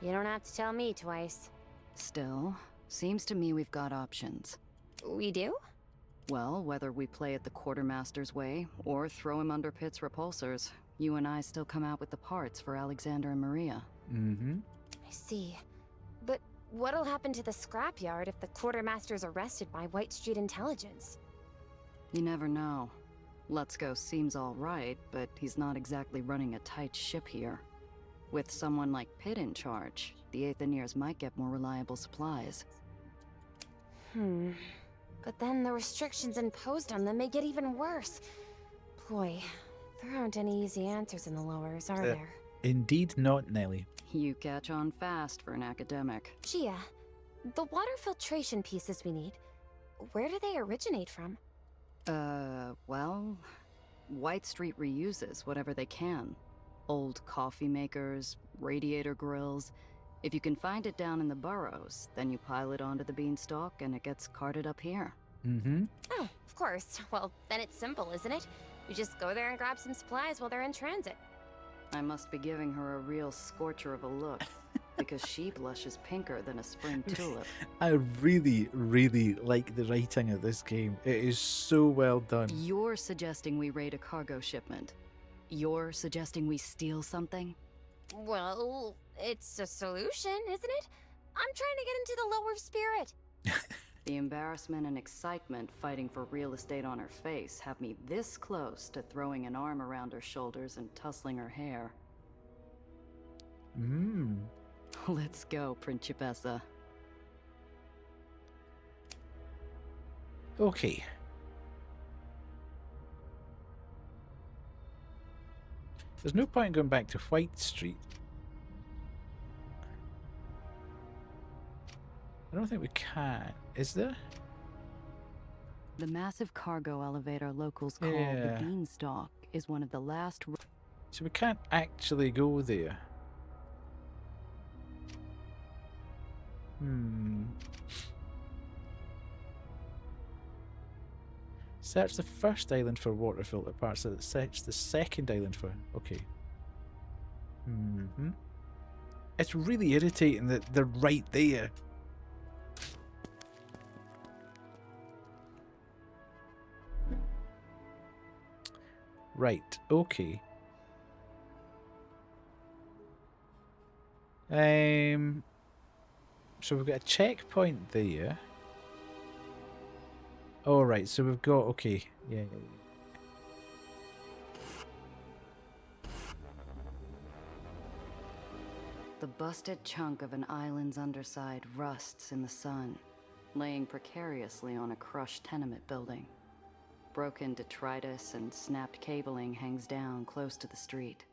You don't have to tell me twice. Still, seems to me we've got options. We do? Well, whether we play it the quartermaster's way, or throw him under Pitt's repulsors, you and I still come out with the parts for Alexander and Maria. Mm-hmm. I see. But what'll happen to the scrapyard if the quartermaster's arrested by White Street Intelligence? You never know. Let's Go seems all right, but he's not exactly running a tight ship here. With someone like Pitt in charge, the Aetherians might get more reliable supplies. But then the restrictions imposed on them may get even worse. Boy, there aren't any easy answers in the lowers, are there? Indeed not, Nelly. You catch on fast for an academic. Gia, the water filtration pieces we need, where do they originate from? Well, White Street reuses whatever they can. Old coffee makers, radiator grills. If you can find it down in the burrows, then you pile it onto the beanstalk and it gets carted up here. Mm-hmm. Oh, of course. Well, then it's simple, isn't it? You just go there and grab some supplies while they're in transit. I must be giving her a real scorcher of a look, because she blushes pinker than a spring tulip. I really, really like the writing of this game. It is so well done. You're suggesting we raid a cargo shipment. You're suggesting we steal something? Well, it's a solution, isn't it? I'm trying to get into the lower spirit. The embarrassment and excitement fighting for real estate on her face have me this close to throwing an arm around her shoulders and tussling her hair. Let's go, Principessa. Okay. There's no point in going back to White Street. I don't think we can. Is there? The massive cargo elevator locals call the Beanstalk is one of the last... So we can't actually go there. Search the first island for water filter parts, so search the second island for... Okay. It's really irritating that they're right there. Right, okay. So we've got a checkpoint there. All right, so we've got, okay, yeah. The busted chunk of an island's underside rusts in the sun, laying precariously on a crushed tenement building. Broken detritus and snapped cabling hangs down close to the street.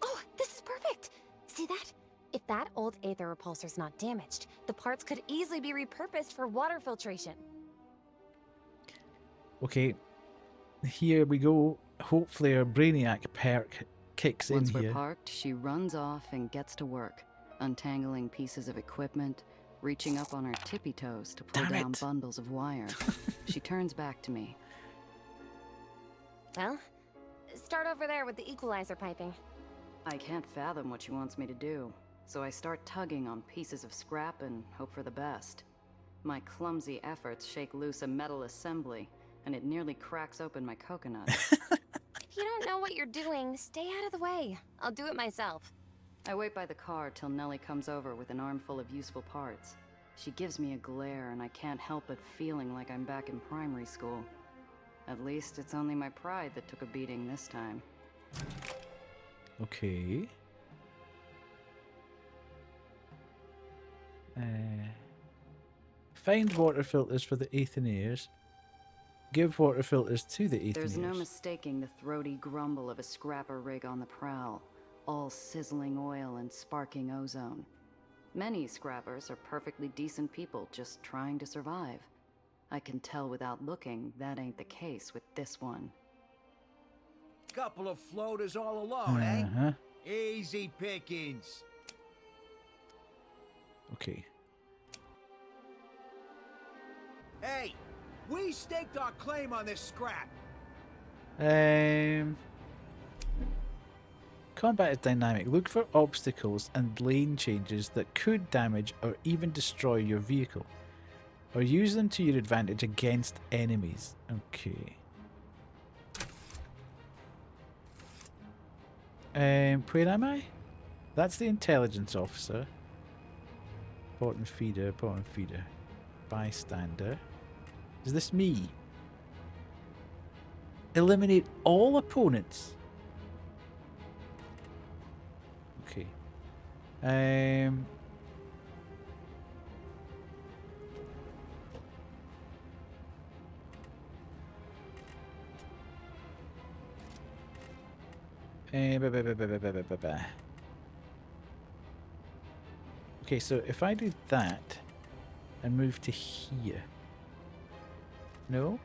Oh, this is perfect! See that? If that old Aether repulsor's not damaged, the parts could easily be repurposed for water filtration. Okay, here we go. Hopefully our Brainiac perk kicks Once in we're here. parked, she runs off and gets to work, untangling pieces of equipment, reaching up on her tippy toes to pull down bundles of wire. She turns back to me. Well, start over there with the equalizer piping. I can't fathom what she wants me to do, so I start tugging on pieces of scrap and hope for the best. My clumsy efforts shake loose a metal assembly, and it nearly cracks open my coconut. If you don't know what you're doing, stay out of the way. I'll do it myself. I wait by the car till Nellie comes over with an armful of useful parts. She gives me a glare, and I can't help but feeling like I'm back in primary school. At least it's only my pride that took a beating this time. Okay. Find water filters for the Aetherians. Give water filters to the Aetherians. There's no mistaking the throaty grumble of a scrapper rig on the prowl, all sizzling oil and sparking ozone. Many scrappers are perfectly decent people just trying to survive. I can tell without looking that ain't the case with this one. Couple of floaters all alone, eh? Easy pickings. Okay. Hey, we staked our claim on this scrap. Combat is dynamic. Look for obstacles and lane changes that could damage or even destroy your vehicle, or use them to your advantage against enemies. Okay. Where am I? That's the intelligence officer. Bottom feeder, bottom feeder. Bystander. Is this me? Eliminate all opponents. Um. Okay, so if I do that and move to here, no?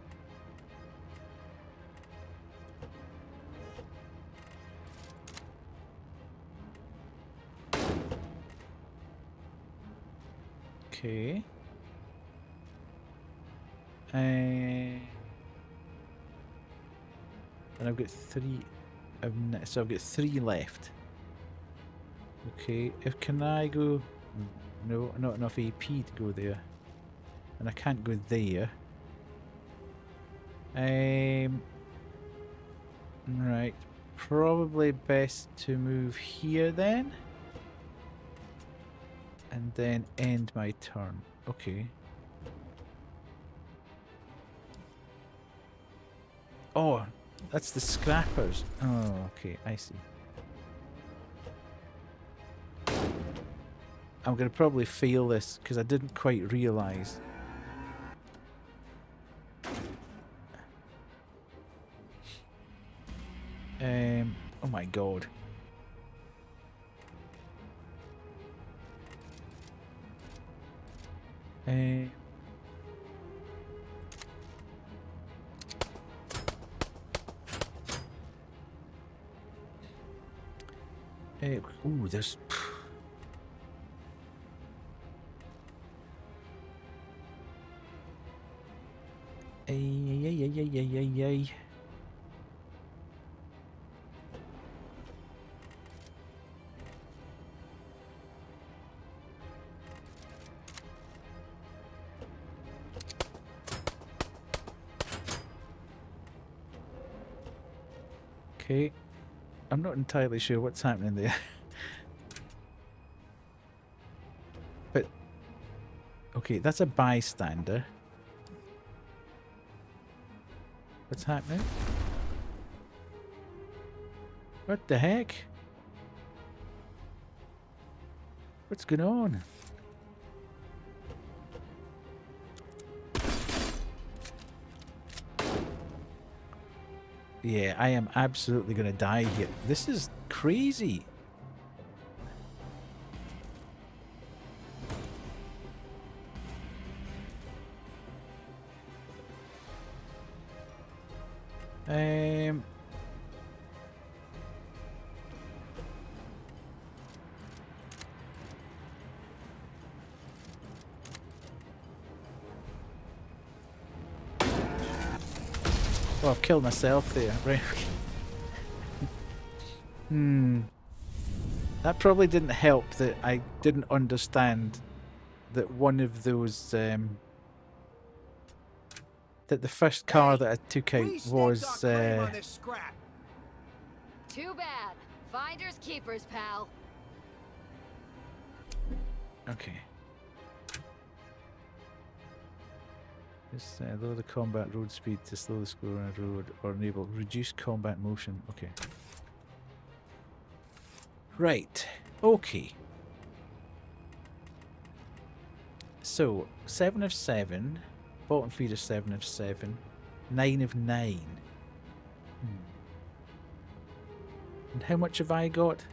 Okay. And I've got 3 of so I've got 3 left. Okay, if can I go? No, not enough AP to go there, and I can't go there. Right, probably best to move here then, and then end my turn. Okay. Oh, that's the scrappers. Oh, okay, I see. I'm going to probably fail this because I didn't quite realise. Oh my god. Ooh, there's... Ay. Okay, I'm not entirely sure what's happening there. But, okay, that's a bystander. What's happening? What the heck? What's going on? Yeah, I am absolutely going to die here. This is crazy. Oh, I've killed myself there. Right. That probably didn't help that I didn't understand that one of those that the first car that I took out was Too bad. Finders keepers, pal. okay. Just lower the combat road speed to slow the score on a road or enable reduce combat motion. Okay. Right. Okay. So 7 of 7. Bottom feeder 7 of 7. 9 of 9. And how much have I got?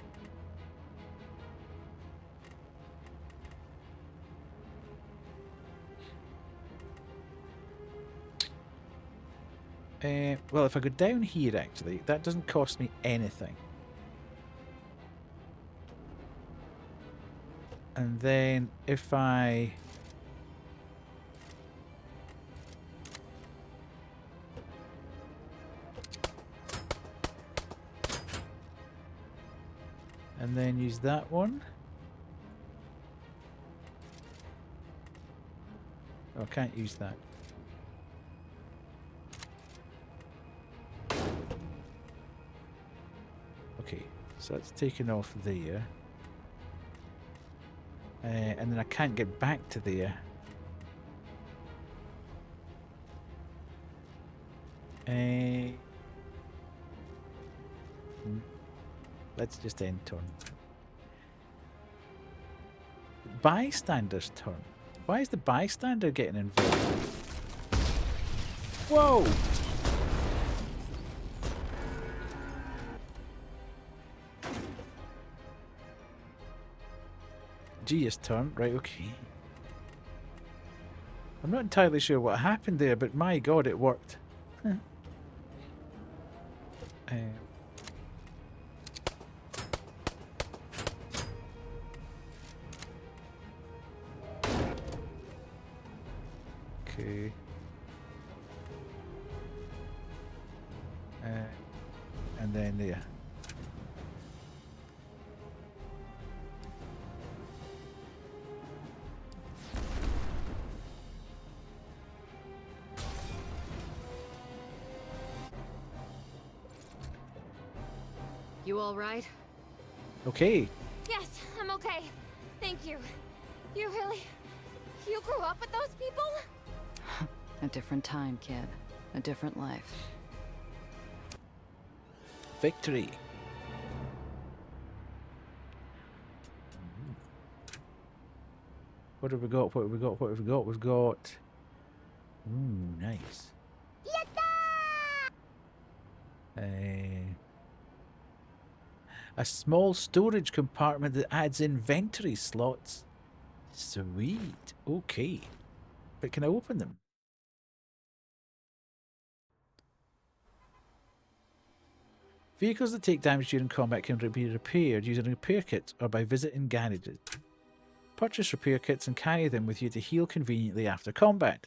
Well, if I go down here, actually, that doesn't cost me anything. And then if I... and then use that one. Oh, I can't use that. Okay, so that's taken off there. And then I can't get back to there. Let's just end turn. bystander's turn. Why is the bystander getting involved? Whoa! Gia's turn. Right, okay. I'm not entirely sure what happened there, but my god, it worked. Okay. And then there. You all right? Okay. Yes, I'm okay. Thank you. You grew up with those people? A different time, kid. A different life. Victory. What have we got? What have we got? What have we got? We've got... Ooh, nice. A small storage compartment that adds inventory slots. Sweet. Okay. But can I open them? Vehicles that take damage during combat can be repaired using repair kits or by visiting garages. Purchase repair kits and carry them with you to heal conveniently after combat.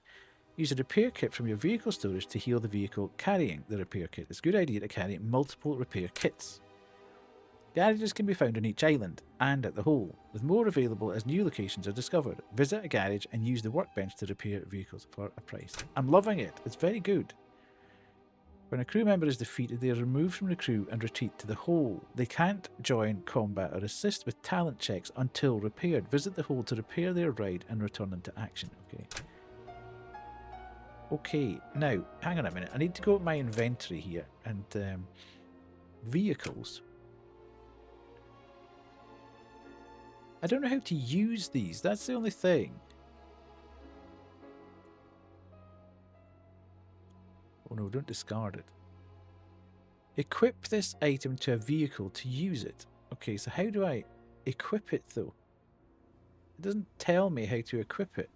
Use a repair kit from your vehicle storage to heal the vehicle carrying the repair kit. It's a good idea to carry multiple repair kits. Garages can be found on each island and at the Hole, with more available as new locations are discovered. Visit a garage and use the workbench to repair vehicles for a price. I'm loving it. It's very good. When a crew member is defeated, they are removed from the crew and retreat to the Hole. They can't join combat or assist with talent checks until repaired. Visit the Hole to repair their ride and return them to action. Okay. Okay, now, hang on a minute. I need to go to my inventory here and vehicles. I don't know how to use these. That's the only thing. Oh no, don't discard it. Equip this item to a vehicle to use it. Okay, so how do I equip it though? It doesn't tell me how to equip it.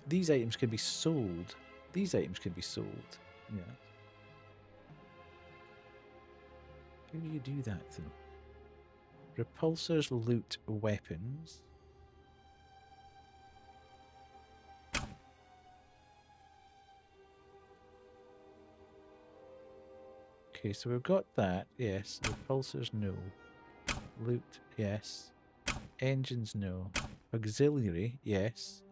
These items can be sold. These items can be sold. Yeah. How do you do that though? Repulsors loot weapons. Okay, so we've got that, yes. Repulsors, no. Loot, yes. Engines, no. Auxiliary, yes.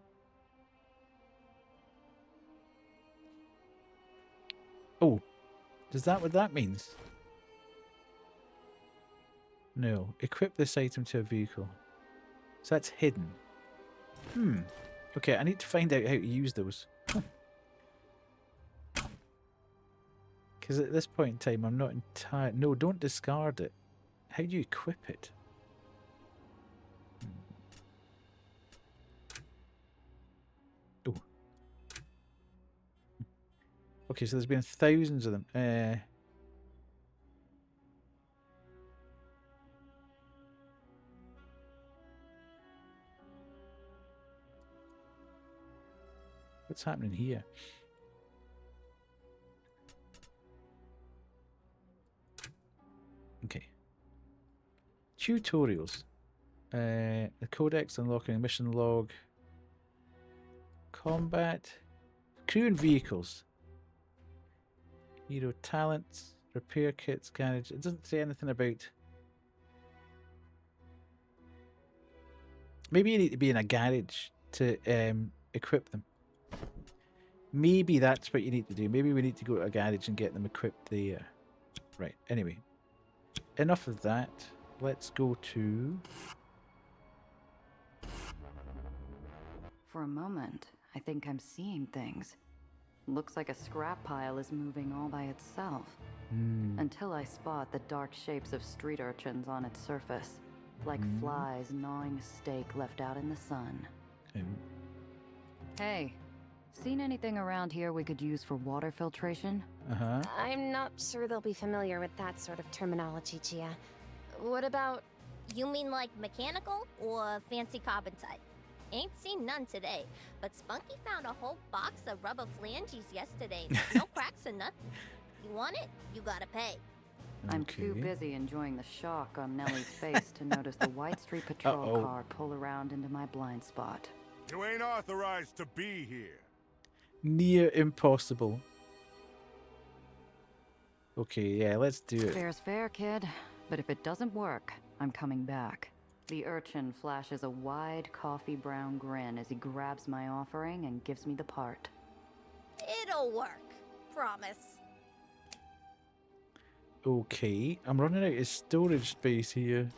Oh, is that what that means? No. Equip this item to a vehicle. So that's hidden. Okay, I need to find out how to use those. Because at this point in time, I'm not entirely... No, don't discard it. How do you equip it? Oh. Okay, so there's been thousands of them. What's happening here? Okay. Tutorials. The codex unlocking a mission log. Combat. Crew and vehicles. Hero talents. Repair kits. Garage. It doesn't say anything about... Maybe you need to be in a garage to equip them. Maybe that's what you need to do. Maybe we need to go to a garage and get them equipped there. Right, anyway. Enough of that. Let's go to... For a moment, I think I'm seeing things. Looks like a scrap pile is moving all by itself. Until I spot the dark shapes of street urchins on its surface, like flies gnawing a steak left out in the sun. Hey, seen anything around here we could use for water filtration? I'm not sure they'll be familiar with that sort of terminology, Gia. What about... You mean like mechanical or fancy carbon-type? Ain't seen none today, but Spunky found a whole box of rubber flanges yesterday. No cracks or nothing. You want it? You gotta pay. I'm too busy enjoying the shock on Nellie's face to notice the White Street Patrol car pull around into my blind spot. You ain't authorized to be here. Near impossible. Okay, yeah, let's do it. Fair's fair, kid. But if it doesn't work, I'm coming back. The urchin flashes a wide coffee brown grin as he grabs my offering and gives me the part. It'll work. Promise. Okay, I'm running out of storage space here.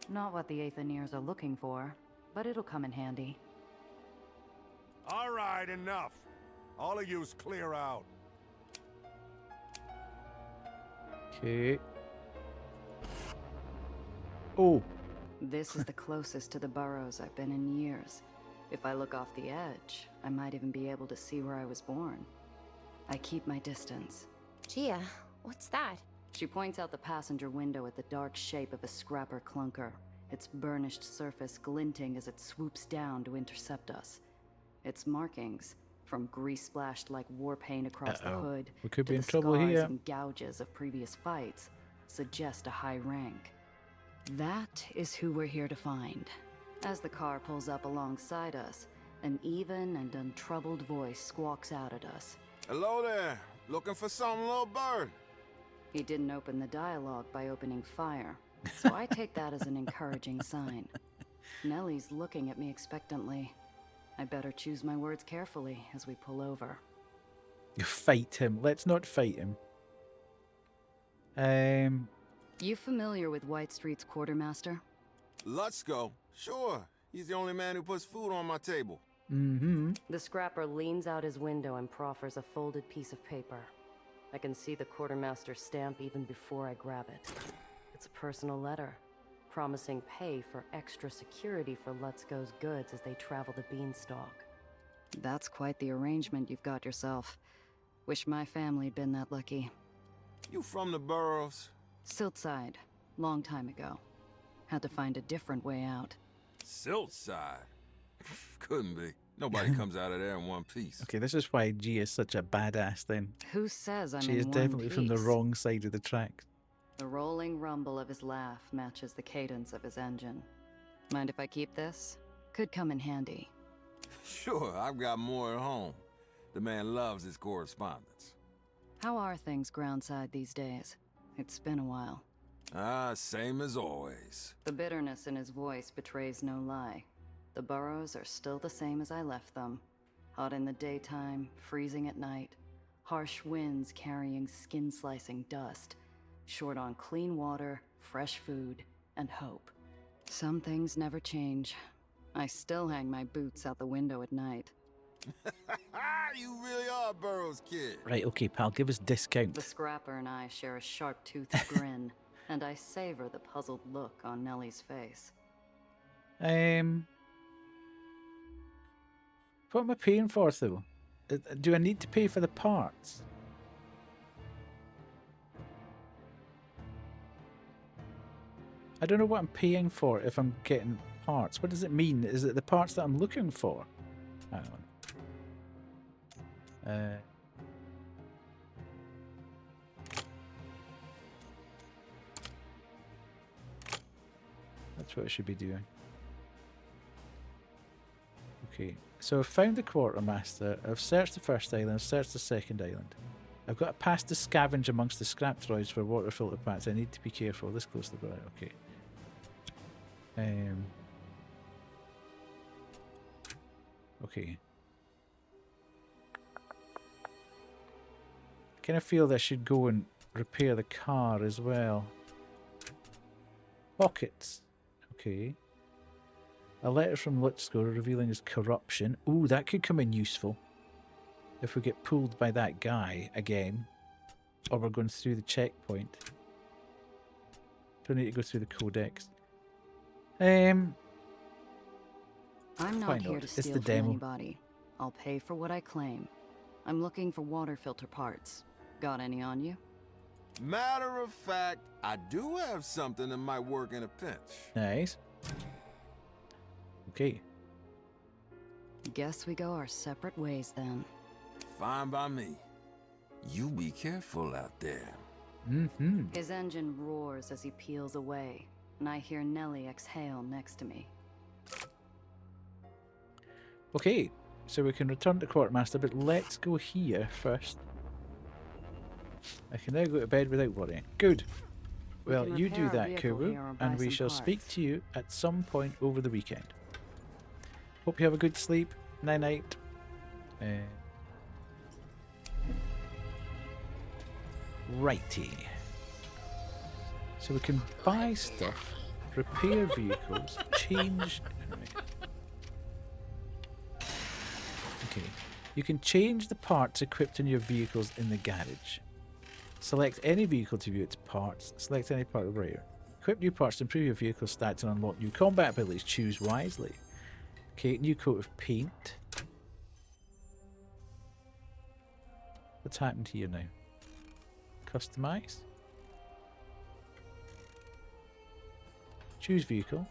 Not what the Aetherians are looking for, but it'll come in handy. All right, enough. All of yous clear out. Okay. Oh. This is the closest to the burrows I've been in years. If I look off the edge, I might even be able to see where I was born. I keep my distance. Gia, what's that? She points out the passenger window at the dark shape of a scrapper clunker, its burnished surface glinting as it swoops down to intercept us. Its markings, from grease-splashed like war paint across the hood we could to be in the trouble scars here. and gouges of previous fights, suggest a high rank. That is who we're here to find. As the car pulls up alongside us, an even and untroubled voice squawks out at us. Hello there. Looking for something, little bird? He didn't open the dialogue by opening fire, so I take that as an encouraging sign. Nellie's looking at me expectantly. I better choose my words carefully as we pull over. Fight him. Let's not fight him. You familiar with White Street's quartermaster? Let's go. Sure. He's the only man who puts food on my table. The scrapper leans out his window and proffers a folded piece of paper. I can see the quartermaster's stamp even before I grab it. It's a personal letter, promising pay for extra security for Let's Go's goods as they travel the beanstalk. That's quite the arrangement you've got yourself. Wish my family'd been that lucky. You from the Burrows? Siltside, long time ago. Had to find a different way out. Siltside? Couldn't be. Nobody comes out of there in one piece. Okay, this is why G is such a badass then. Who says I'm She in is one definitely from the piece? wrong side of the tracks. The rolling rumble of his laugh matches the cadence of his engine. Mind if I keep this? Could come in handy. Sure, I've got more at home. The man loves his correspondence. How are things groundside these days? It's been a while. Same as always. The bitterness in his voice betrays no lie. The burrows are still the same as I left them. Hot in the daytime, freezing at night. Harsh winds carrying skin-slicing dust. Short on clean water, fresh food, and hope. Some things never change. I still hang my boots out the window at night. You really are a Burrows kid. Right, okay, pal, give us discount. The scrapper and I share a sharp-toothed grin, and I savor the puzzled look on Nellie's face. What am I paying for, though? Do I need to pay for the parts? I don't know what I'm paying for if I'm getting parts. What does it mean? Is it the parts that I'm looking for? Hang on. That's what I should be doing. Okay, so I've found the quartermaster. I've searched the first island. I've searched the second island. I've got a pass to scavenge amongst the scrap droids for water filter parts. I need to be careful. This close to the border. Okay. Okay. I kind of feel that I should go and repair the car as well. Pockets. Okay. A letter from Litsko revealing his corruption. Ooh, that could come in useful. If we get pulled by that guy again. Or we're going through the checkpoint. Don't need to go through the codex. I'm not Why here not? to It's steal the from demo. anybody. I'll pay for what I claim. I'm looking for water filter parts. Got any on you? Matter of fact, I do have something that might work in a pinch. Nice. Okay. Guess we go our separate ways then. Fine by me. You be careful out there. Mm-hmm. His engine roars as he peels away, and I hear Nellie exhale next to me. Okay, so we can return to Quartermaster, but let's go here first. I can now go to bed without worrying. Good. Well, you do that, Kubu, and we shall speak to you at some point over the weekend. Hope you have a good sleep. Night-night. Righty. So we can buy stuff, repair vehicles, change... Okay. You can change the parts equipped in your vehicles in the garage. Select any vehicle to view its parts. Select any part of the rear. Equip new parts to improve your vehicle stats and unlock new combat abilities. Choose wisely. Okay, new coat of paint. What's happened here now? Customize. Choose vehicle.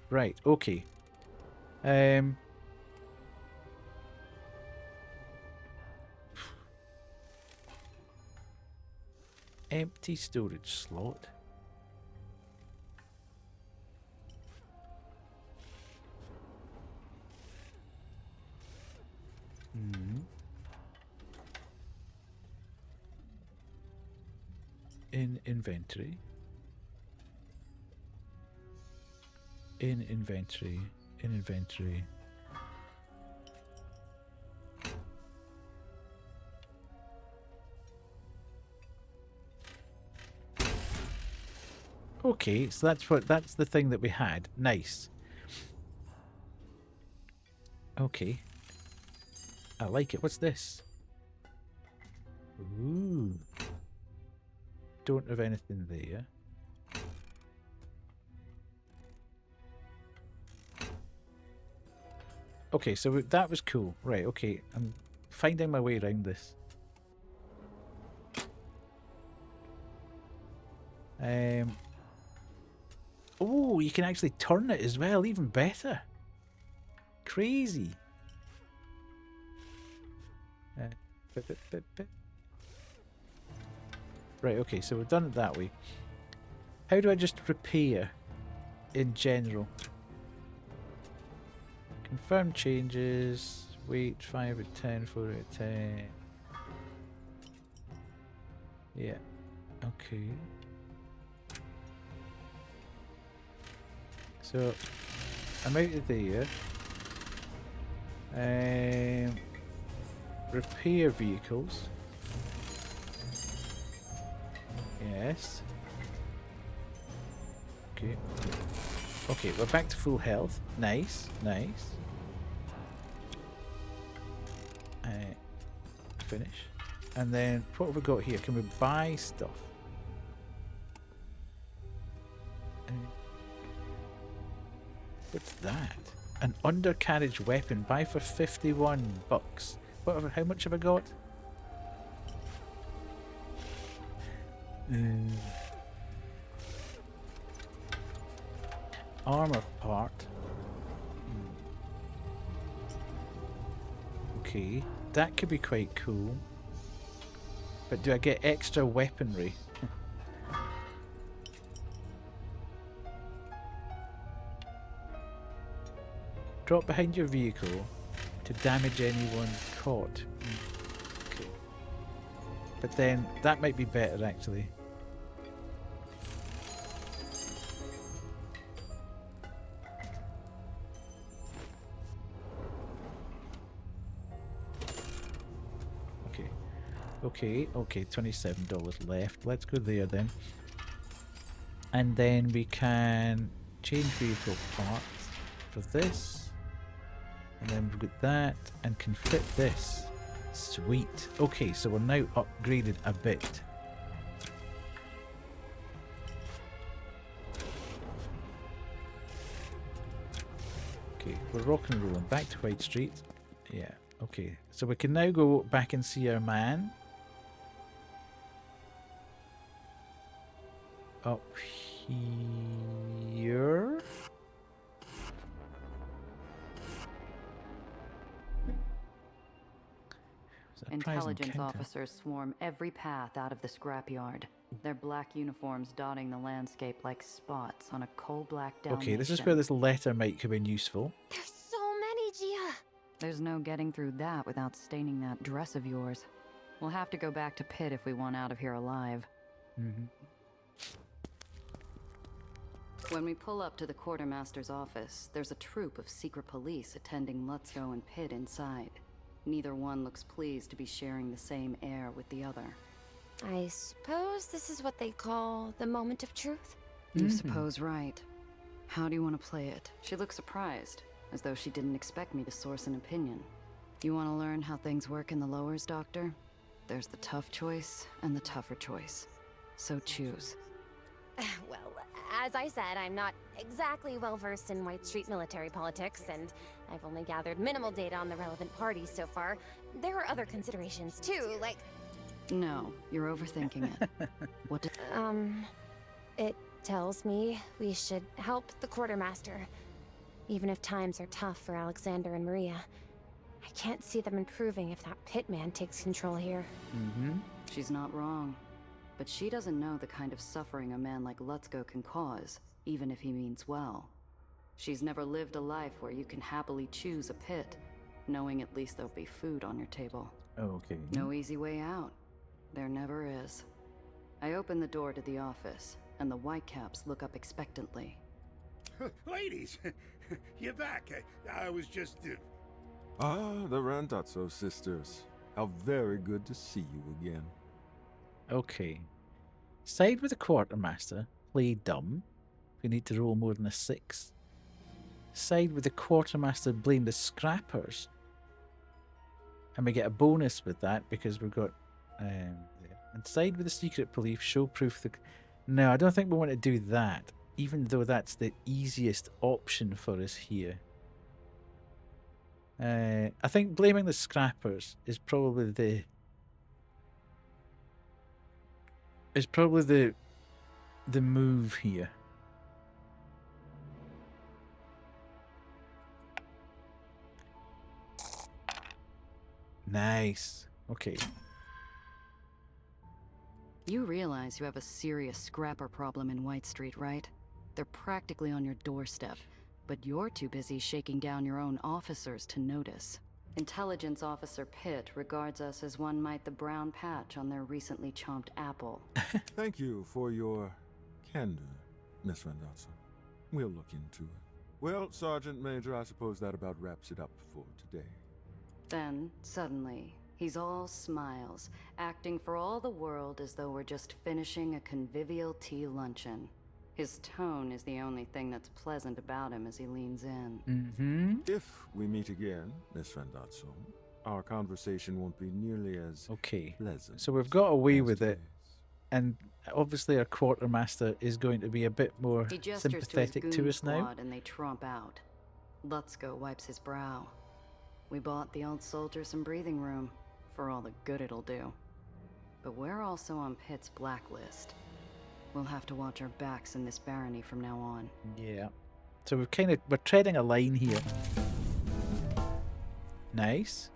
Right, okay. Empty storage slot. In inventory. In inventory. In inventory. Okay, so that's the thing that we had. Nice. Okay. I like it. What's this? Ooh. Don't have anything there. Okay, so that was cool. Right, okay. I'm finding my way around this. Oh, you can actually turn it as well. Even better. Crazy. Right, okay, so we've done it that way. How do I just repair in general? Confirm changes. Wait, 5 out of 10, 4 out of 10. Yeah. Okay. So, I'm out of there. Repair vehicles. Yes. Okay. Okay, we're back to full health. Nice, nice. Finish. And then, what have we got here? Can we buy stuff? What's that? An undercarriage weapon. Buy for 51 bucks. Whatever. How much have I got? Armor part. Okay. That could be quite cool. But do I get extra weaponry? Drop behind your vehicle to damage anyone caught. Okay. But then, that might be better actually. Okay, $27 left. Let's go there then. And then we can change vehicle parts. for this. And then we've got that and can fit this. Sweet. Okay, so we're now upgraded a bit. Okay, we're rock and rolling. Back to White Street. Yeah, okay. So we can now go back and see our man. Up here. Intelligence officers swarm every path out of the scrapyard. Their black uniforms dotting the landscape like spots on a coal-black Dalmatian. Okay, this is where this letter might come in useful. There's so many, Gia. There's no getting through that without staining that dress of yours. We'll have to go back to Pitt if we want out of here alive. When we pull up to the quartermaster's office, there's a troop of secret police attending Lutzko and Pitt inside. Neither one looks pleased to be sharing the same air with the other. I suppose this is what they call the moment of truth? You suppose right. How do you want to play it? She looks surprised, as though she didn't expect me to source an opinion. You want to learn how things work in the lowers, Doctor? There's the tough choice and the tougher choice. So choose. Well, as I said, I'm not exactly well-versed in White Street military politics, and I've only gathered minimal data on the relevant parties so far. There are other considerations, too, like... No, you're overthinking it. What did... It tells me we should help the quartermaster, even if times are tough for Alexander and Maria. I can't see them improving if that Pitman takes control here. She's not wrong. But she doesn't know the kind of suffering a man like Lutzko can cause, even if he means well. She's never lived a life where you can happily choose a pit, knowing at least there'll be food on your table. Okay. No easy way out. There never is. I open the door to the office, and the Whitecaps look up expectantly. Ladies, you're back. I was just... Ah, the Randazzo sisters. How very good to see you again. Okay. Side with the quartermaster. Play dumb. We need to roll more than a 6. Side with the quartermaster. Blame the scrappers. And we get a bonus with that because we've got... there. And side with the secret police. Show proof that... No, I don't think we want to do that. Even though that's the easiest option for us here. I think blaming the scrappers is probably the... the move here. Nice. Okay. You realize you have a serious scrapper problem in White Street, right? They're practically on your doorstep, but you're too busy shaking down your own officers to notice. Intelligence Officer Pitt regards us as one might the brown patch on their recently chomped apple. Thank you for your candor, Miss Randazzo. We'll look into it. Well, Sergeant Major, I suppose that about wraps it up for today. Then, suddenly, he's all smiles, acting for all the world as though we're just finishing a convivial tea luncheon. His tone is the only thing that's pleasant about him as he leans in. If we meet again, Miss Randazzo, our conversation won't be nearly as pleasant. So we've got away with it, and obviously our quartermaster is going to be a bit more He gestures sympathetic to to his us now. squad and they tromp out. Lutzko wipes his brow. We bought the old soldier some breathing room, for all the good it'll do. But we're also on Pitt's blacklist. We'll have to watch our backs in this barony from now on. Yeah. So we're treading a line here. Nice.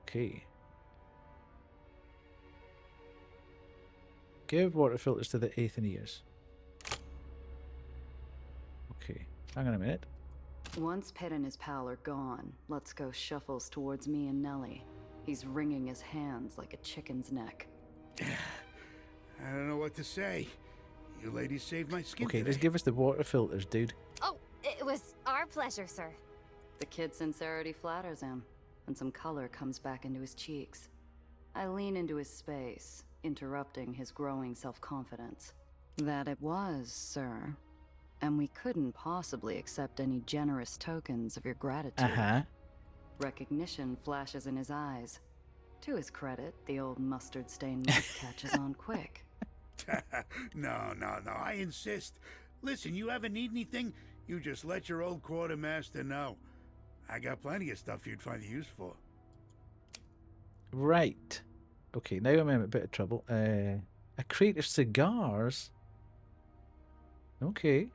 Okay. Give water filters to the Aetheniers. Okay. Hang on a minute. Once Pitt and his pal are gone, Lutzko shuffles towards me and Nellie. He's wringing his hands like a chicken's neck. I don't know what to say. You ladies saved my skin Okay, today. just give us the water filters, dude. Oh, it was our pleasure, sir. The kid's sincerity flatters him, and some color comes back into his cheeks. I lean into his space, interrupting his growing self-confidence. That it was, sir. And we couldn't possibly accept any generous tokens of your gratitude. Uh-huh. Recognition flashes in his eyes. To his credit, the old mustard-stained mug catches on quick. No, I insist. Listen, you ever need anything, you just let your old quartermaster know. I got plenty of stuff you'd find use for. Right. Okay, now I'm in a bit of trouble. A crate of cigars? Okay.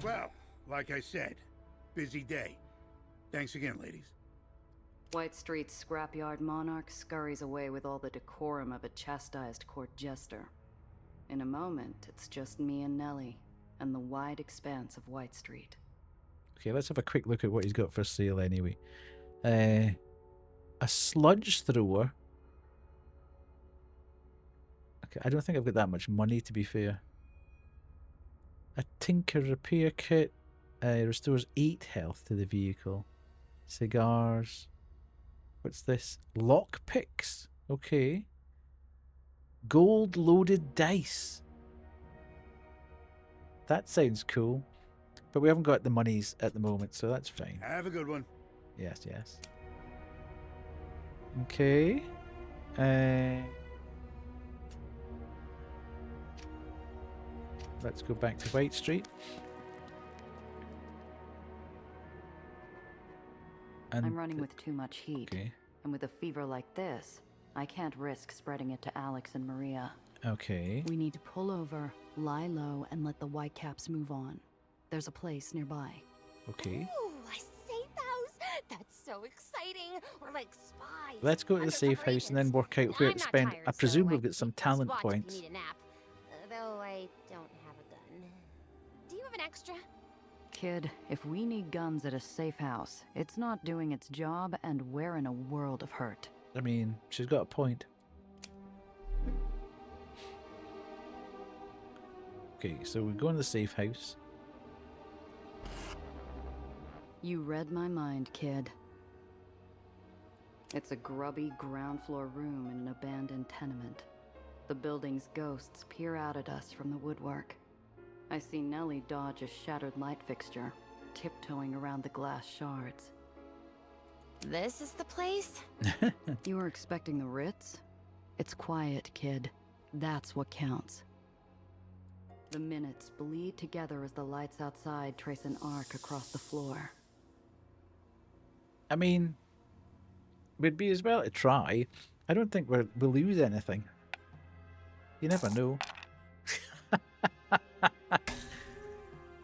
Well, like I said, busy day. Thanks again, ladies. White Street's scrapyard monarch scurries away with all the decorum of a chastised court jester. In a moment, it's just me and Nellie, and the wide expanse of White Street. Okay, let's have a quick look at what he's got for sale anyway. A sludge thrower. Okay, I don't think I've got that much money, to be fair. A tinker repair kit. Restores 8 health to the vehicle. Cigars. What's this? Lock picks. Okay. Gold loaded dice. That sounds cool. But we haven't got the monies at the moment, so that's fine. Have a good one. Yes, yes. Okay. Let's go back to White Street. And I'm running with too much heat. Okay. And with a fever like this, I can't risk spreading it to Alex and Maria. Okay. We need to pull over, lie low, and let the Whitecaps move on. There's a place nearby. Okay. Ooh, a safe house? That's so exciting. We're like spies. Let's go to the safe house and then work out where to spend. I presume we've got some talent points. You need a nap. Though I don't have a gun. Do you have an extra? Kid, if we need guns at a safe house, it's not doing its job, and we're in a world of hurt. I mean, she's got a point. Okay, so we go in the safe house. You read my mind, kid. It's a grubby ground floor room in an abandoned tenement. The building's ghosts peer out at us from the woodwork. I see Nellie dodge a shattered light fixture, tiptoeing around the glass shards. This is the place? You were expecting the Ritz? It's quiet, kid. That's what counts. The minutes bleed together as the lights outside trace an arc across the floor. I mean, we'd be as well to try. I don't think we'll lose anything. You never know.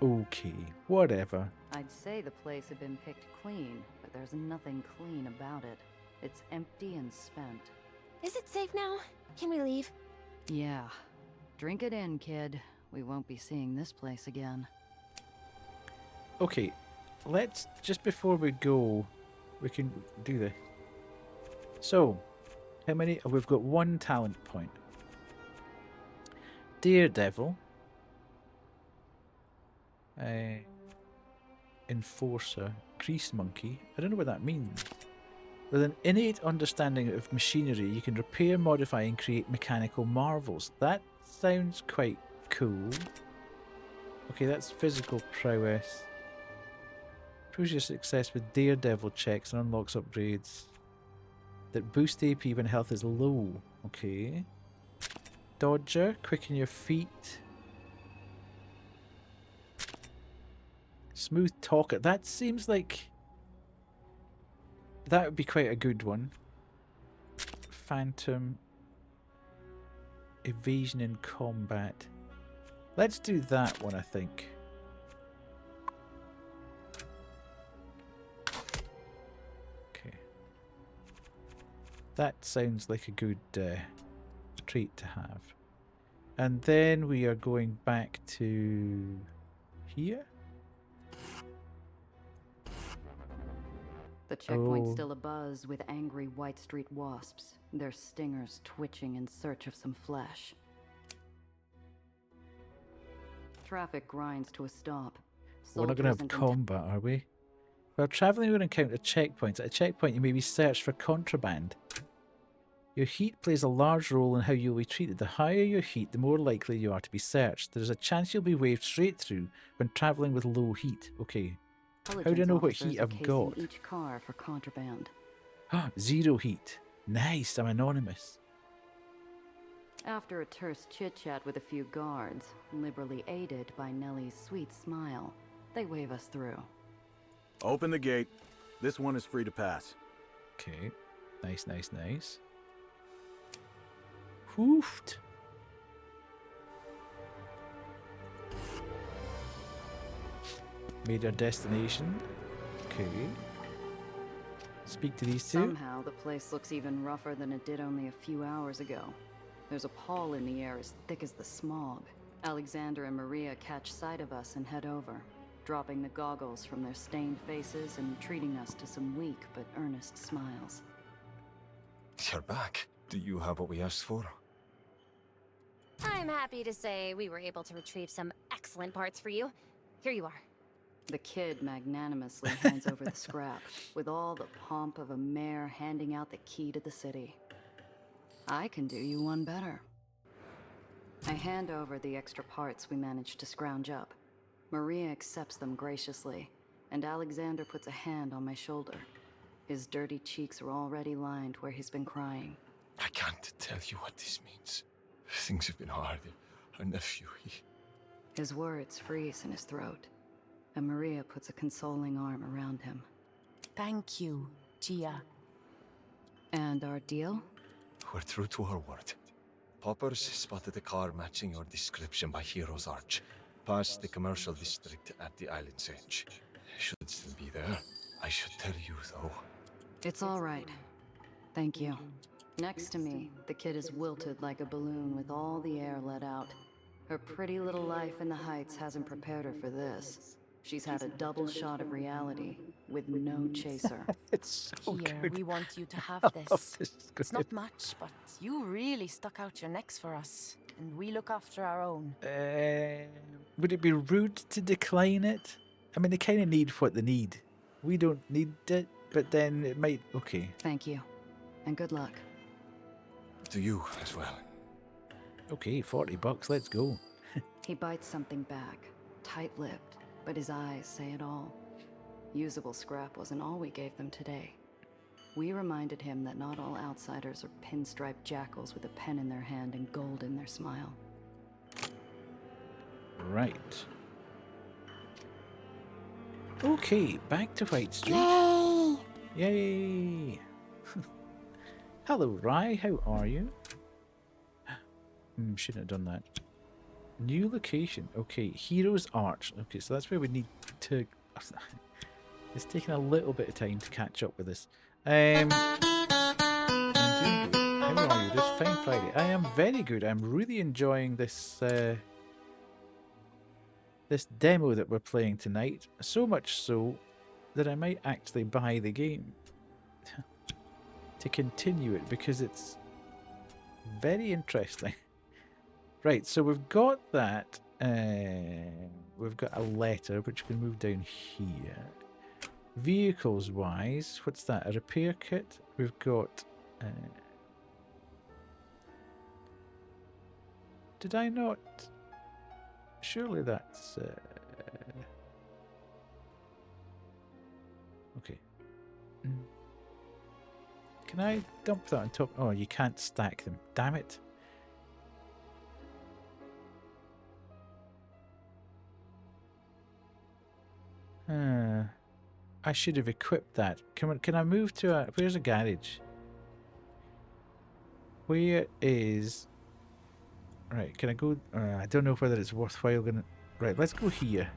Okay, whatever. I'd say the place had been picked clean, but there's nothing clean about it. It's empty and spent. Is it safe now? Can we leave? Yeah. Drink it in, kid. We won't be seeing this place again. Okay, let's, just before we go, we can do this. So, how many? Oh, we've got 1 talent point. Daredevil. Enforcer. Grease monkey. I don't know what that means. With an innate understanding of machinery, you can repair, modify, and create mechanical marvels. That sounds quite cool. Okay, that's physical prowess. Proves your success with Daredevil checks and unlocks upgrades that boost AP when health is low. Okay. Dodger, quicken your feet. Smooth talker. That seems like that would be quite a good one. Phantom. Evasion in combat. Let's do that one, I think. Okay. That sounds like a good trait to have. And then we are going back to here. The checkpoint's still abuzz with angry White Street wasps, their stingers twitching in search of some flesh. Traffic grinds to a stop. We're not going to have combat, are we? While travelling, we will encounter checkpoints. At a checkpoint, you may be searched for contraband. Your heat plays a large role in how you'll be treated. The higher your heat, the more likely you are to be searched. There's a chance you'll be waved straight through when travelling with low heat. Okay. How do I Intelligence know what officers heat are I've casing got? each car for contraband. 0 heat. Nice, I'm anonymous. After a terse chit-chat with a few guards, liberally aided by Nellie's sweet smile, they wave us through. Open the gate. This one is free to pass. Okay. Nice, nice, nice. Hoofed. Made our destination. Okay. Speak to these two. Somehow, the place looks even rougher than it did only a few hours ago. There's a pall in the air as thick as the smog. Alexander and Maria catch sight of us and head over, dropping the goggles from their stained faces and treating us to some weak but earnest smiles. You're back. Do you have what we asked for? I'm happy to say we were able to retrieve some excellent parts for you. Here you are. The kid magnanimously hands over the scrap, with all the pomp of a mayor handing out the key to the city. I can do you one better. I hand over the extra parts we managed to scrounge up. Maria accepts them graciously, and Alexander puts a hand on my shoulder. His dirty cheeks are already lined where he's been crying. I can't tell you what this means. Things have been hard. Our nephew, His words freeze in his throat, and Maria puts a consoling arm around him. Thank you, Gia. And our deal? We're true to our word. Poppers spotted a car matching your description by Hero's Arch, past the commercial district at the island's edge. Should still be there. I should tell you, though. It's all right. Thank you. Next to me, the kid is wilted like a balloon with all the air let out. Her pretty little life in the Heights hasn't prepared her for this. She's had a double shot of reality, with no chaser. It's so Here, good. we want you to have I this. love this It's script. not much, but you really stuck out your necks for us, and we look after our own. Would it be rude to decline it? I mean, they kind of need what they need. We don't need it, but then it might... Okay. Thank you, and good luck. To you as well. Okay, $40, let's go. He bites something back, tight-lipped, but his eyes say it all. Usable scrap wasn't all we gave them today. We reminded him that not all outsiders are pinstriped jackals with a pen in their hand and gold in their smile. Right. Okay, back to White Street. Yay! Yay! Hello, Rye, how are you? Shouldn't have done that. New location. Okay, Hero's Arch. Okay, so that's where we need to... It's taking a little bit of time to catch up with this. I'm doing good. How are you this fine Friday? I am very good. I'm really enjoying this this demo that we're playing tonight. So much so that I might actually buy the game to continue it because it's very interesting. Right, so we've got that. We've got a letter which we can move down here. Vehicles wise, what's that? A repair kit. We've got. Did I not? Surely that's. Okay. Can I dump that on top? Oh, you can't stack them. Damn it. I should have equipped that. Can I move to a... Where's a garage? Where is... Right, can I go... I don't know whether it's worthwhile gonna... Right, let's go here.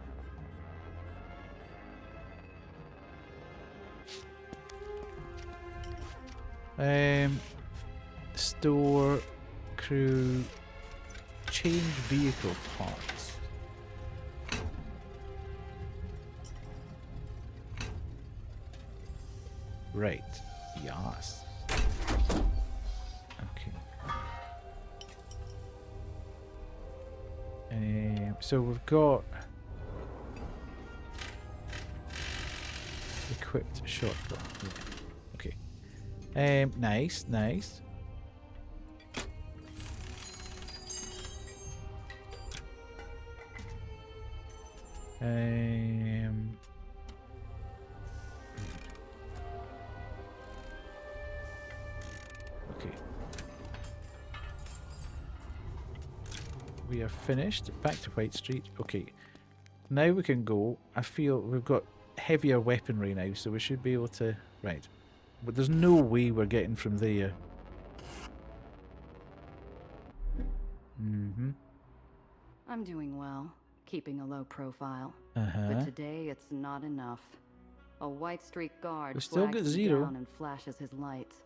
Store, crew, change vehicle parts. Right. Yes. Okay. So we've got equipped shotgun. Yeah. Okay. Nice, nice. Okay. We are finished. Back to White Street. Okay. Now we can go. I feel we've got heavier weaponry now, so we should be able to... Right. But there's no way we're getting from there. I'm doing well, keeping a low profile. Uh-huh. But today it's not enough. A White Street guard We still flags get me 0. down and flashes his lights.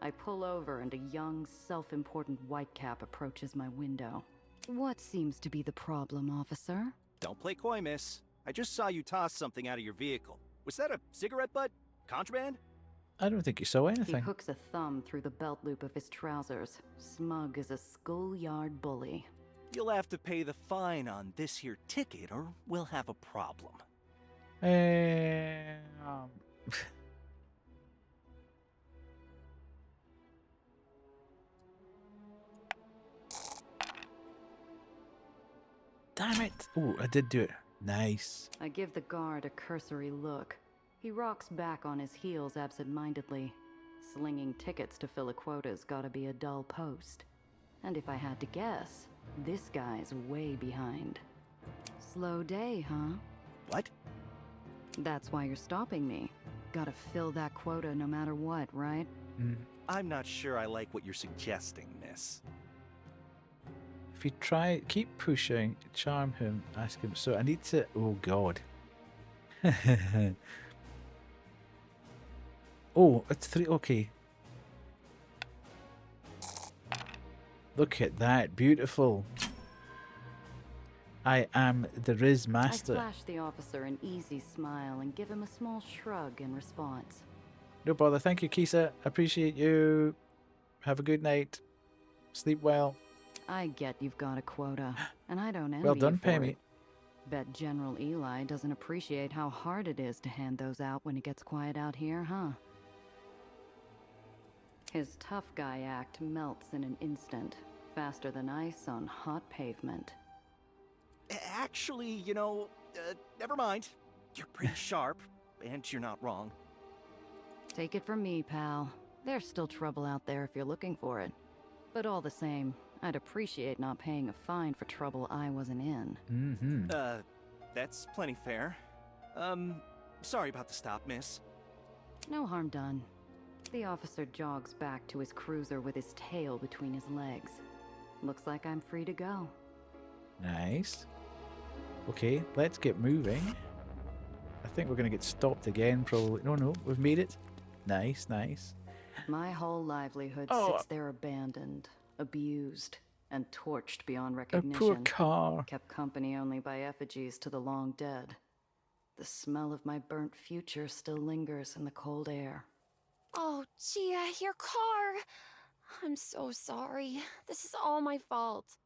I pull over and a young, self-important whitecap approaches my window. What seems to be the problem, officer? Don't play coy, miss. I just saw you toss something out of your vehicle. Was that a cigarette butt? Contraband? I don't think you saw He anything. hooks a thumb through the belt loop of his trousers, smug as a schoolyard bully. You'll have to pay the fine on this here ticket or we'll have a problem. Damn it. Oh, I did do it. Nice. I give the guard a cursory look. He rocks back on his heels absent-mindedly. Slinging tickets to fill a quota's gotta be a dull post. And if I had to guess, this guy's way behind. Slow day, huh? What? That's why you're stopping me. Gotta fill that quota no matter what, right? I'm not sure I like what you're suggesting, miss. If you try, keep pushing, charm him, ask him. So I need to... Oh, God. Oh, it's 3. Okay. Look at that. Beautiful. I am the Riz Master. I flash the officer an easy smile and give him a small shrug in response. No bother. Thank you, Kisa. Appreciate you. Have a good night. Sleep well. I get you've got a quota, and I don't envy Well done, you for Pammy. it. Bet General Eli doesn't appreciate how hard it is to hand those out when it gets quiet out here, huh? His tough guy act melts in an instant, faster than ice on hot pavement. Actually, you know, never mind. You're pretty sharp, and you're not wrong. Take it from me, pal. There's still trouble out there if you're looking for it. But all the same, I'd appreciate not paying a fine for trouble I wasn't in. That's plenty fair. Sorry about the stop, miss. No harm done. The officer jogs back to his cruiser with his tail between his legs. Looks like I'm free to go. Nice. Okay, let's get moving. I think we're going to get stopped again, probably. No, we've made it. Nice, nice. My whole livelihood sits there abandoned, abused, and torched beyond A recognition. poor car. Kept company only by effigies to the long dead. The smell of my burnt future still lingers in the cold air. Oh, Gia, your car. I'm so sorry. This is all my fault.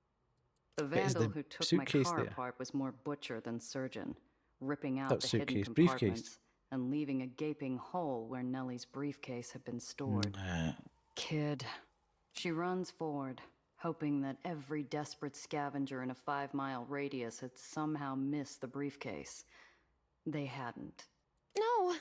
The But is vandal the who took my suitcase car there? apart was more butcher than surgeon, ripping out Not the suitcase, hidden briefcase. compartments and leaving a gaping hole where Nellie's briefcase had been stored. Kid. She runs forward, hoping that every desperate scavenger in a 5-mile radius had somehow missed the briefcase. They hadn't. No.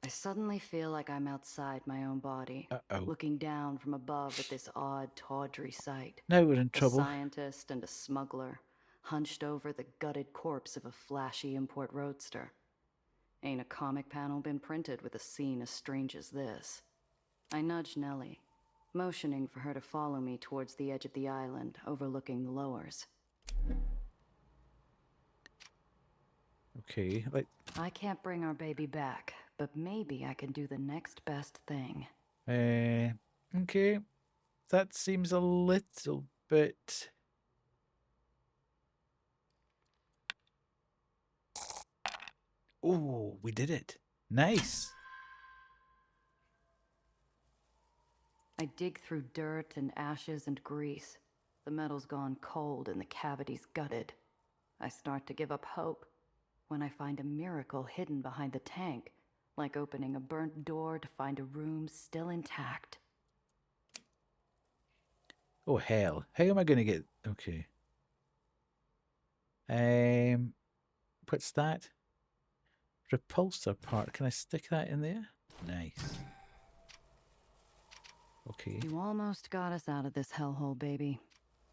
I suddenly feel like I'm outside my own body, looking down from above at this odd, tawdry sight. Now we're in A trouble. scientist and a smuggler, hunched over the gutted corpse of a flashy import roadster. Ain't a comic panel been printed with a scene as strange as this. I nudge Nellie, motioning for her to follow me towards the edge of the island, overlooking the lowers. Okay, I can't bring our baby back, but maybe I can do the next best thing. okay. That seems a little bit... Oh, we did it. Nice. I dig through dirt and ashes and grease. The metal's gone cold and the cavity's gutted. I start to give up hope when I find a miracle hidden behind the tank, like opening a burnt door to find a room still intact. Oh, hell. How am I going to get... Okay. What's that? Repulsor part. Can I stick that in there? Nice. Okay. You almost got us out of this hellhole, baby.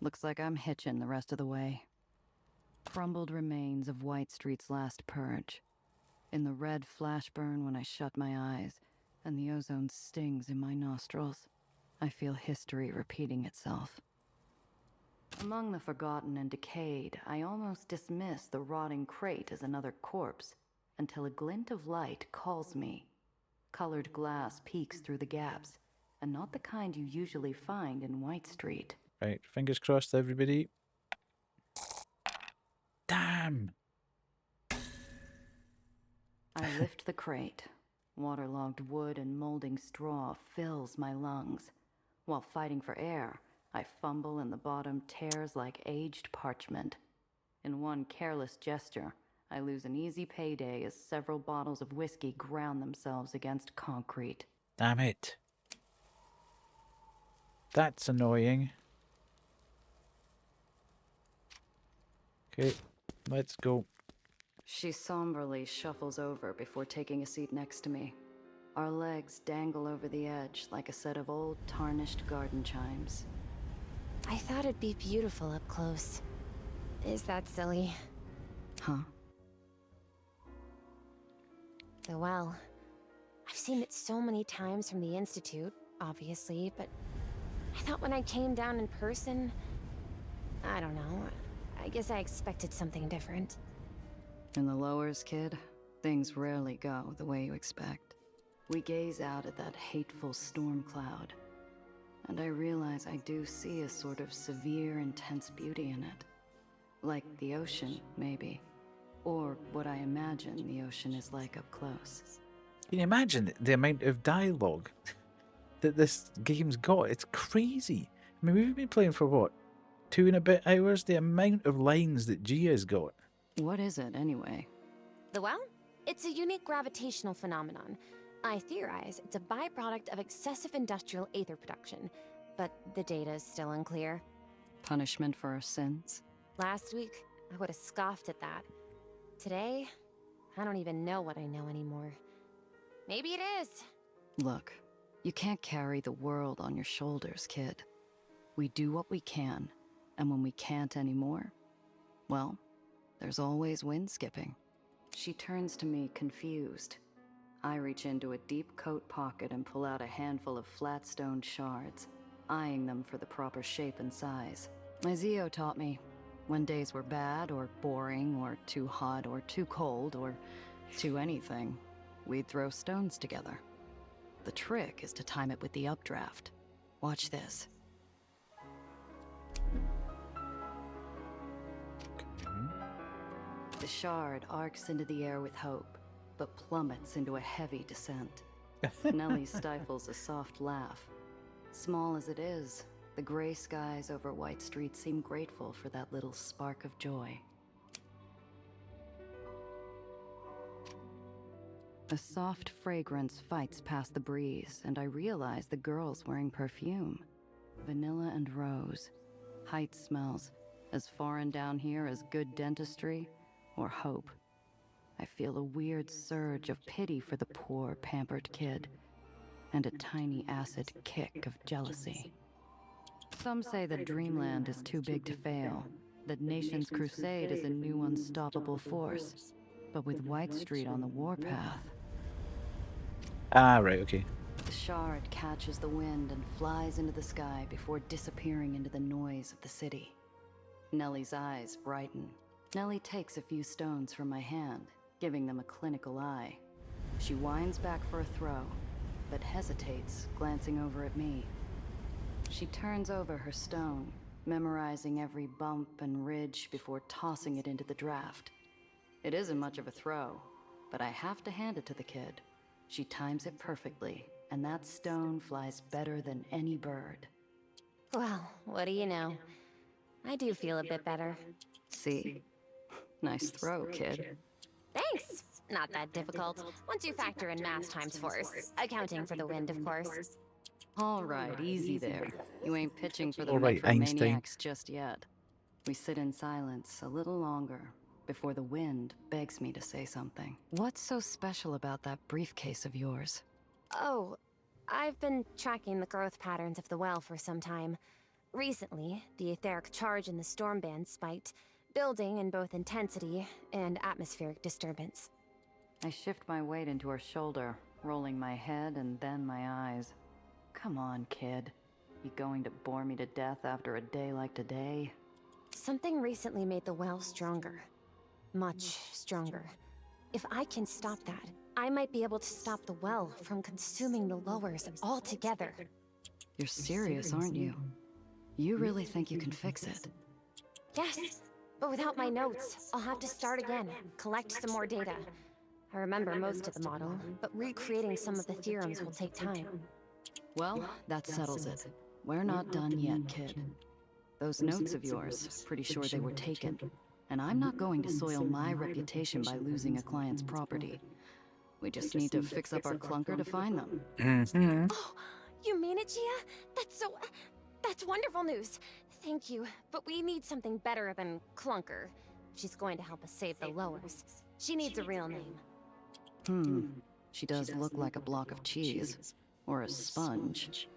Looks like I'm hitching the rest of the way. Crumbled remains of White Street's last purge. In the red flashburn when I shut my eyes, and the ozone stings in my nostrils, I feel history repeating itself. Among the forgotten and decayed, I almost dismiss the rotting crate as another corpse, until a glint of light calls me. Colored glass peeks through the gaps, and not the kind you usually find in White Street. Right, fingers crossed, everybody. Damn! I lift the crate. Waterlogged wood and molding straw fills my lungs. While fighting for air, I fumble and the bottom tears like aged parchment. In one careless gesture, I lose an easy payday as several bottles of whiskey ground themselves against concrete. Damn it. That's annoying. Okay, let's go. She somberly shuffles over before taking a seat next to me. Our legs dangle over the edge like a set of old tarnished garden chimes. I thought it'd be beautiful up close. Is that silly? Huh? The well. I've seen it so many times from the Institute, obviously, but I thought when I came down in person, I don't know, I guess I expected something different. In the lowers, kid, things rarely go the way you expect. We gaze out at that hateful storm cloud, and I realize I do see a sort of severe, intense beauty in it. Like the ocean, maybe. Or what I imagine the ocean is like up close. Can you imagine the amount of dialogue that this game's got? It's crazy. I mean, we've been playing for what, 2 and a bit hours? The amount of lines that Gia's got. What is it, anyway? The well? It's a unique gravitational phenomenon. I theorize it's a byproduct of excessive industrial aether production, but the data is still unclear. Punishment for our sins? Last week, I would have scoffed at that. Today, I don't even know what I know anymore. Maybe it is. Look, you can't carry the world on your shoulders, kid. We do what we can, and when we can't anymore, well, there's always wind skipping. She turns to me, confused. I reach into a deep coat pocket and pull out a handful of flat stone shards, eyeing them for the proper shape and size. My Zio taught me, when days were bad or boring or too hot or too cold or too anything, we'd throw stones together. The trick is to time it with the updraft. Watch this. The shard arcs into the air with hope, but plummets into a heavy descent. Nellie stifles a soft laugh. Small as it is, the gray skies over White Street seem grateful for that little spark of joy. A soft fragrance fights past the breeze, and I realize the girl's wearing perfume. Vanilla and rose. Height smells, as foreign down here as good dentistry or hope. I feel a weird surge of pity for the poor, pampered kid, and a tiny acid kick of jealousy. Some say that Dreamland is too big to fail, that Nation's Crusade is a new unstoppable force, but with White Street on the warpath... Ah, right, okay. The shard catches the wind and flies into the sky before disappearing into the noise of the city. Nellie's eyes brighten. Nellie takes a few stones from my hand, giving them a clinical eye. She winds back for a throw, but hesitates, glancing over at me. She turns over her stone, memorizing every bump and ridge before tossing it into the draft. It isn't much of a throw, but I have to hand it to the kid. She times it perfectly, and that stone flies better than any bird. Well, what do you know? I do feel a bit better. See? Nice throw, kid. Thanks! Not that difficult, once you factor in mass times force. Accounting for the wind, of course. All right, easy there. You ain't pitching for the All right, Einstein. maniacs just yet. We sit in silence a little longer, before the wind begs me to say something. What's so special about that briefcase of yours? Oh, I've been tracking the growth patterns of the well for some time. Recently, the etheric charge in the storm band spiked, building in both intensity and atmospheric disturbance. I shift my weight into her shoulder, rolling my head and then my eyes. Come on, kid. You going to bore me to death after a day like today? Something recently made the well stronger. Much stronger. If I can stop that, I might be able to stop the well from consuming the lowers altogether. You're serious, aren't you? You really think you can fix it? Yes, but without my notes, I'll have to start again, collect some more data. I remember most of the model, but recreating some of the theorems will take time. Well, that settles it. We're not done yet, kid. Those notes of yours, pretty sure they were taken. And I'm not going to soil my reputation by losing a client's property. We just need to fix up our clunker to find them. Oh, you mean it, Gia? That's wonderful news. Thank you, but we need something better than clunker. She's going to help us save the lowers. She needs a real name. She does look like a block of cheese. Or a sponge.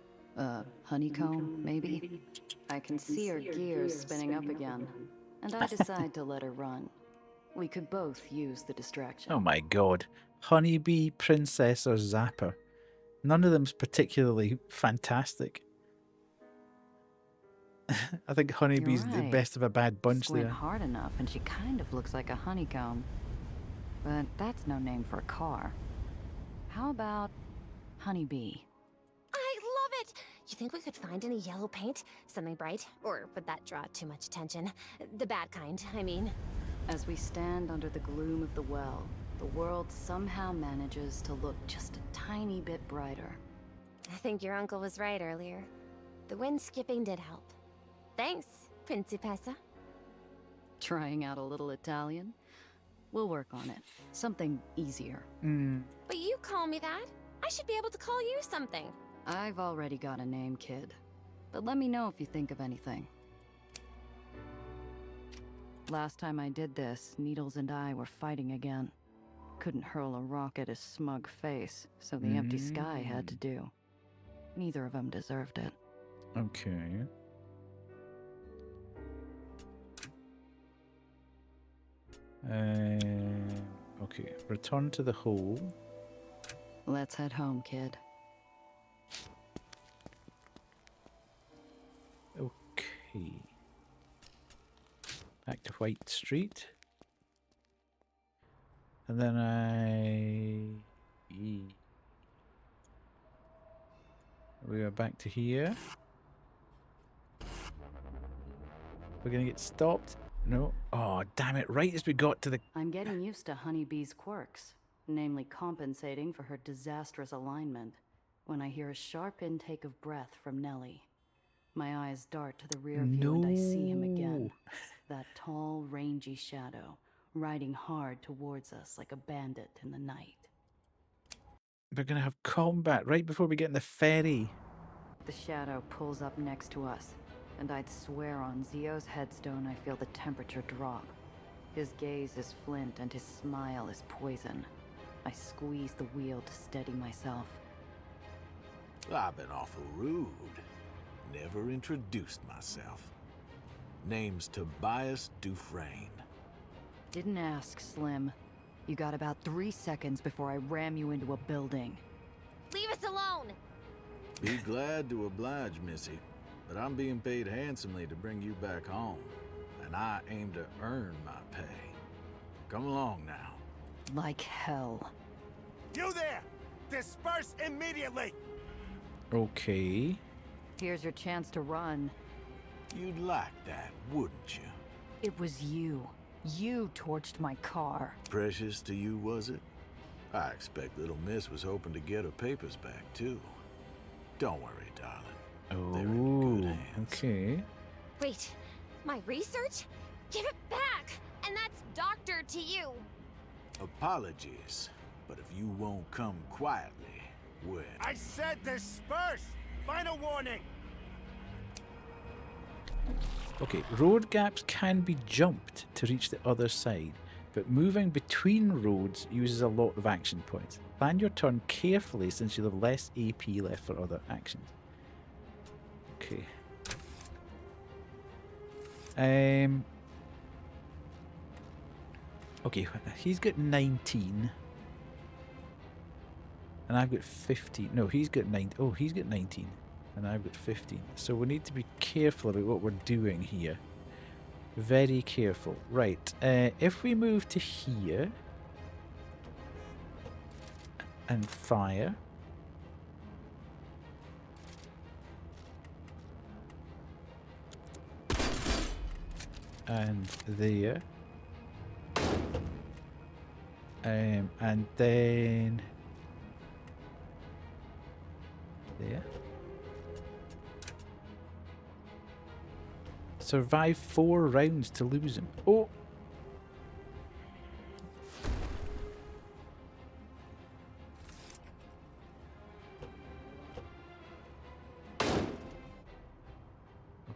Honeycomb, maybe? I can see her gears spinning up again. And I decide to let her run. We could both use the distraction. Oh my god. Honeybee, Princess, or Zapper. None of them's particularly fantastic. I think Honeybee's the best of a bad bunch Squint there. hard enough and she kind of looks like a honeycomb. But that's no name for a car. How about Honeybee? I love it! You think we could find any yellow paint? Something bright? Or would that draw too much attention? The bad kind, I mean. As we stand under the gloom of the well, the world somehow manages to look just a tiny bit brighter. I think your uncle was right earlier. The wind skipping did help. Thanks, Principessa. Trying out a little Italian? We'll work on it. Something easier. But you call me that. I should be able to call you something. I've already got a name, kid. But let me know if you think of anything. Last time I did this, Needles and I were fighting again. Couldn't hurl a rock at his smug face, so the empty sky had to do. Neither of them deserved it. Okay. Okay, return to the hole. Let's head home, kid. Okay. Back to White Street. And then we are back to here. We're gonna get stopped. No. Oh, damn it. Right as we got to the... I'm getting used to Honeybee's quirks, namely compensating for her disastrous alignment, when I hear a sharp intake of breath from Nellie. My eyes dart to the rear view and I see him again. That tall, rangy shadow, riding hard towards us like a bandit in the night. We're gonna have combat right before we get in the ferry. The shadow pulls up next to us, and I'd swear on Zio's headstone I feel the temperature drop. His gaze is flint and his smile is poison. I squeeze the wheel to steady myself. I've been awful rude. Never introduced myself. Name's Tobias Dufresne. Didn't ask, Slim. You got about 3 seconds before I ram you into a building. Leave us alone! Be glad to oblige, Missy, but I'm being paid handsomely to bring you back home, and I aim to earn my pay. Come along now. Like hell. You there! Disperse immediately! Okay. Here's your chance to run. You'd like that, wouldn't you? It was you. You torched my car. Precious to you, was it? I expect little miss was hoping to get her papers back, too. Don't worry, darling. They're in good hands. Okay. Wait, my research? Give it back! And that's doctor to you! Apologies, but if you won't come quietly, when... I said disperse! Final warning! Okay, road gaps can be jumped to reach the other side, but moving between roads uses a lot of action points. Plan your turn carefully since you'll have less AP left for other actions. Okay. Okay, he's got 19. And I've got 15. No, he's got 9. Oh, he's got 19. And I've got 15. So we need to be careful about what we're doing here. Very careful. Right. If we move to here and fire. And there. And then there. Survive 4 rounds to lose him. Oh!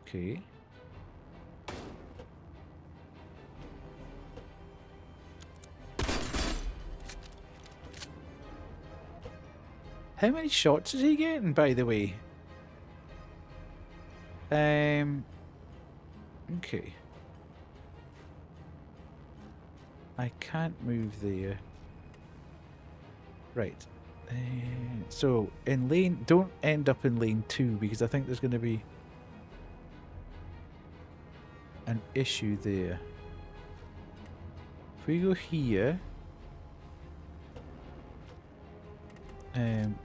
Okay. How many shots is he getting, by the way? Okay. I can't move there. Right. So, in lane... Don't end up in lane 2, because I think there's going to be an issue there. If we go here... and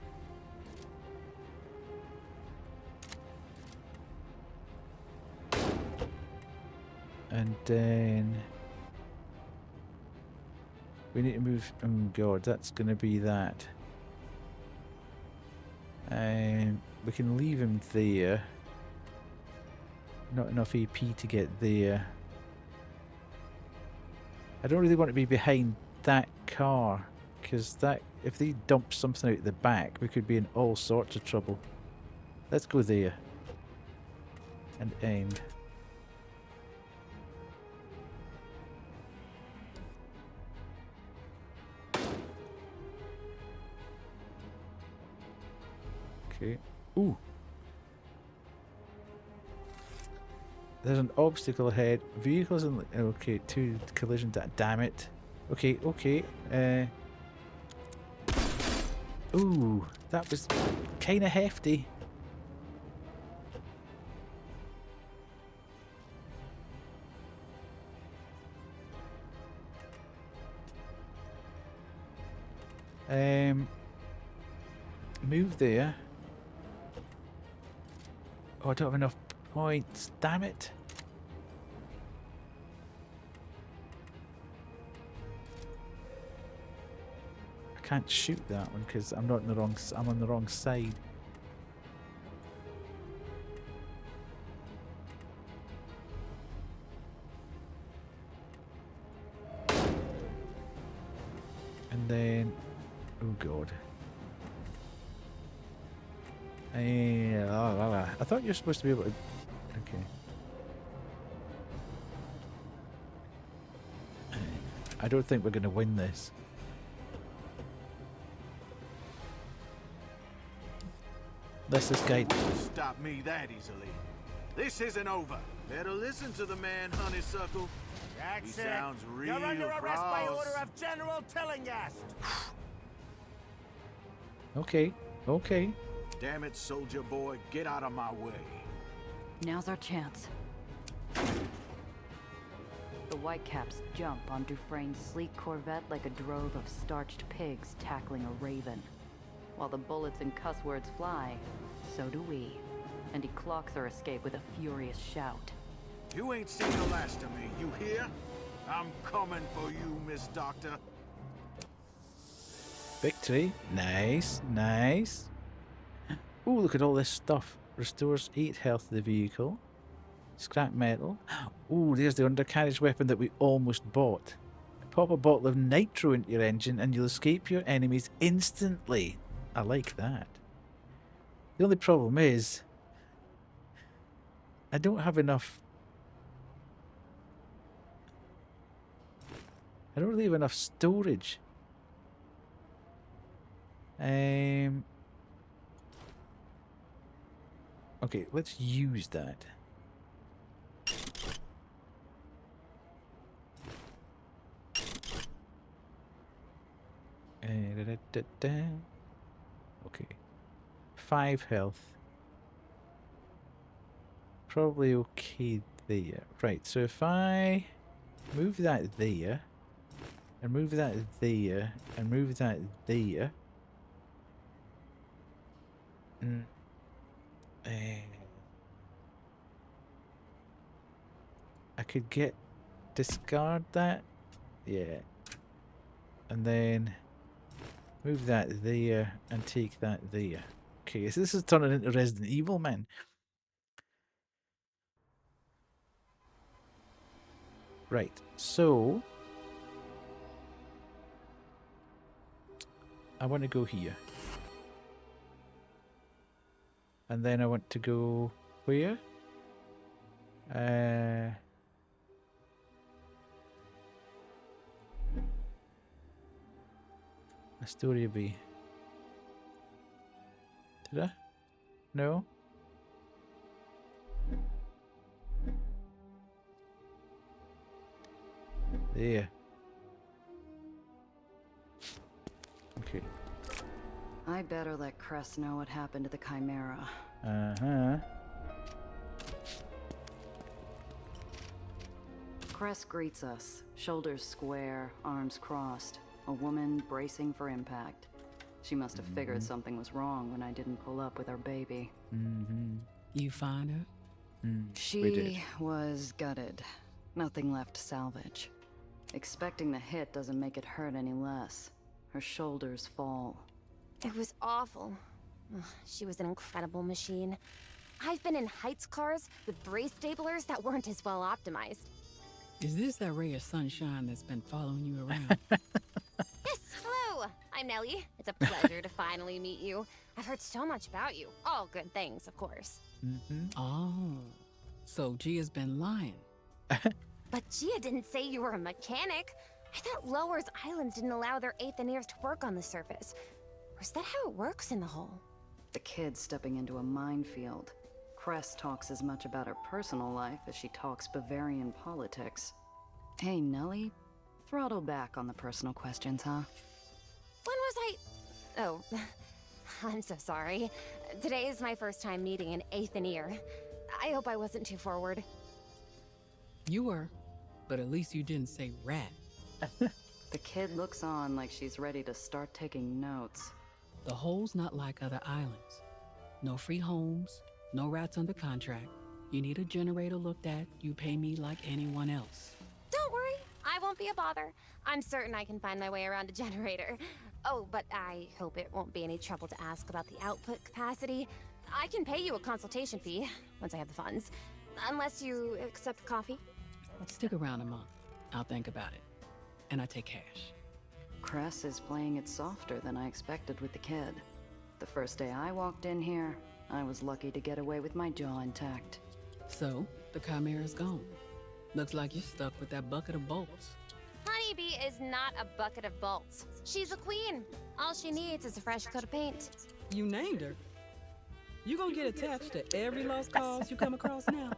then we need to move. Oh god, that's going to be that. We can leave him there. Not enough AP to get there. I don't really want to be behind that car, because that, if they dump something out the back, we could be in all sorts of trouble. Let's go there and aim. Okay. Ooh. There's an obstacle ahead. Vehicles in... Okay, 2 collisions. Damn it. Okay, okay. Ooh, that was kind of hefty. Move there. Oh, I don't have enough points. Damn it. I can't shoot that one because I'm not in the wrong. I'm on the wrong side. And then, oh god. I thought you were supposed to be able to... Okay. I don't think we're going to win this. Let's this guy... Stop me that easily. This isn't over. Better listen to the man, honeysuckle. He sounds real You're under arrest by cross. order of General Tillinghast. Okay, okay. Damn it, soldier boy, get out of my way. Now's our chance. The Whitecaps jump on Dufresne's sleek Corvette like a drove of starched pigs tackling a raven. While the bullets and cuss words fly, so do we. And he clocks our escape with a furious shout. You ain't seen the last of me, you hear? I'm coming for you, Miss Doctor. Victory. Nice, nice. Ooh, look at all this stuff. Restores 8 health to the vehicle. Scrap metal. Ooh, there's the undercarriage weapon that we almost bought. Pop a bottle of nitro into your engine and you'll escape your enemies instantly. I like that. The only problem is I don't have enough I don't really have enough storage. Okay, let's use that. Okay. 5 health. Probably okay there. Right, so if I move that there, and move that there, and move that there. I could discard that. Yeah. And then move that there and take that there. Okay, so this is turning into Resident Evil, man. Right, so I want to go here. And then I want to go where? Astoria Bay. Did I? No? There. Okay. I better let Cress know what happened to the Chimera. Uh-huh. Cress greets us, shoulders square, arms crossed, a woman bracing for impact. She must have figured something was wrong when I didn't pull up with our baby. You find her? She was gutted. Nothing left to salvage. Expecting the hit doesn't make it hurt any less. Her shoulders fall. It was awful. Ugh, she was an incredible machine. I've been in Heights cars with brace stablers that weren't as well optimized. Is this that ray of sunshine that's been following you around? Yes, hello. I'm Nellie. It's a pleasure to finally meet you. I've heard so much about you. All good things, of course. Oh, so Gia's been lying. But Gia didn't say you were a mechanic. I thought Lowers Islands didn't allow their Aethaniers to work on the surface. Or is that how it works in the hull? The kid's stepping into a minefield. Cress talks as much about her personal life as she talks Bavarian politics. Hey, Nellie, throttle back on the personal questions, huh? When was I... Oh, I'm so sorry. Today is my first time meeting an Aethanier. I hope I wasn't too forward. You were, but at least you didn't say rat. The kid looks on like she's ready to start taking notes. The hole's not like other islands. No free homes, no rats under contract. You need a generator looked at, you pay me like anyone else. Don't worry, I won't be a bother. I'm certain I can find my way around a generator. Oh, but I hope it won't be any trouble to ask about the output capacity. I can pay you a consultation fee once I have the funds. Unless you accept coffee. Stick around a month. I'll think about it. And I take cash. Cress is playing it softer than I expected with the kid. The first day I walked in here, I was lucky to get away with my jaw intact. So, the Chimera's gone. Looks like you're stuck with that bucket of bolts. Honeybee is not a bucket of bolts. She's a queen. All she needs is a fresh coat of paint. You named her. You gonna get attached to every lost cause you come across now?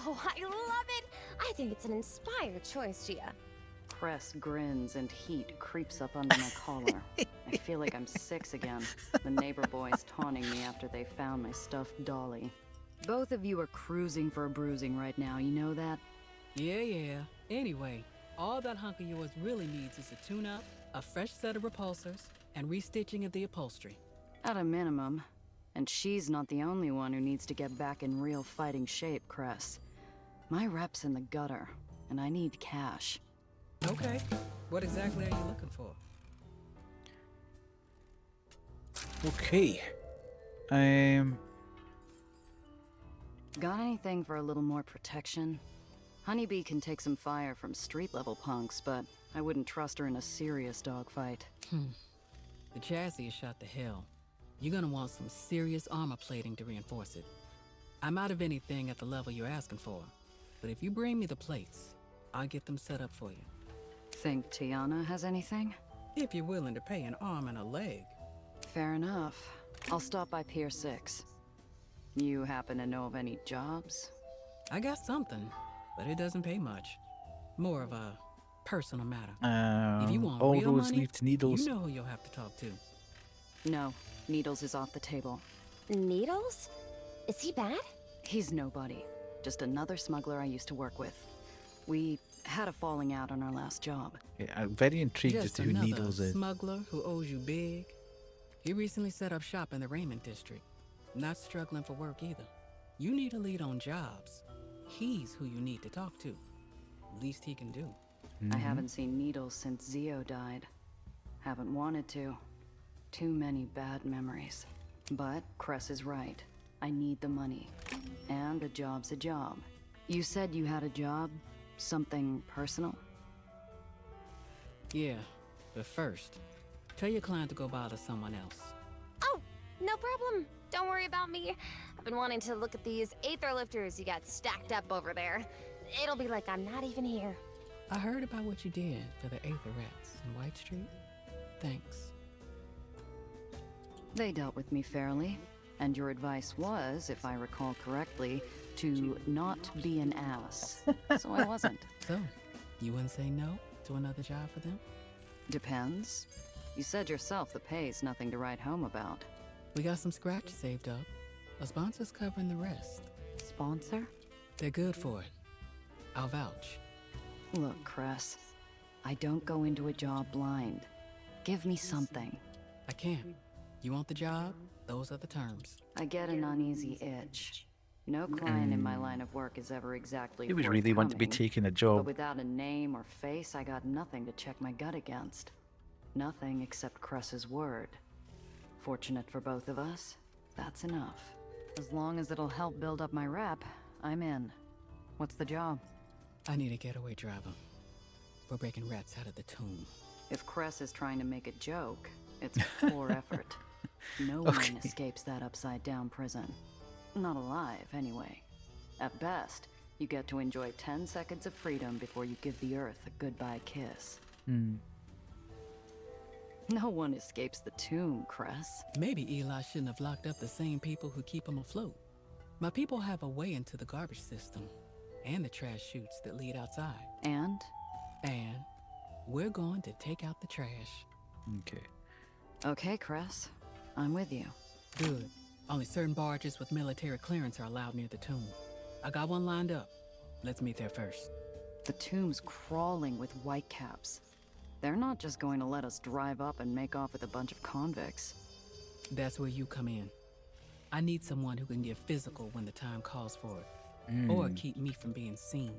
Oh, I love it! I think it's an inspired choice, Gia. Cress grins and heat creeps up under my collar. I feel like I'm 6 again. The neighbor boys taunting me after they found my stuffed dolly. Both of you are cruising for a bruising right now, you know that? Yeah. Anyway, all that hunk of yours really needs is a tune-up, a fresh set of repulsors, and restitching of the upholstery. At a minimum. And she's not the only one who needs to get back in real fighting shape, Cress. My rep's in the gutter, and I need cash. Okay. What exactly are you looking for? Okay. Got anything for a little more protection? Honeybee can take some fire from street-level punks, but I wouldn't trust her in a serious dogfight. The chassis is shot to hell. You're gonna want some serious armor plating to reinforce it. I'm out of anything at the level you're asking for, but if you bring me the plates, I'll get them set up for you. Think Tiana has anything? If you're willing to pay an arm and a leg. Fair enough. I'll stop by Pier 6. You happen to know of any jobs? I got something, but it doesn't pay much. More of a personal matter. If you want all real roads money, lead to Needles. you know who you'll have to talk to. No, Needles is off the table. Needles? Is he bad? He's nobody. Just another smuggler I used to work with. We had a falling out on our last job. Yeah, I'm very intrigued as Just to who another Needles is. smuggler who owes you big. He recently set up shop in the Raymond district. Not struggling for work either. You need a lead on jobs. He's who you need to talk to. Least he can do. I haven't seen Needles since Zio died. Haven't wanted to. Too many bad memories. But Cress is right. I need the money. And a job's a job. You said you had a job? Something personal? Yeah, but first, tell your client to go bother someone else. Oh, no problem. Don't worry about me. I've been wanting to look at these Aether lifters you got stacked up over there. It'll be like I'm not even here. I heard about what you did for the Aether Rats in White Street. Thanks. They dealt with me fairly. And your advice was, if I recall correctly, to not be an ass. So I wasn't. So, you wouldn't say no to another job for them? Depends. You said yourself the pay's nothing to write home about. We got some scratch saved up. A sponsor's covering the rest. Sponsor? They're good for it. I'll vouch. Look, Cress, I don't go into a job blind. Give me something. I can't. You want the job? Those are the terms. I get an uneasy itch. No client in my line of work is ever exactly He would really want to be forthcoming, taking a But job. without a name or face, I got nothing to check my gut against. Nothing except Cress's word. Fortunate for both of us, that's enough. As long as it'll help build up my rep, I'm in. What's the job? I need a getaway driver. We're breaking rats out of the tomb. If Cress is trying to make a joke, it's a poor effort. No one escapes that upside-down prison. Not alive, anyway. At best, you get to enjoy 10 seconds of freedom before you give the Earth a goodbye kiss. No one escapes the tomb, Cress. Maybe Eli shouldn't have locked up the same people who keep him afloat. My people have a way into the garbage system, and the trash chutes that lead outside. And? And we're going to take out the trash. Okay. Okay, Cress. I'm with you. Good. Only certain barges with military clearance are allowed near the tomb. I got one lined up. Let's meet there first. The tomb's crawling with whitecaps. They're not just going to let us drive up and make off with a bunch of convicts. That's where you come in. I need someone who can get physical when the time calls for it. Or keep me from being seen.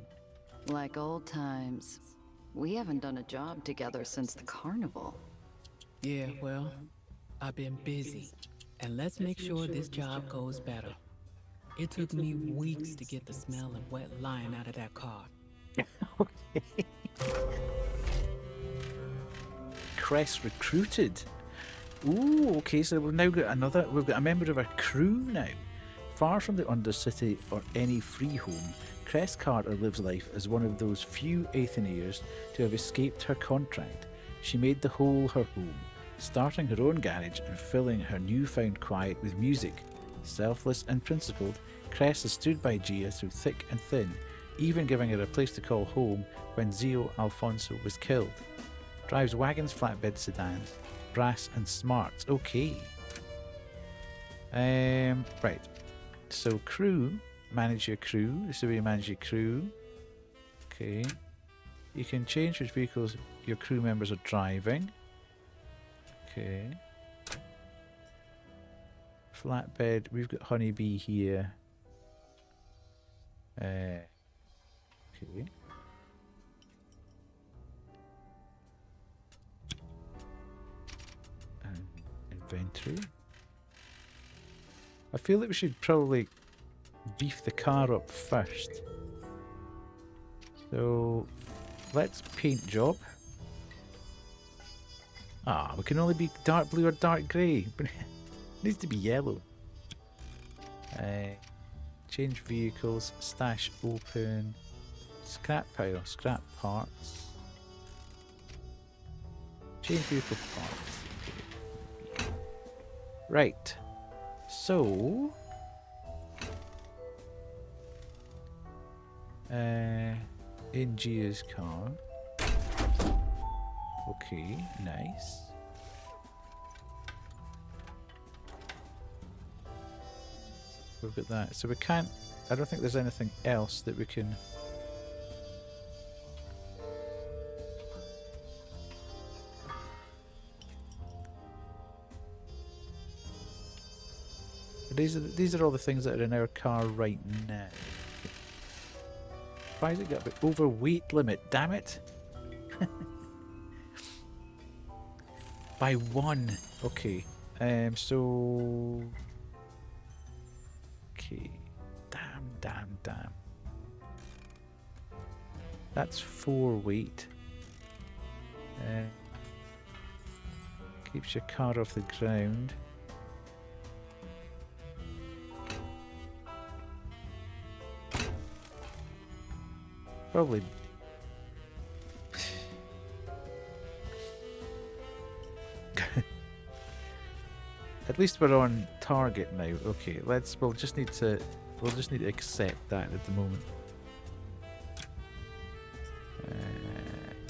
Like old times. We haven't done a job together since the carnival. Yeah, well, I've been busy. And let's make sure this job goes better. It took me weeks to get the smell of wet lime out of that car. Cress recruited. Ooh, okay, so we've now got we've got a member of our crew now. Far from the Undercity or any free home, Cress Carter lives life as one of those few Aetheniers to have escaped her contract. She made the hole her home, starting her own garage and filling her newfound quiet with music. Selfless and principled, Cress has stood by Gia through thick and thin, even giving her a place to call home when Zio Alfonso was killed. Drives wagons, flatbed sedans, brass and smarts. Okay. Right. So crew, manage your crew. This is where you manage your crew. Okay. You can change which vehicles your crew members are driving. Okay. Flatbed, we've got Honeybee here. Okay. And inventory. I feel that we should probably beef the car up first. So let's paint job. Ah, we can only be dark blue or dark grey. But it needs to be yellow. Change vehicles, stash open, scrap pile, scrap parts. Change vehicle parts. Okay. Right. So. In Gia's car. Okay, nice. We've got that. So we can't. I don't think there's anything else that we can. These are all the things that are in our car right now. Why has it got a bit overweight limit? Damn it! By 1. Okay. So. Okay. Damn. That's 4 weight. Keeps your car off the ground. Probably. At least we're on target now. Okay, we'll just need to accept that at the moment.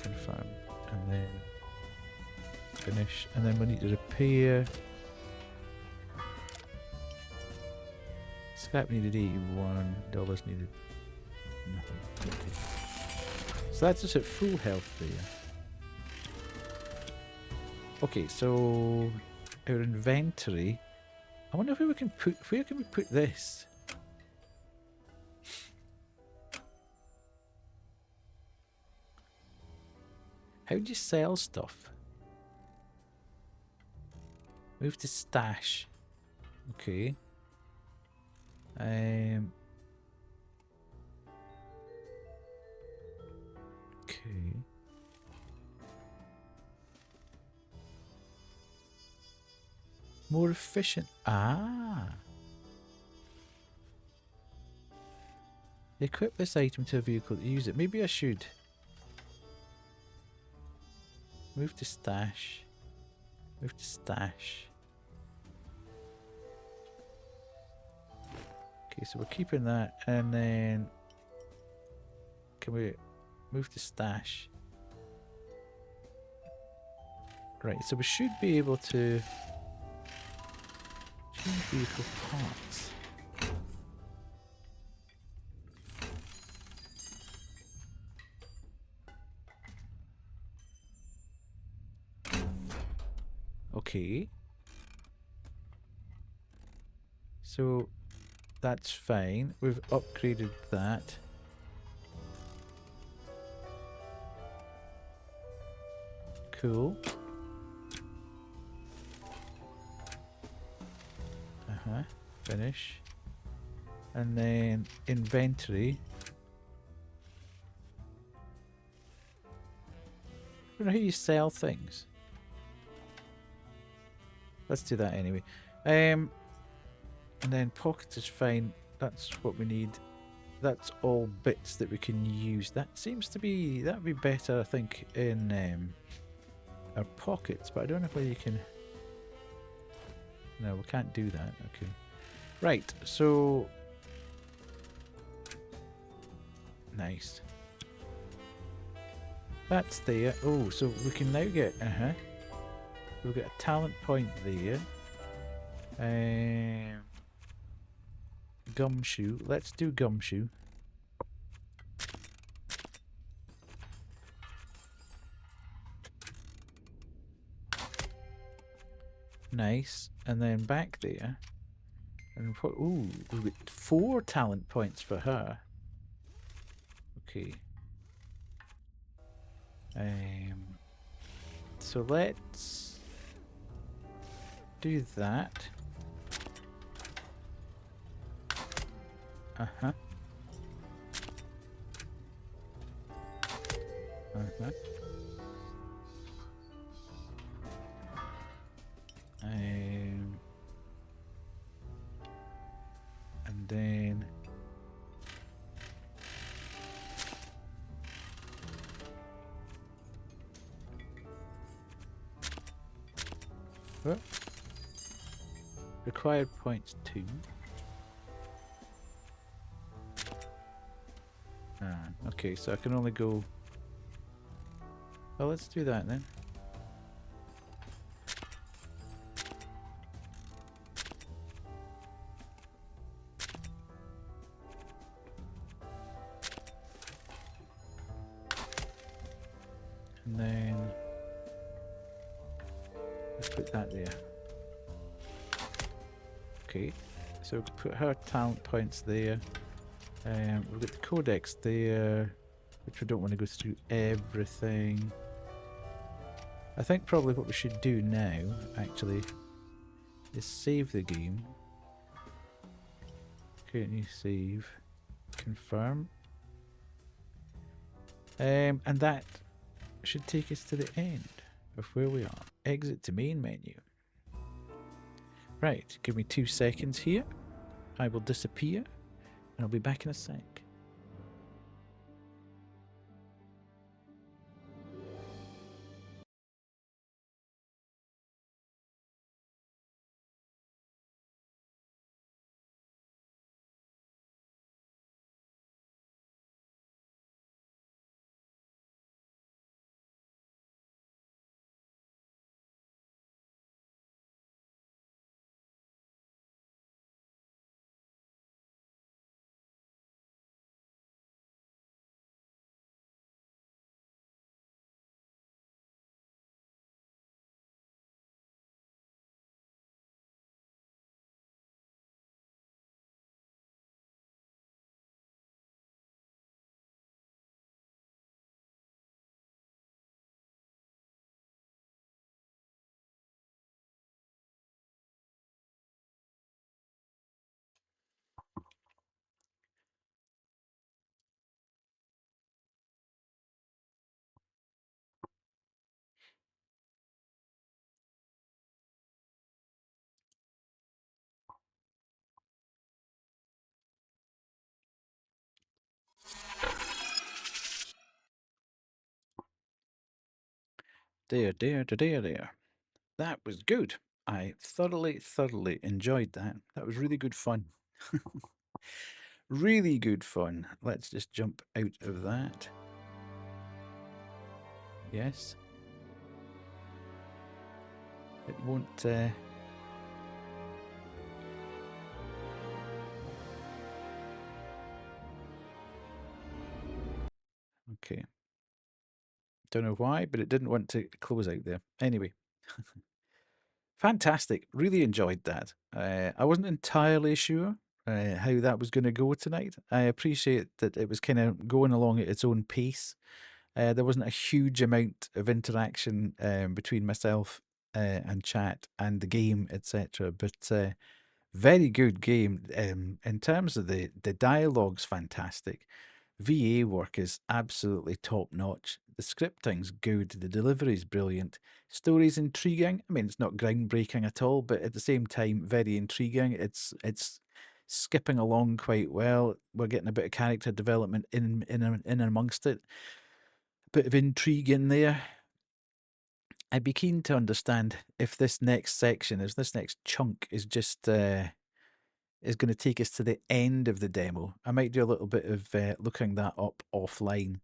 Confirm, and then finish, and then we need to repair. Scrap needed $81, needed nothing. Okay. So that's just at full health there. Okay, so our inventory. I wonder where can we put this? How do you sell stuff? Move to stash. Okay. Okay. More efficient. Ah. Equip this item to a vehicle to use it. Maybe I should. Move to stash. Move to stash. Okay, so we're keeping that, and then can we move to stash? Right, so we should be able to change vehicle parts. Okay. So that's fine. We've upgraded that. Cool. Finish. And then inventory. I don't know how you sell things. Let's do that anyway. And then pockets is fine. That's what we need. That's all bits that we can use. That seems to be, that'd be better, I think, in our pockets. But I don't know whether you can. No, we can't do that. Okay. Right. So. Nice. That's there. Oh, so we can now get. We've got a talent point there. Gumshoe. Let's do gumshoe. Nice. And then back there. And ooh, we've got 4 talent points for her. Okay. So let's do that. And then What? Required points 2. Okay, so I can only go... Well, let's do that then. And then... let's put that there. Okay, so we can put her talent points there. We'll get the codex there, which we don't want to go through everything. I think probably what we should do now, actually, is save the game. Okay, new save. Confirm. And that should take us to the end of where we are. Exit to main menu. Right, give me 2 seconds here. I will disappear, and I'll be back in a sec. There. That was good. I thoroughly enjoyed that. That was really good fun. Really good fun. Let's just jump out of that. Yes. It won't... Okay. Don't know why, but it didn't want to close out there. Anyway. Fantastic. Really enjoyed that. I wasn't entirely sure how that was going to go tonight. I appreciate that it was kind of going along at its own pace. There wasn't a huge amount of interaction between myself and chat and the game, etc. But very good game. In terms of the dialogue's fantastic. VA work is absolutely top notch. The scripting's good. The delivery's brilliant. Story's intriguing. I mean, it's not groundbreaking at all, but at the same time, very intriguing. It's skipping along quite well. We're getting a bit of character development in amongst it. Bit of intrigue in there. I'd be keen to understand if this next section, if this next chunk is just is going to take us to the end of the demo. I might do a little bit of looking that up offline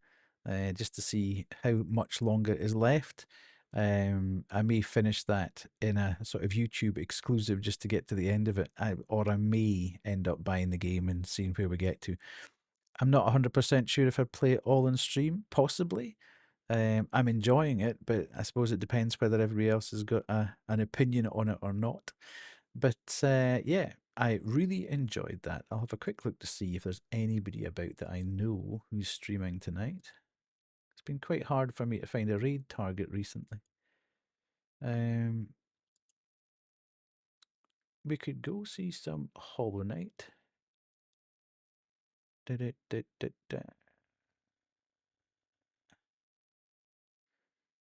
just to see how much longer is left. I may finish that in a sort of YouTube exclusive just to get to the end of it, or I may end up buying the game and seeing where we get to. I'm not 100% sure if I'd play it all on stream, possibly. I'm enjoying it, but I suppose it depends whether everybody else has got an opinion on it or not. But yeah, I really enjoyed that. I'll have a quick look to see if there's anybody about that I know who's streaming tonight. It's been quite hard for me to find a raid target recently. We could go see some Hollow Knight.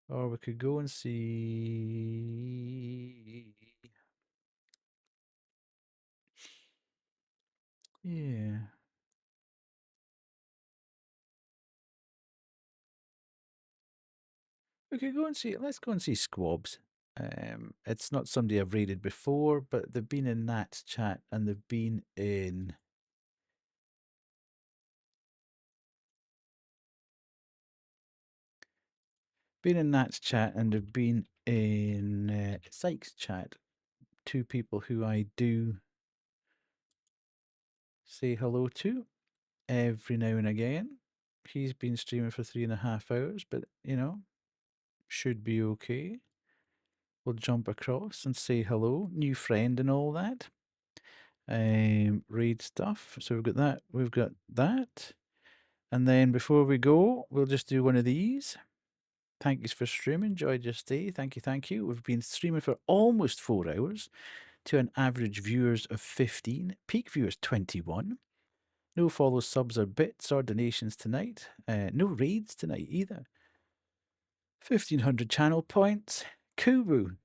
Or we could go and see... Yeah. We could go and see... Let's go and see Squabs. It's not somebody I've raided before, but they've been in Nat's chat and they've been in Nat's chat and they've been in Sykes' chat. Two people who I do say hello to every now and again. He's been streaming for 3.5 hours, but you know, should be okay. We'll jump across and say hello, new friend and all that. Raid stuff. So we've got that. We've got that. And then before we go, we'll just do one of these. Thank you for streaming. Enjoyed your stay. Thank you. Thank you. We've been streaming for almost 4 hours to an average viewers of 15, peak viewers 21. No follows, subs, or bits or donations tonight. No raids tonight either. 1,500 channel points. Kubu.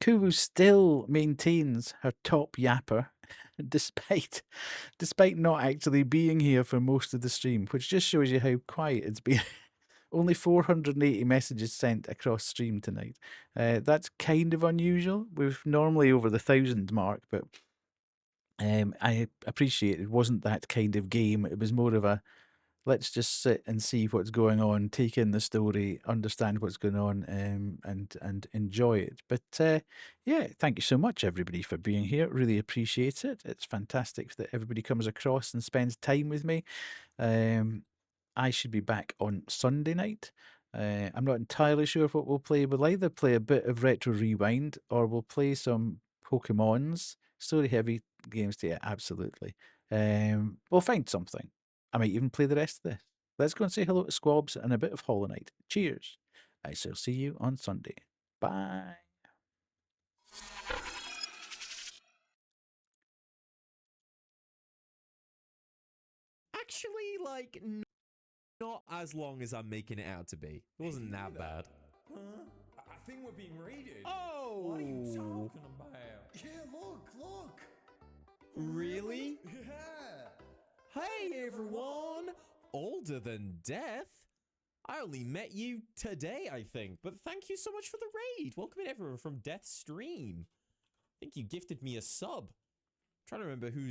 Kubu still maintains her top yapper despite not actually being here for most of the stream, which just shows you how quiet it's been. Only 480 messages sent across stream tonight. That's kind of unusual. We've normally over the 1,000 mark, but I appreciate it wasn't that kind of game. It was more of a let's just sit and see what's going on, take in the story, understand what's going on, and enjoy it. But yeah, thank you so much, everybody, for being here. Really appreciate it. It's fantastic that everybody comes across and spends time with me. I should be back on Sunday night. I'm not entirely sure what we'll play. We'll either play a bit of Retro Rewind or we'll play some Pokemons. Story heavy games, yeah, absolutely. We'll find something. I might even play the rest of this. Let's go and say hello to Squabs and a bit of Hollow Knight. Cheers. I shall see you on Sunday. Bye. Actually, like, not as long as I'm making it out to be. It wasn't that bad. Huh? I think we're being raided. Oh! What are you talking about? Yeah, look! Really? Yeah! Hey, everyone! Older than death? I only met you today, I think, but thank you so much for the raid. Welcome in, everyone, from Death's stream. I think you gifted me a sub. I'm trying to remember who's